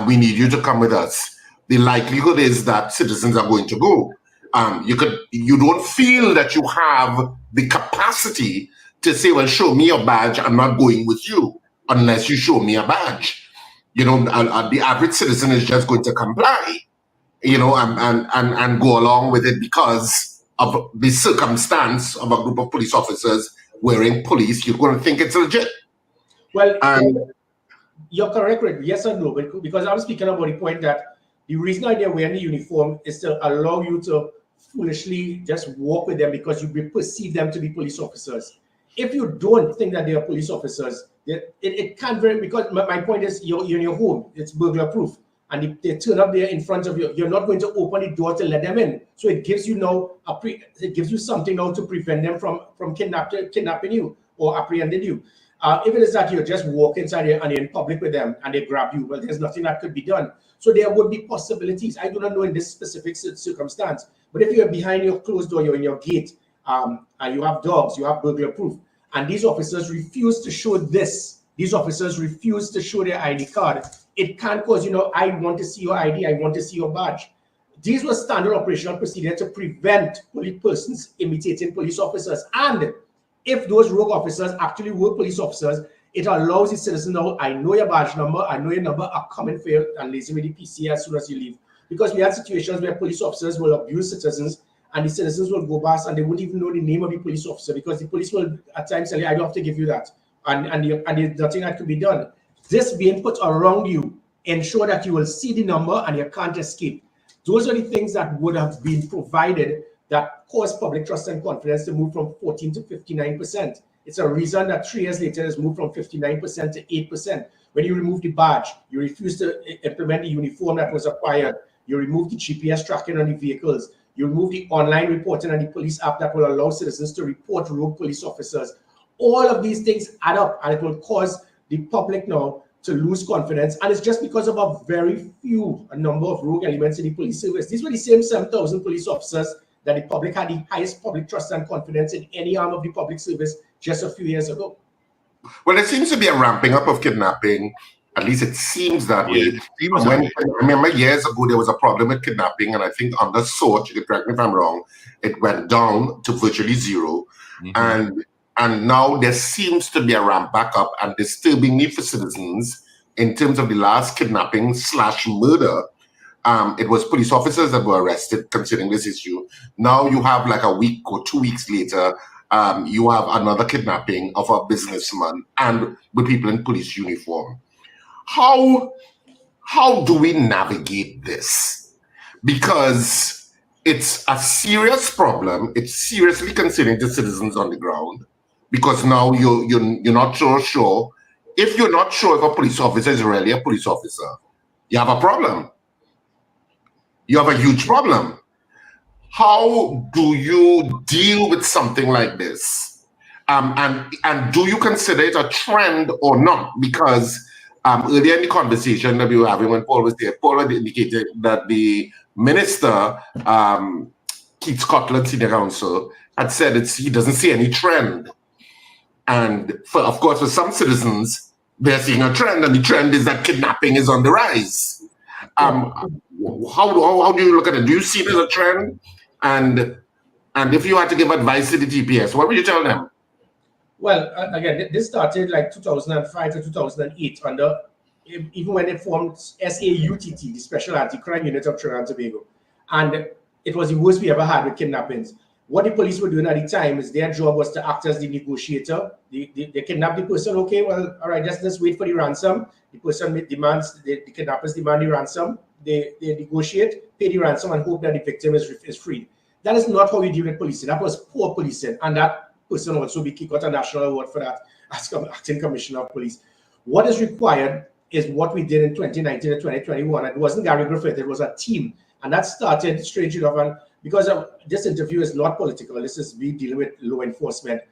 we need you to come with us," the likelihood is that citizens are going to go. You don't feel that you have the capacity to say, "Well, show me your badge. I'm not going with you unless you show me a badge." You know, the average citizen is just going to comply, you know, and go along with it because of the circumstance of a group of police officers wearing police. You're going to think it's legit. Well, you're correct, Rick. Yes or no? Because I'm speaking about the point that the reason why they're wearing the uniform is to allow you to foolishly just walk with them because you perceive them to be police officers. If you don't think that they are police officers, it can't very, because my point is you're in your home, it's burglar proof. And if they turn up there in front of you, you're not going to open the door to let them in. So it gives you now it gives you something now to prevent them from kidnapping you or apprehending you. If it is that you just walk inside here and you're in public with them and they grab you, well, there's nothing that could be done. So there would be possibilities. I do not know in this specific circumstance, but if you're behind your closed door, you're in your gate, and you have dogs, you have burglar proof, and these officers refuse to show this. These officers refuse to show their ID card. It can cause, I want to see your ID, I want to see your badge. These were standard operational procedure to prevent police persons imitating police officers. And if those rogue officers actually were police officers, it allows the citizen now, I know your badge number, I know your number, I'm coming for you and liaising with the PC as soon as you leave. Because we had situations where police officers will abuse citizens and the citizens will go past and they wouldn't even know the name of the police officer because the police will at times say, I don't have to give you that. And there's nothing that could be done. This being put around you ensure that you will see the number and you can't escape. Those are the things that would have been provided that caused public trust and confidence to move from 14 to 59%. It's a reason that 3 years later has moved from 59% to 8%. When you remove the badge, you refuse to implement the uniform that was acquired, you remove the GPS tracking on the vehicles, you remove the online reporting and the police app that will allow citizens to report rogue police officers. All of these things add up and it will cause the public now to lose confidence. And it's just because of a number of rogue elements in the police service. These were the same 7,000 police officers that the public had the highest public trust and confidence in any arm of the public service just a few years ago. Well, there seems to be a ramping up of kidnapping. At least it seems that way. I remember years ago there was a problem with kidnapping, and I think under SORT, you can correct me if I'm wrong, it went down to virtually zero. And now there seems to be a ramp back up and disturbingly for citizens in terms of the last kidnapping / murder. It was police officers that were arrested concerning this issue. Now you have like a week or 2 weeks later, you have another kidnapping of a businessman and with people in police uniform. How do we navigate this? Because it's a serious problem. It's seriously concerning the citizens on the ground, because now you're not so sure. If you're not sure if a police officer is really a police officer, you have a problem. You have a huge problem. How do you deal with something like this? And do you consider it a trend or not? Because earlier in the conversation that we were having when Paul was there, Paul had indicated that the minister, Keith Scotland, Senior Counsel, had said he doesn't see any trend. And of course, for some citizens, they're seeing a trend, and the trend is that kidnapping is on the rise. How do you look at it? Do you see it as a trend? And if you had to give advice to the TPS, what would you tell them? Well, again, this started like 2005 to 2008 under, even when they formed SAUTT, the Special Anti-Crime Unit of Trinidad and Tobago. And it was the worst we ever had with kidnappings. What the police were doing at the time is their job was to act as the negotiator. They kidnap the person. Okay, well, all right, let's wait for the ransom. The person demands, the kidnappers demand the ransom. They negotiate, pay the ransom, and hope that the victim is freed. That is not how we deal with policing. That was poor policing, and that person also got a national award for that as acting commissioner of police. What is required is what we did in 2019 and 2021. It wasn't Gary Griffith, it was a team. And that started, strange enough, and because this interview is not political, this is me dealing with law enforcement.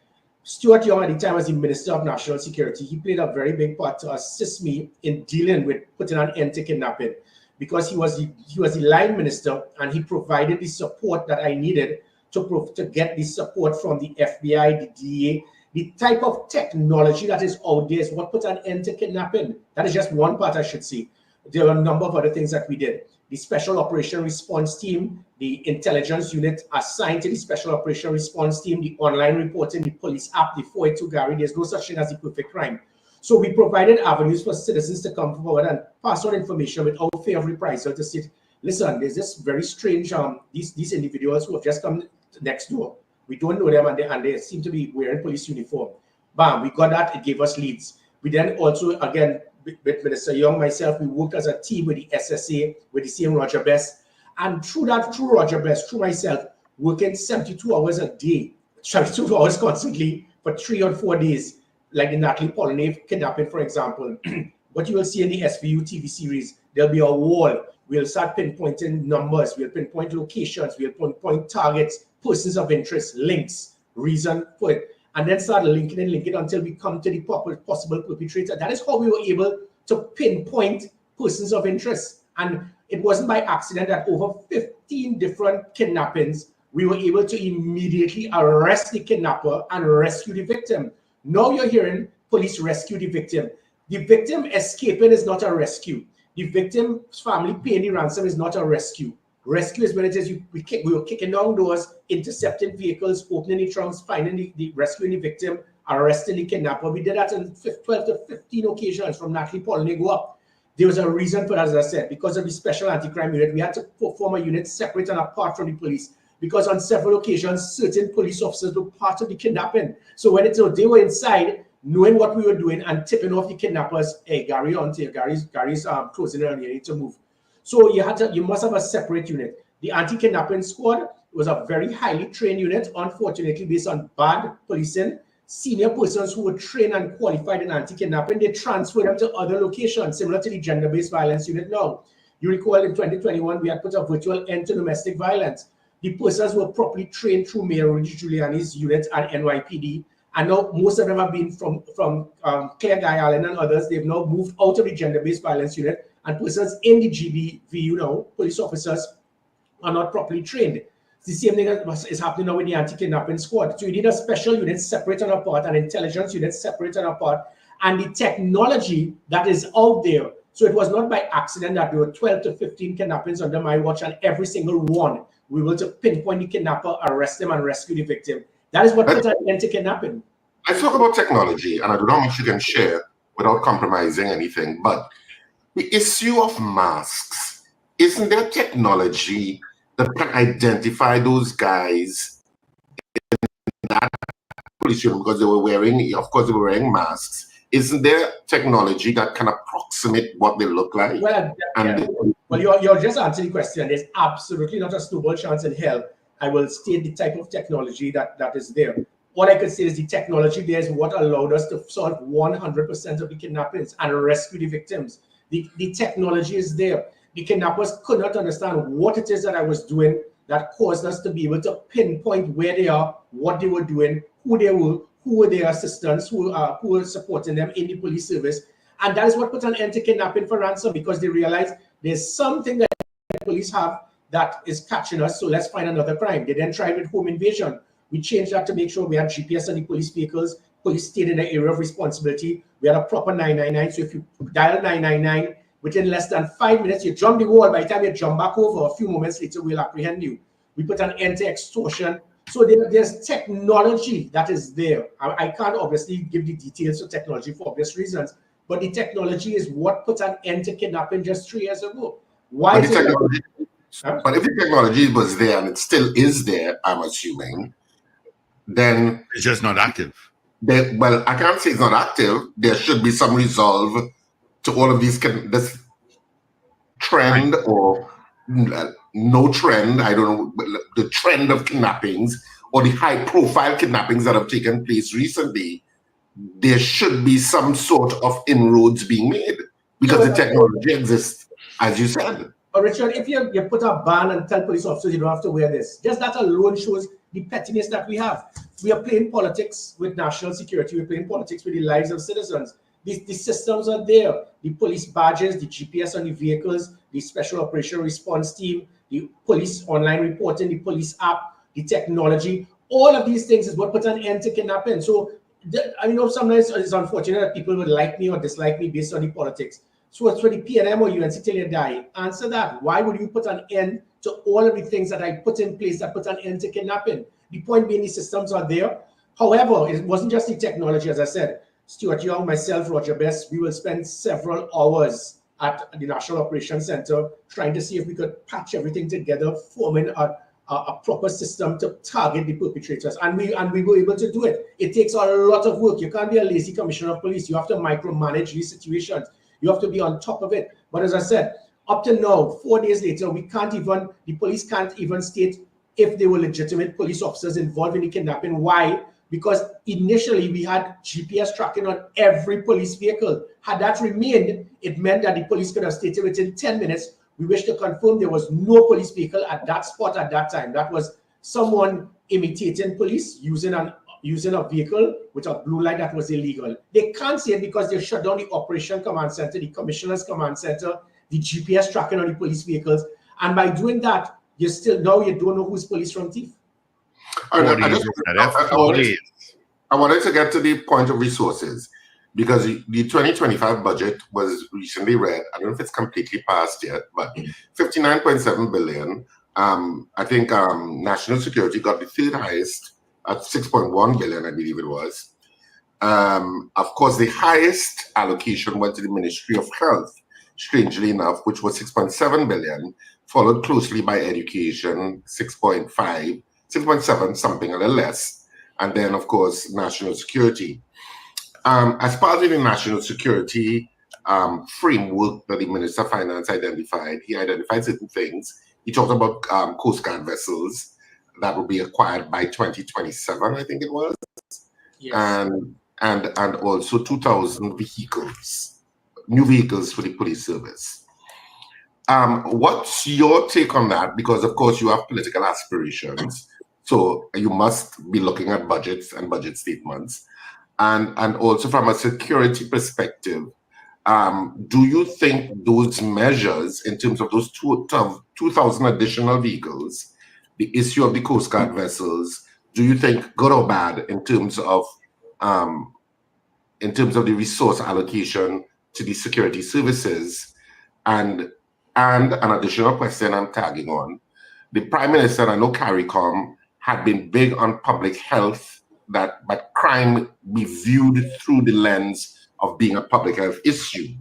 Stuart Young at the time was the Minister of National Security. He played a very big part to assist me in dealing with putting an end to kidnapping, because he was the line minister, and he provided the support that I needed to get the support from the FBI, the DEA. The type of technology that is out there is what put an end to kidnapping. That is just one part, I should say. There are a number of other things that we did. The Special Operation Response Team, the intelligence unit assigned to the Special Operation Response Team, the online reporting, the police app, the 482 Gary. There's no such thing as the perfect crime. So we provided avenues for citizens to come forward and pass on information without fear of reprisal to say, listen, there's this very strange, these individuals who have just come next door. We don't know them, and they seem to be wearing police uniform. Bam, we got that. It gave us leads. We then also, again, with Minister Young, myself, we worked as a team with the SSA, with the same Roger Best. And through Roger Best, through myself, working 72 hours a day, 72 hours constantly for 3 or 4 days, like the Natalie Polonave kidnapping, for example. What you will see in the SVU TV series, there'll be a wall. We'll start pinpointing numbers. We'll pinpoint locations. We'll pinpoint targets, persons of interest, links, reason for it, and then start linking until we come to the possible perpetrator. That is how we were able to pinpoint persons of interest. And it wasn't by accident that over 15 different kidnappings, we were able to immediately arrest the kidnapper and rescue the victim. Now you're hearing police rescue the victim. The victim escaping is not a rescue. The victim's family paying the ransom is not a rescue. Rescue is when it is we were kicking down doors, intercepting vehicles, opening the trunks, finding rescuing the victim, arresting the kidnapper. We did that on 12 to 15 occasions from Natalie Polonave up. There was a reason for that, as I said, because of the Special Anti-Crime Unit. We had to form a unit separate and apart from the police, because on several occasions, certain police officers were part of the kidnapping. So when they were inside, knowing what we were doing and tipping off the kidnappers, hey, Gary, Gary's closing early, you need to move. So you must have a separate unit. The anti-kidnapping squad was a very highly trained unit, unfortunately, based on bad policing. Senior persons who were trained and qualified in anti-kidnapping, they transferred them to other locations, similar to the gender-based violence unit now. You recall in 2021, we had put a virtual end to domestic violence. The persons were properly trained through Mayor Rudy Giuliani's unit and NYPD. And now most of them have been from Clare Guy Island and others. They've now moved out of the gender-based violence unit, and persons in the GBVU now, police officers, are not properly trained. The same thing is happening now with the anti-kidnapping squad. So you need a special unit separate and apart, an intelligence unit separate and apart, and the technology that is out there. So it was not by accident that there were 12 to 15 kidnappings under my watch, and every single one, we were to pinpoint the kidnapper, arrest them, and rescue the victim. That is what put an end to kidnapping. I talk about technology, and I don't know how much you can share without compromising anything, but the issue of masks, isn't there technology that can identify those guys in that police uniform because they were wearing masks. Isn't there technology that can approximate what they look like? Well, you're just answering the question. There's absolutely not a snowball chance in hell I will state the type of technology that is there. All I could say is the technology there is what allowed us to solve 100% of the kidnappings and rescue the victims. The technology is there. The kidnappers could not understand what it is that I was doing that caused us to be able to pinpoint where they are, what they were doing, who were their assistants, who were supporting them in the police service. And that is what put an end to kidnapping for ransom, because they realized there's something that the police have that is catching us, so let's find another crime. They then tried with home invasion. We changed that to make sure we had GPS on the police vehicles. Police stayed in the area of responsibility. We had a proper 999. So if you dial 999, within less than 5 minutes, you jump the wall. By the time you jump back over, a few moments later, we'll apprehend you. We put an end to extortion. So there's technology that is there. I can't obviously give the details of technology for obvious reasons, but the technology is what put an end to kidnapping just 3 years ago. Why is it? But if the technology was there and it still is there, I'm assuming, then it's just not active. Well, I can't say it's not active. There should be some resolve to all of this trend or no trend. I don't know, the trend of kidnappings or the high-profile kidnappings that have taken place recently. There should be some sort of inroads being made because the technology exists, as you said. Richard, if you put a ban and tell police officers you don't have to wear this, just that alone shows the pettiness that we have. We are playing politics with national security. We're playing politics with the lives of citizens. The systems are there. The police badges, the GPS on the vehicles, the special operation response team, the police online reporting, the police app, the technology. All of these things is what puts an end to kidnapping. So I know sometimes it's unfortunate that people would like me or dislike me based on the politics. So it's for the PNM or UNC till you die. Answer that. Why would you put an end to all of the things that I put in place that put an end to kidnapping? The point being the systems are there. However, it wasn't just the technology, as I said. Stuart Young, myself, Roger Best, we will spend several hours at the National Operations Center trying to see if we could patch everything together, forming a proper system to target the perpetrators. And we were able to do it. It takes a lot of work. You can't be a lazy commissioner of police. You have to micromanage these situations. You have to be on top of it. But as I said, up to now, 4 days later, the police can't even state if they were legitimate police officers involved in the kidnapping. Why? Because initially we had GPS tracking on every police vehicle. Had that remained, it meant that the police could have stated within 10 minutes, we wish to confirm there was no police vehicle at that spot at that time. That was someone imitating police using a vehicle with a blue light that was illegal. They can't say it because they shut down the operation command center, the commissioner's command center, the GPS tracking on the police vehicles. And by doing that, you don't know who's police from thief. I wanted to get to the point of resources because the 2025 budget was recently read. I don't know if it's completely passed yet, but 59.7 billion. I think national security got the third highest at 6.1 billion, I believe it was. Of course, the highest allocation went to the Ministry of Health, strangely enough, which was 6.7 billion, followed closely by education, 6.5, 6.7, something a little less. And then, of course, national security. As part of the national security framework that the Minister of Finance identified, he identified certain things. He talked about Coast Guard vessels that will be acquired by 2027, I think it was. Yes. And also 2,000 vehicles, new vehicles for the police service. What's your take on that? Because, of course, you have political aspirations. So you must be looking at budgets and budget statements. And also from a security perspective, do you think those measures in terms of those 2,000 additional vehicles, the issue of the Coast Guard vessels, do you think good or bad in terms of the resource allocation to the security services? And an additional question I'm tagging on, the Prime Minister, I know CARICOM, had been big on public health, that crime be viewed through the lens of being a public health issue.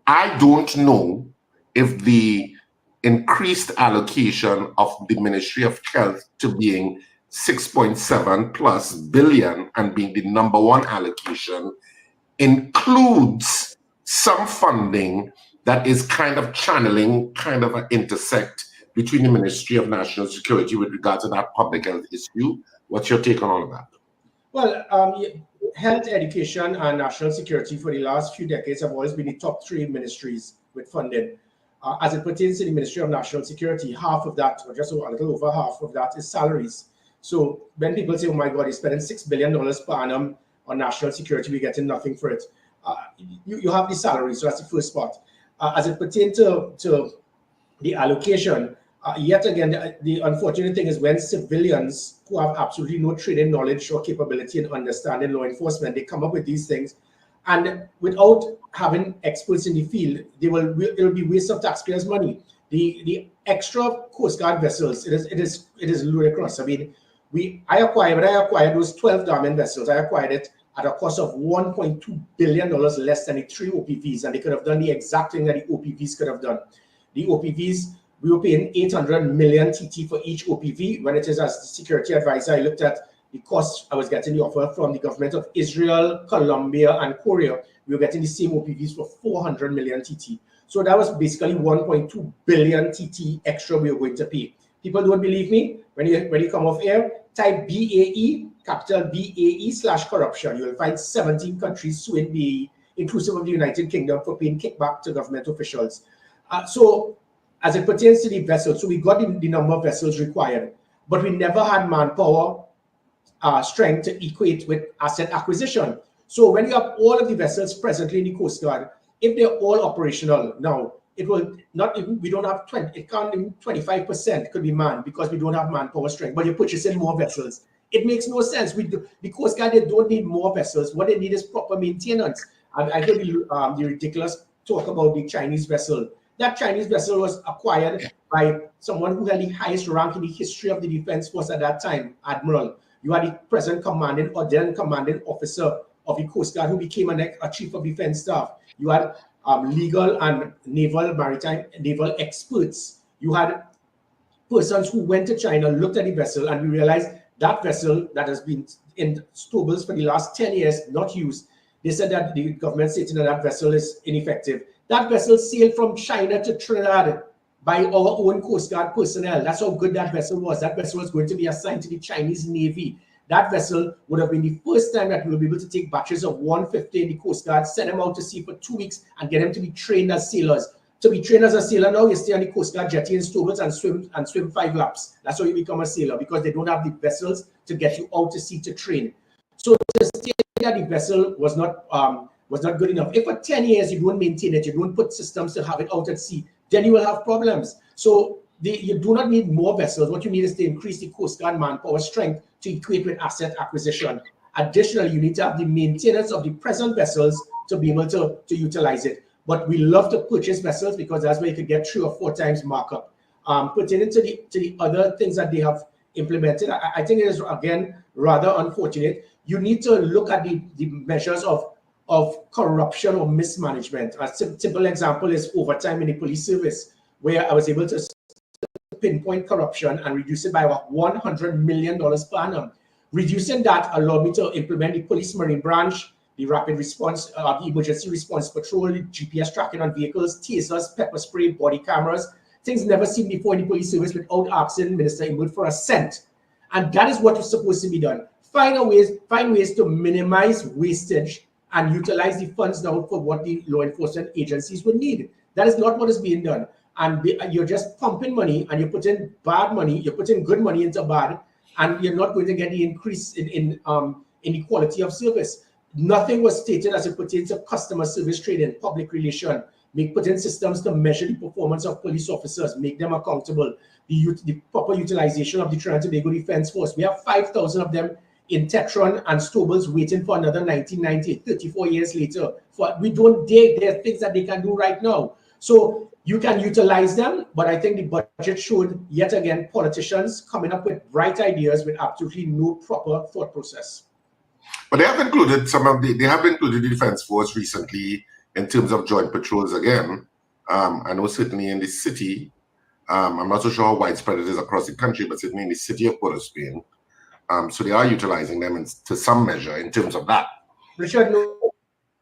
I don't know if the increased allocation of the Ministry of Health to being 6.7 plus billion and being the number one allocation includes some funding that is kind of channeling, kind of an intersect between the Ministry of National Security with regard to that public health issue. What's your take on all of that? Well, health, education, and national security for the last few decades have always been the top three ministries with funding. As it pertains to the Ministry of National Security, half of that, or just a little over half of that, is salaries. So when people say, oh my God, he's spending $6 billion per annum on national security, we're getting nothing for it. You have the salaries, so that's the first part. As it pertains to the allocation, yet again, the unfortunate thing is when civilians who have absolutely no training, knowledge, or capability in understanding law enforcement, they come up with these things, and without having experts in the field, it'll be waste of taxpayers' money. The extra Coast Guard vessels, it is ludicrous. I mean, I acquired those 12 Garmin vessels. I acquired it at a cost of $1.2 billion less than the 3 OPVs, and they could have done the exact thing that the OPVs could have done. The OPVs, we were paying 800 million TT for each OPV. When it is as the security advisor, I looked at the cost I was getting the offer from the government of Israel, Colombia, and Korea. We were getting the same OPVs for 400 million TT. So that was basically 1.2 billion TT extra we were going to pay. People don't believe me? When you come off air, type BAE, capital BAE/corruption. You will find 17 countries suing BAE, inclusive of the United Kingdom, for paying kickback to government officials. So as it pertains to the vessels, so we got the number of vessels required, but we never had manpower strength to equate with asset acquisition. So when you have all of the vessels presently in the Coast Guard, if they're all operational now, it will not even, we don't have 20, it can't even 25% could be manned because we don't have manpower strength, but you're purchasing more vessels. It makes no sense. The Coast Guard, they don't need more vessels. What they need is proper maintenance. I heard the ridiculous talk about the Chinese vessel. That Chinese vessel was acquired by someone who had the highest rank in the history of the Defense Force at that time, Admiral. You had the present commanding or then commanding officer of the Coast Guard who became a chief of defense staff. You had legal and naval experts. You had persons who went to China, looked at the vessel, and we realized that vessel that has been in stables for the last 10 years, not used. They said that the government stating that vessel is ineffective. That vessel sailed from China to Trinidad by our own Coast Guard personnel. That's how good that vessel was. That vessel was going to be assigned to the Chinese Navy. That vessel would have been the first time that we will be able to take batches of 150 in the Coast Guard, send them out to sea for 2 weeks, and get them to be trained as sailors. To be trained as a sailor now, you stay on the Coast Guard jetty in Stobart and swim 5 laps. That's how you become a sailor, because they don't have the vessels to get you out to sea to train. So to say that the vessel was not good enough. If for 10 years you don't maintain it, you don't put systems to have it out at sea, then you will have problems. So you do not need more vessels. What you need is to increase the Coast Guard manpower strength to equate with asset acquisition. Additionally, you need to have the maintenance of the present vessels to be able to utilize it. But we love to purchase vessels because that's where you could get 3 or 4 times markup. Pertaining to the other things that they have implemented, I think it is, again, rather unfortunate. You need to look at the measures of corruption or mismanagement. A simple example is overtime in the police service, where I was able to pinpoint corruption and reduce it by about $100 million per annum. Reducing that allowed me to implement the police marine branch, the rapid response, the emergency response patrol, GPS tracking on vehicles, tasers, pepper spray, body cameras, things never seen before in the police service without asking Minister Ingwood for a cent. And that is what is supposed to be done. Find ways to minimize wastage and utilize the funds now for what the law enforcement agencies would need. That is not what is being done. And you're just pumping money, and you're putting bad money, you're putting good money into bad, and you're not going to get the increase in the quality of service. Nothing was stated as it pertains to customer service training, public relation, putting systems to measure the performance of police officers, make them accountable, the proper utilization of the Trinidad and Tobago Defense Force. We have 5,000 of them in Tetron and Stobles waiting for another 1990, 34 years later. We don't dare. There are things that they can do right now. So you can utilize them, but I think the budget showed, yet again, politicians coming up with bright ideas with absolutely no proper thought process. But they have included the Defense Force recently in terms of joint patrols again. I know certainly in the city, I'm not so sure how widespread it is across the country, but certainly in the city of Port of Spain, So they are utilizing them to some measure in terms of that. Richard,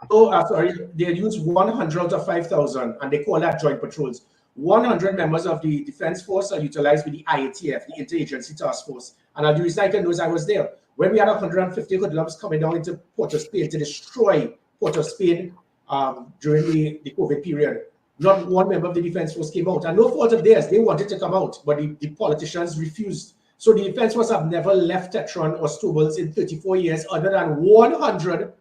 sorry, they use 100 out of 5,000, and they call that joint patrols. 100 members of the Defense Force are utilized with the IATF, the Interagency Task Force. And the reason I can know is I was there. When we had 150 hoodlums coming down into Port of Spain to destroy Port of Spain during the COVID period, not one member of the Defense Force came out. And no fault of theirs, they wanted to come out, but the politicians refused. So the Defense Force have never left Tetron or Stobbles in 34 years other than 100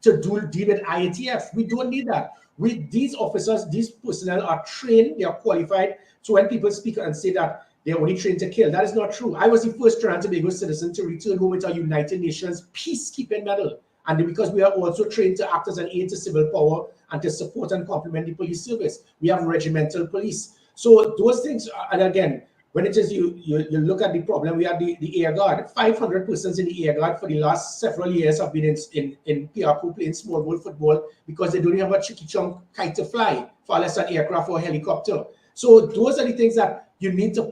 to deal with IATF. We don't need that. These officers, these personnel are trained, they are qualified. So when people speak and say that they're only trained to kill, that is not true. I was the first Trinidad and Tobago citizen to return home with a United Nations peacekeeping medal. And because we are also trained to act as an aid to civil power and to support and complement the police service. We have regimental police. So those things, and again, when it is you look at the problem, we have the Air Guard. 500 persons in the Air Guard for the last several years have been in PRQ playing small ball football because they don't have a tricky chunk kite to fly, far less an aircraft or a helicopter. So those are the things that you need to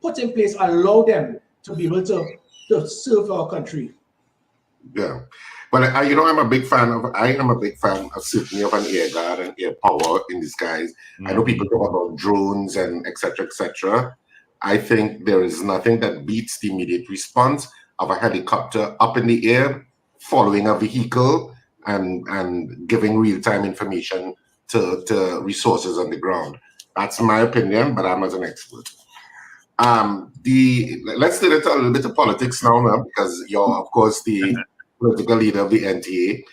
put in place, allow them to be able to serve our country. Yeah. But I'm a big fan of certainly of an air guard and air power in disguise. I know people talk about drones and etc. etc. I think there is nothing that beats the immediate response of a helicopter up in the air, following a vehicle and giving real-time information to resources on the ground. That's my opinion, but I'm not an expert. Let's do it a little bit of politics now, because you're, of course, the political leader of the NTA.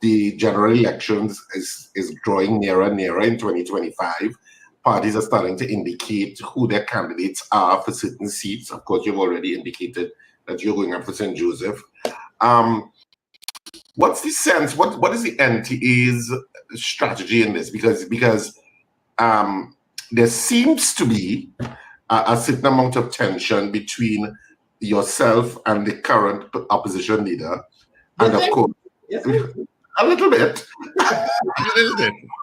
The general elections is drawing nearer and nearer in 2025. Parties are starting to indicate who their candidates are for certain seats. Of course, you've already indicated that you're going up for St. Joseph. What's the sense? What is the NTA's strategy in this? Because there seems to be a certain amount of tension between yourself and the current opposition leader, and of course, a little bit. Yeah,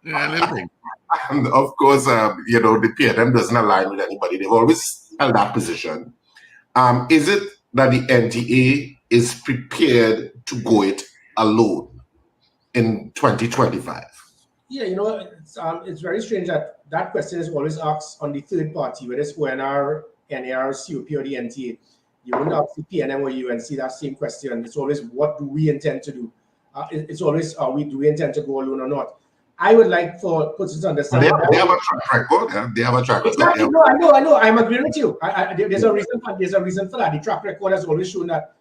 a little bit. And of course, the PNM doesn't align with anybody. They've always held that position. Is it that the NTA is prepared to go it alone in 2025? Yeah, it's very strange that question is always asked on the third party, whether it's ONR, NAR, COP, or the NTA. You wouldn't ask the PNM or UNC that same question. It's always, what do we intend to do? It's always, do we intend to go alone or not? I would like for persons to understand. They have a track record. Yeah? They have a track record. Exactly. No, I know. I'm agreeing with you. There's a reason for that. The track record has always shown that.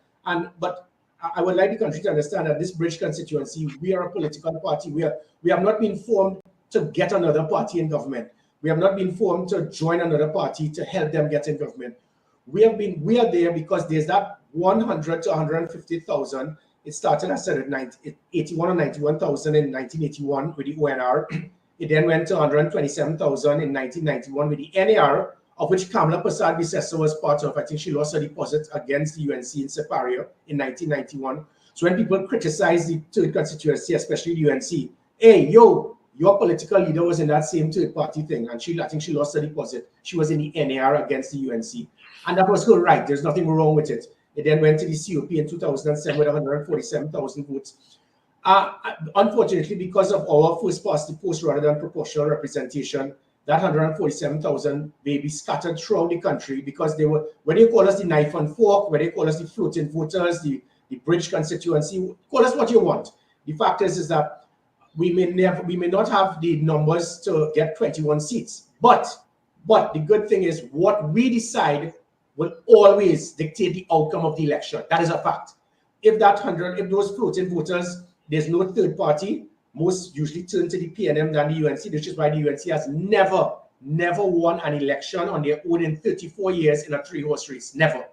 But I would like the country to understand that this Bridge constituency, we are a political party. We have not been formed to get another party in government. We have not been formed to join another party to help them get in government. We are there because there's that 100 to 150,000. It started, I said, at 81 or 91,000 in 1981 with the ONR. It then went to 127,000 in 1991 with the NAR, of which Kamala Prasad Bisesa was part of. I think she lost her deposit against the UNC in Separia in 1991. So when people criticize the third constituency, especially the UNC, hey, your political leader was in that same third party thing, and I think she lost her deposit. She was in the NAR against the UNC. And that was her right. There's nothing wrong with it. It then went to the COP in 2007 with 147,000 votes. Unfortunately, because of our first past the post rather than proportional representation, that 147,000 may be scattered throughout the country because they were, when you call us the knife and fork, when they call us the floating voters, the Bridge constituency, call us what you want. The fact is that we may not have the numbers to get 21 seats. But the good thing is what we decide will always dictate the outcome of the election. That is a fact. If those floating voters, there's no third party, most usually turn to the PNM than the UNC, which is why the UNC has never won an election on their own in 34 years in a three-horse race. Never.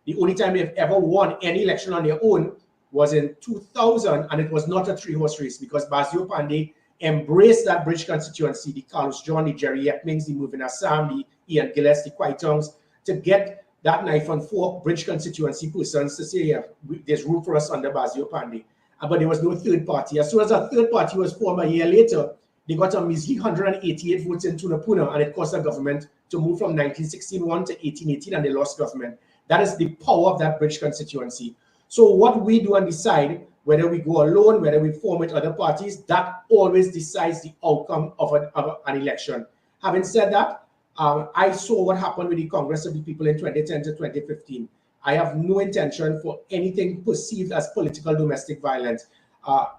The only time they've ever won any election on their own was in 2000, and it was not a three-horse race because Basio Pandey embraced that Bridge constituency, the Carlos John, the Jerry Epmings, the Moving Assam, the Ian Gilles, the Quaitongs, to get that knife and fork Bridge constituency persons to say, yeah, there's room for us under Basio Pandey. But there was no third party. As soon as a third party was formed a year later, they got a measly 188 votes in Tunapuna, and it cost the government to move from 1961 to 1818, and they lost government. That is the power of that bridge constituency. So what we do and decide, whether we go alone, whether we form with other parties, that always decides the outcome of an election. Having said that, I saw what happened with the Congress of the People in 2010 to 2015. I have no intention for anything perceived as political domestic violence.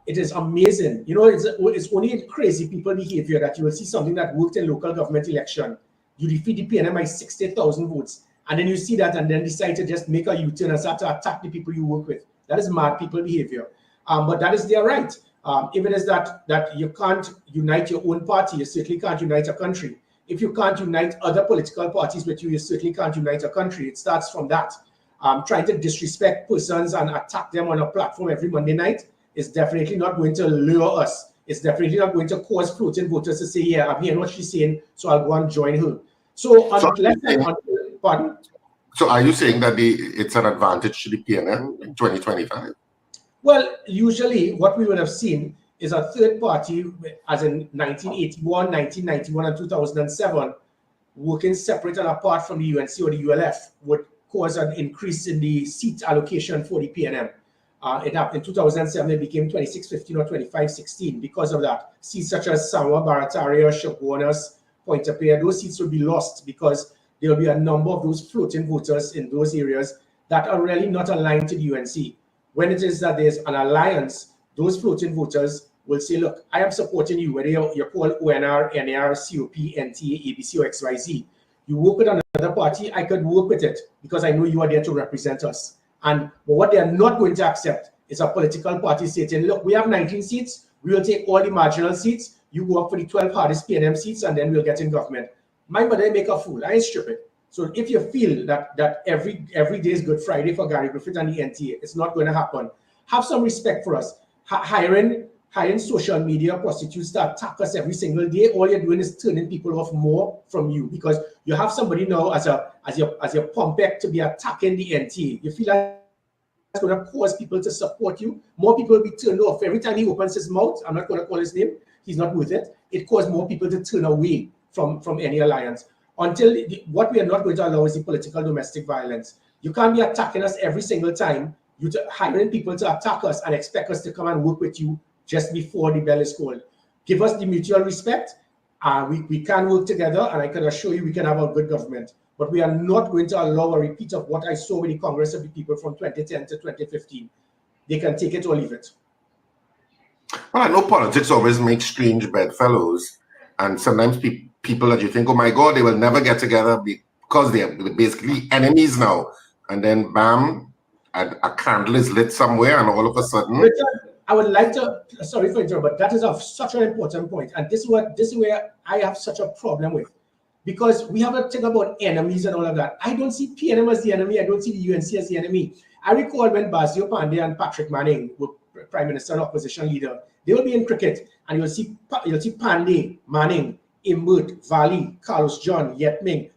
It is amazing. You know, it's only in crazy people behavior that you will see something that worked in local government election. You defeat the PNM by 60,000 votes. And then you see that and then decide to just make a U-turn and start to attack the people you work with. That is mad people behavior. But that is their right. If it is that you can't unite your own party, you certainly can't unite a country. If you can't unite other political parties with you, you certainly can't unite a country. It starts from that. Trying to disrespect persons and attack them on a platform every Monday night is definitely not going to lure us. It's definitely not going to cause floating voters to say, yeah, I'm hearing what she's saying, so I'll go and join her. Pardon? So are you saying that it's an advantage to the PNM in 2025? Well, usually what we would have seen is a third party, as in 1981, 1991, and 2007, working separate and apart from the UNC or the ULF would cause an increase in the seat allocation for the PNM. It happened in 2007, it became 2615 or 2516 because of that. Seats such as Samoa, Barataria, Chaguanas, Pointe-a-Pierre, those seats will be lost because there will be a number of those floating voters in those areas that are really not aligned to the UNC. When it is that there's an alliance, those floating voters will say, look, I am supporting you, whether you're called ONR, NAR, COP, NTA, ABC, or XYZ. You work with another party, I could work with it because I know you are there to represent us. And what they are not going to accept is a political party saying, look, we have 19 seats, we will take all the marginal seats, you go up for the 12 hardest PNM seats, and then we'll get in government. My mother make a fool, I ain't stupid. So if you feel that every day is Good Friday for Gary Griffith and the NTA, it's not going to happen. Have some respect for us. Hiring social media prostitutes to attack us every single day, all you're doing is turning people off more from you because you have somebody now as your pumpek to be attacking the NTA. You feel like that's going to cause people to support you. More people will be turned off. Every time he opens his mouth, I'm not going to call his name, he's not worth it. It causes more people to turn away from any alliance. Until what we are not going to allow is the political domestic violence. You can't be attacking us every single time. You're hiring people to attack us and expect us to come and work with you just before the bell is called. Give us the mutual respect. We can work together, and I can assure you we can have a good government. But we are not going to allow a repeat of what I saw with the Congress of the People from 2010 to 2015. They can take it or leave it. Well, I know politics always makes strange bedfellows, and sometimes people that you think, oh my God, they will never get together because they're basically enemies now. And then bam, a candle is lit somewhere, and all of a sudden... Richard, I would like to, sorry for interrupting, but that is such an important point. And this is where I have such a problem with. Because we have a thing about enemies and all of that. I don't see PNM as the enemy. I don't see the UNC as the enemy. I recall when Basio Pandey and Patrick Manning were Prime Minister and Opposition Leader, they will be in cricket, and you'll see Pandey, Manning, Imbert, Valley, Carlos John, Yetming.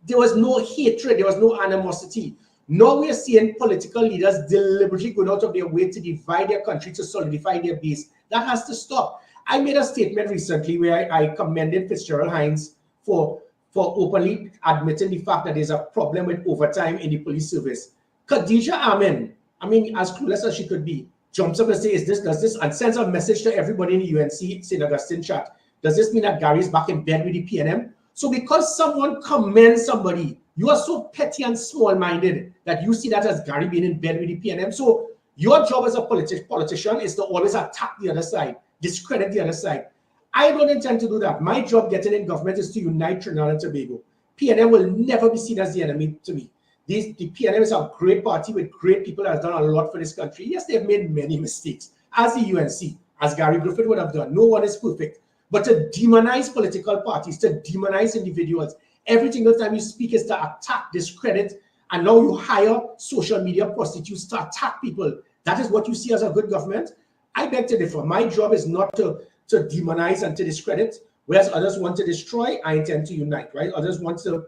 There was no hatred. There was no animosity. Now we are seeing political leaders deliberately going out of their way to divide their country to solidify their base. That has to stop. I made a statement recently where I commended Fitzgerald Hines for openly admitting the fact that there's a problem with overtime in the police service. Khadija Amin, I mean, as clueless as she could be, jumps up and says, does this, and sends a message to everybody in the UNC St. Augustine chat. Does this mean that Gary's back in bed with the PNM? So because someone commends somebody, you are so petty and small-minded that you see that as Gary being in bed with the PNM. So your job as a politician is to always attack the other side, discredit the other side. I don't intend to do that. My job getting in government is to unite Trinidad and Tobago. PNM will never be seen as the enemy to me. The PNM is a great party with great people that has done a lot for this country. Yes, they've made many mistakes, as the UNC, as Gary Griffith would have done. No one is perfect. But to demonize political parties, to demonize individuals, every single time you speak is to attack, discredit, and now you hire social media prostitutes to attack people. That is what you see as a good government? I beg to differ. My job is not to demonize and to discredit, whereas others want to destroy. I intend to unite, right? Others want to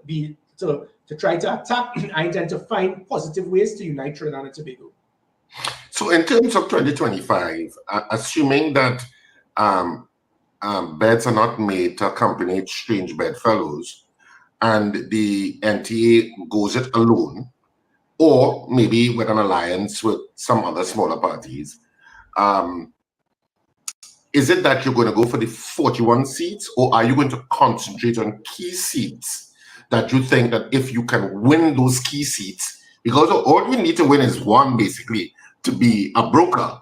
try to attack. I intend to find positive ways to unite Trinidad and Tobago. So in terms of 2025, assuming that beds are not made to accompany strange bedfellows, and the NTA goes it alone, or maybe with an alliance with some other smaller parties. Is it that you're going to go for the 41 seats, or are you going to concentrate on key seats that you think that if you can win those key seats, because all we need to win is one, basically, to be a broker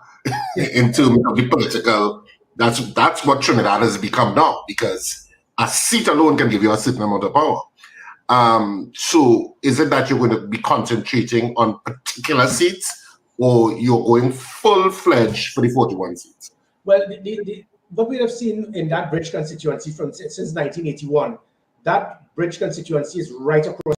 in terms of the political, that's what Trinidad has become now, because a seat alone can give you a certain amount of power. So is it that you're going to be concentrating on particular seats, or you're going full-fledged for the 41 seats? Well, what we have seen in that bridge constituency since 1981, that bridge constituency is right across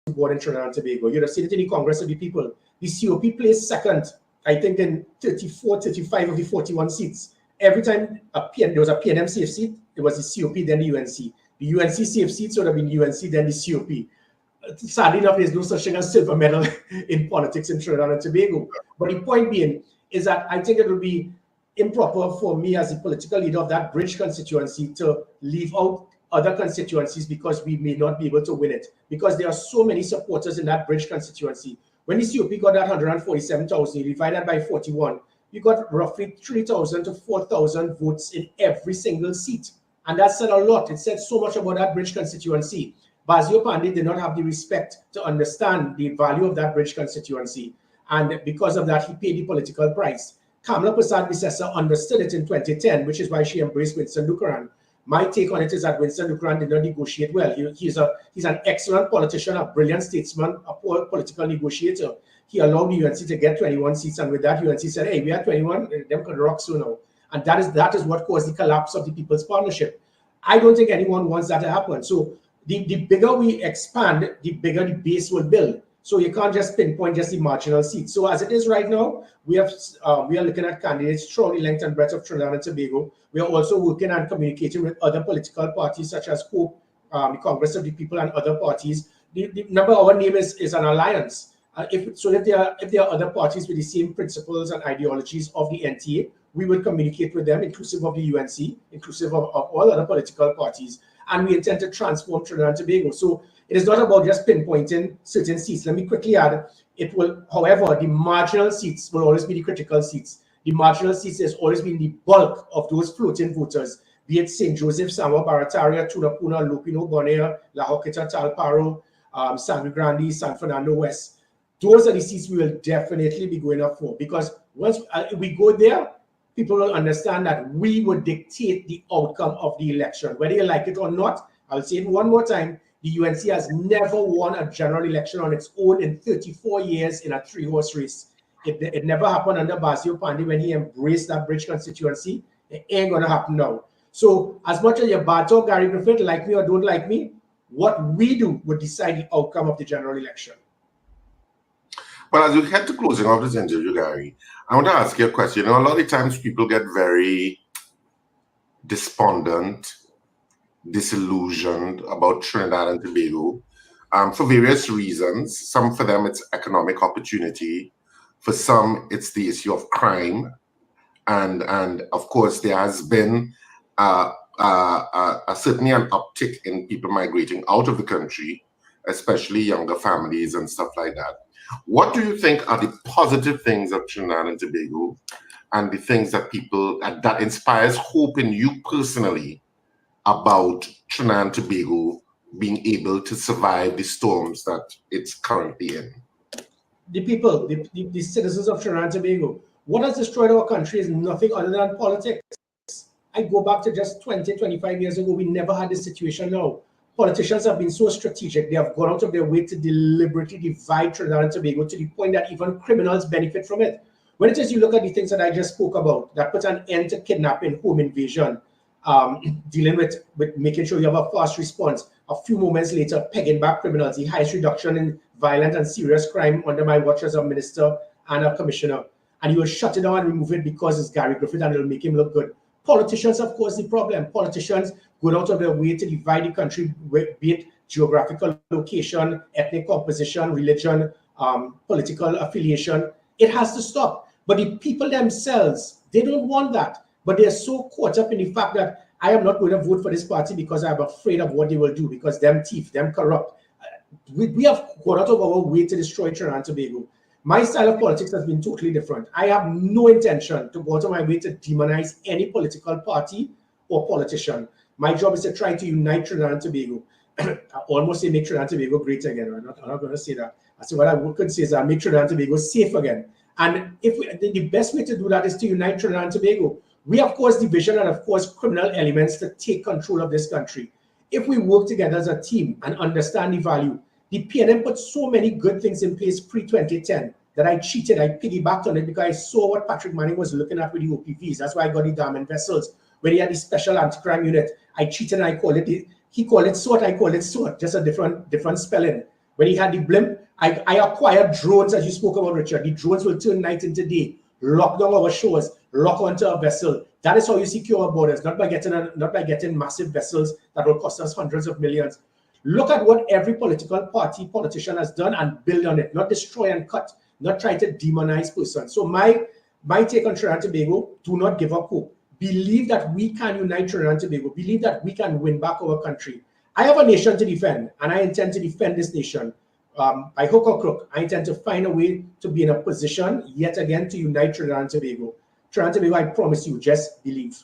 the board in Trinidad and Tobago. You'd have seen it in the Congress of the People. The COP placed second, I think, in 34, 35 of the 41 seats. Every time there was a PNM safe seat, it was the COP, then the UNC. The UNC safe seats would have been UNC, then the COP. Sadly enough, there's no such thing as silver medal in politics in Trinidad and Tobago. But the point being is that I think it will be improper for me as the political leader of that bridge constituency to leave out other constituencies because we may not be able to win it, because there are so many supporters in that bridge constituency. When the COP got that 147,000, you divide that by 41, you got roughly 3,000 to 4,000 votes in every single seat. And that said a lot. It said so much about that bridge constituency. Basio Pandey did not have the respect to understand the value of that bridge constituency. And because of that, he paid the political price. Kamala Persad-Bissessar understood it in 2010, which is why she embraced Winston Dukaran. My take on it is that Winston Dukaran did not negotiate well. He's an excellent politician, a brilliant statesman, a poor political negotiator. He allowed the UNC to get 21 seats, and with that, UNC said, hey, we are 21, them can rock soon now. And that is what caused the collapse of the People's Partnership. I don't think anyone wants that to happen. So the bigger we expand, the bigger the base will build. So you can't just pinpoint just the marginal seats. So as it is right now, we are looking at candidates throughout the length and breadth of Trinidad and Tobago. We are also working and communicating with other political parties such as COPE, the Congress of the People, and other parties. Remember, our name is an alliance. If there are other parties with the same principles and ideologies of the NTA, we will communicate with them, inclusive of the UNC, inclusive of all other political parties, and we intend to transform Trinidad and Tobago. So it is not about just pinpointing certain seats. Let me quickly add, however, the marginal seats will always be the critical seats. The marginal seats has always been the bulk of those floating voters, be it St. Joseph, Samoa, Barataria, Tunapuna, Lupino, Bonea, La Joqueta, Talparo, San Grande, San Fernando West. Those are the seats we will definitely be going up for, because once we go there, people will understand that we will dictate the outcome of the election. Whether you like it or not, I'll say it one more time, the UNC has never won a general election on its own in 34 years in a 3-horse race. It never happened under Basio Pandey when he embraced that bridge constituency. It ain't going to happen now. So as much as you batter Gary Griffith, like me or don't like me, what we do would decide the outcome of the general election. Well, as we head to closing of this interview, Gary, I want to ask you a question. You know, a lot of times people get very despondent, disillusioned about Trinidad and Tobago for various reasons. Some for them, it's economic opportunity. For some, it's the issue of crime. And of course, there has been certainly an uptick in people migrating out of the country, especially younger families and stuff like that. What do you think are the positive things of Trinidad and Tobago and the things that that inspires hope in you personally about Trinidad and Tobago being able to survive the storms that it's currently in? The people, the citizens of Trinidad and Tobago. What has destroyed our country is nothing other than politics. I go back to just 20, 25 years ago, we never had this situation now. Politicians have been so strategic, they have gone out of their way to deliberately divide Trinidad and Tobago to the point that even criminals benefit from it. When it is you look at the things that I just spoke about, that put an end to kidnapping, home invasion, dealing with making sure you have a fast response, a few moments later, pegging back criminals, the highest reduction in violent and serious crime under my watch as a minister and a commissioner. And you will shut it down and remove it because it's Gary Griffith and it'll make him look good. Politicians, of course, the problem. Politicians go out of their way to divide the country, be it geographical location, ethnic composition, religion, political affiliation. It has to stop. But the people themselves, they don't want that. But they're so caught up in the fact that I am not going to vote for this party because I'm afraid of what they will do, because them thief, them corrupt. we have gone out of our way to destroy Trinidad and Tobago. My style of politics has been totally different. I have no intention to go out of my way to demonize any political party or politician. My job is to try to unite Trinidad and Tobago. I almost say make Trinidad and Tobago great again. I'm not going to say that. I say what I could say is that make Trinidad and Tobago safe again. And if the best way to do that is to unite Trinidad and Tobago. We have caused division and of course criminal elements to take control of this country. If we work together as a team and understand the value, the PNM put so many good things in place pre-2010 that I cheated. I piggybacked on it because I saw what Patrick Manning was looking at with the OPVs. That's why I got the diamond vessels. When he had the special anti-crime unit, I cheated and I called it, he called it SWOT, I called it SWOT, just a different spelling. When he had the blimp, I acquired drones, as you spoke about, Richard. The drones will turn night into day, lock down our shores, lock onto a vessel. That is how you secure our borders, not by getting massive vessels that will cost us hundreds of millions. Look at what every politician has done and build on it, not destroy and cut, not try to demonize persons. So my take on Trinidad and Tobago, do not give up hope. Believe that we can unite Trinidad and Tobago. Believe that we can win back our country. I have a nation to defend, and I intend to defend this nation. By hook or crook, I intend to find a way to be in a position, yet again, to unite Trinidad and Tobago. Trinidad and Tobago, I promise you, just believe.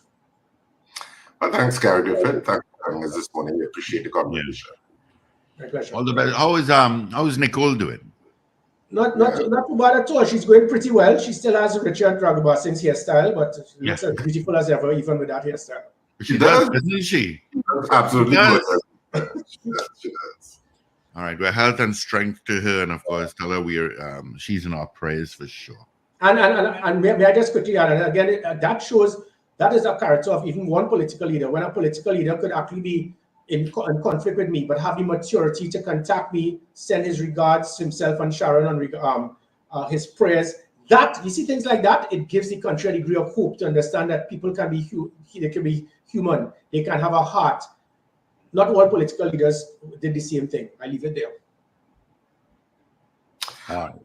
Well, thanks, Gary Griffith. Thanks for having us this morning. We appreciate the conversation. My pleasure. All the best. How is Nicole doing? Not too bad at all. She's going pretty well. She still has Richard Ragoobarsingh's hairstyle, but looks as beautiful as ever, even with that hairstyle. She does, doesn't she? Absolutely. She does. She does. All right. Well, health and strength to her, and of course, tell her she's in our prayers for sure. And may I just quickly add, and again, that shows that is a character of even one political leader. When a political leader could actually be in conflict with me, but have the maturity to contact me, send his regards himself and Sharon on his prayers. That, you see, things like that, it gives the country a degree of hope to understand that people can be human, they can have a heart. Not all political leaders did the same thing. I leave it there.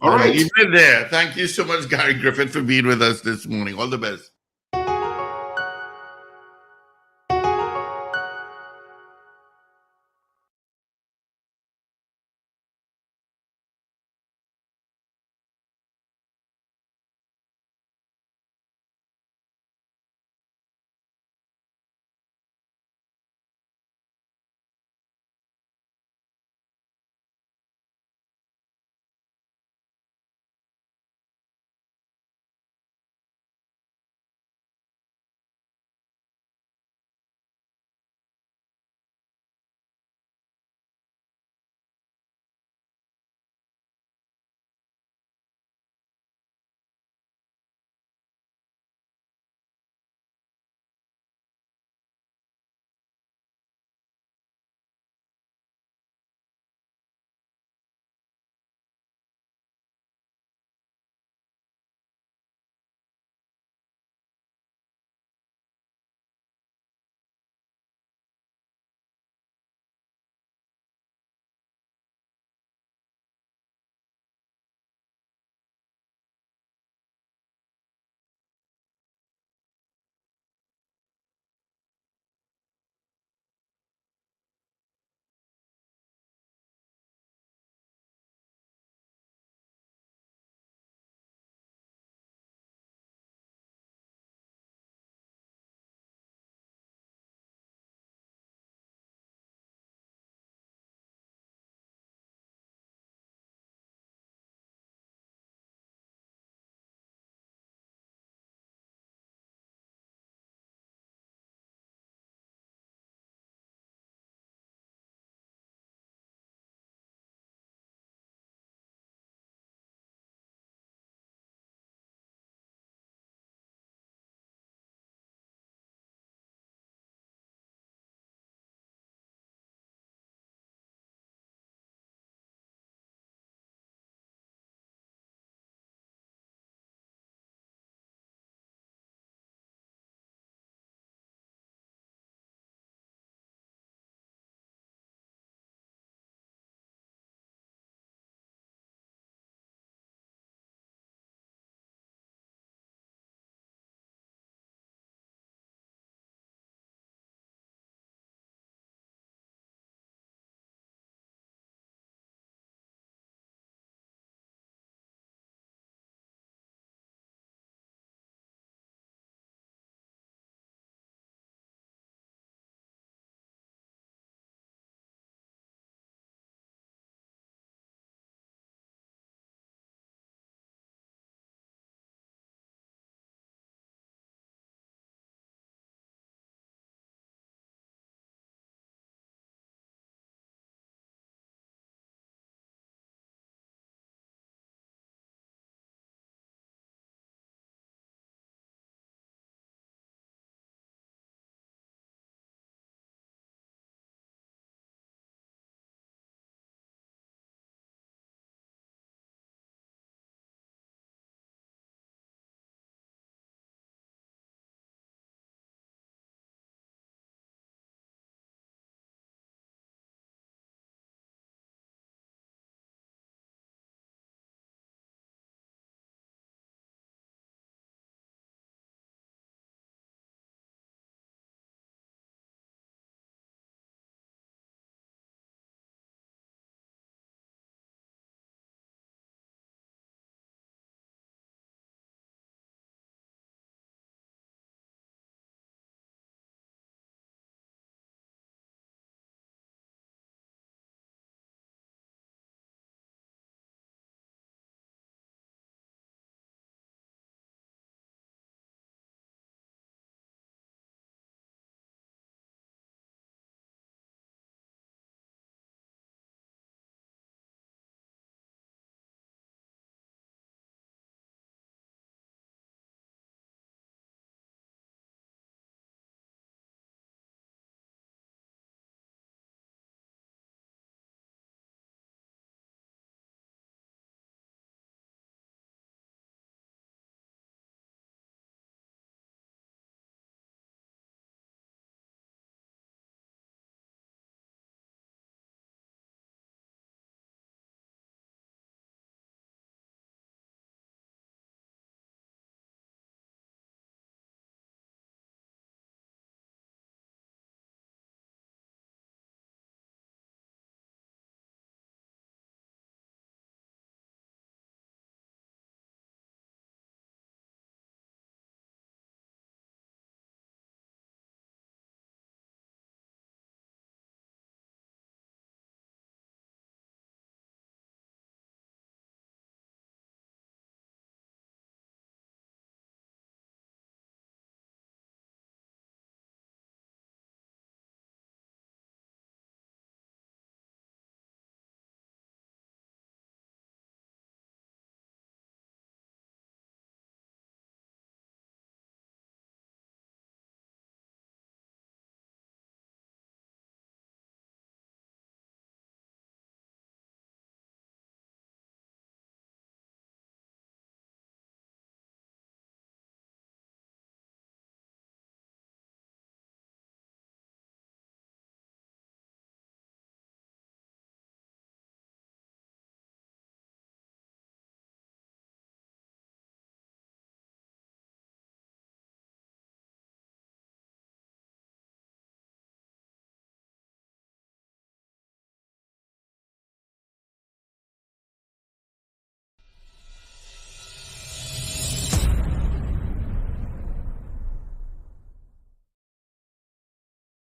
All right. Leave it there. Thank you so much, Gary Griffith, for being with us this morning. All the best.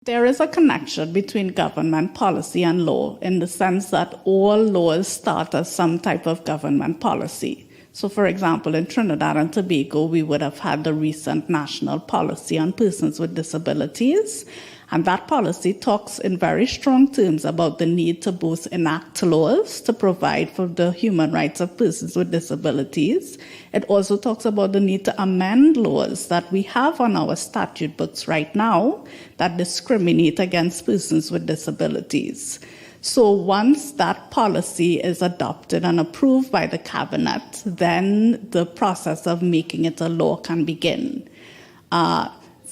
There is a connection between government policy and law in the sense that all laws start as some type of government policy. So, for example, in Trinidad and Tobago, we would have had the recent national policy on persons with disabilities. And that policy talks in very strong terms about the need to both enact laws to provide for the human rights of persons with disabilities. It also talks about the need to amend laws that we have on our statute books right now that discriminate against persons with disabilities. So once that policy is adopted and approved by the cabinet, then the process of making it a law can begin.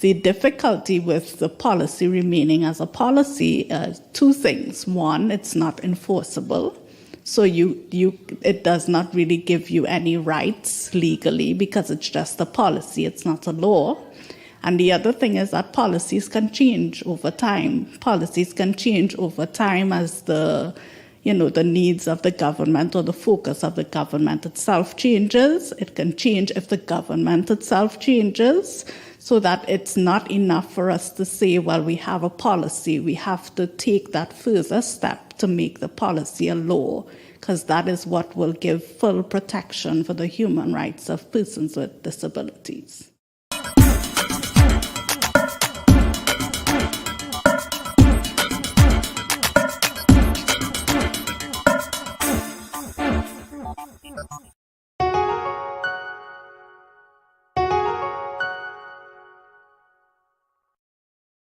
The difficulty with the policy remaining as a policy, two things. One, it's not enforceable. So it does not really give you any rights legally because it's just a policy, it's not a law. And the other thing is that policies can change over time. Policies can change over time as the needs of the government or the focus of the government itself changes. It can change if the government itself changes. So that it's not enough for us to say, well, we have a policy. We have to take that further step to make the policy a law, because that is what will give full protection for the human rights of persons with disabilities.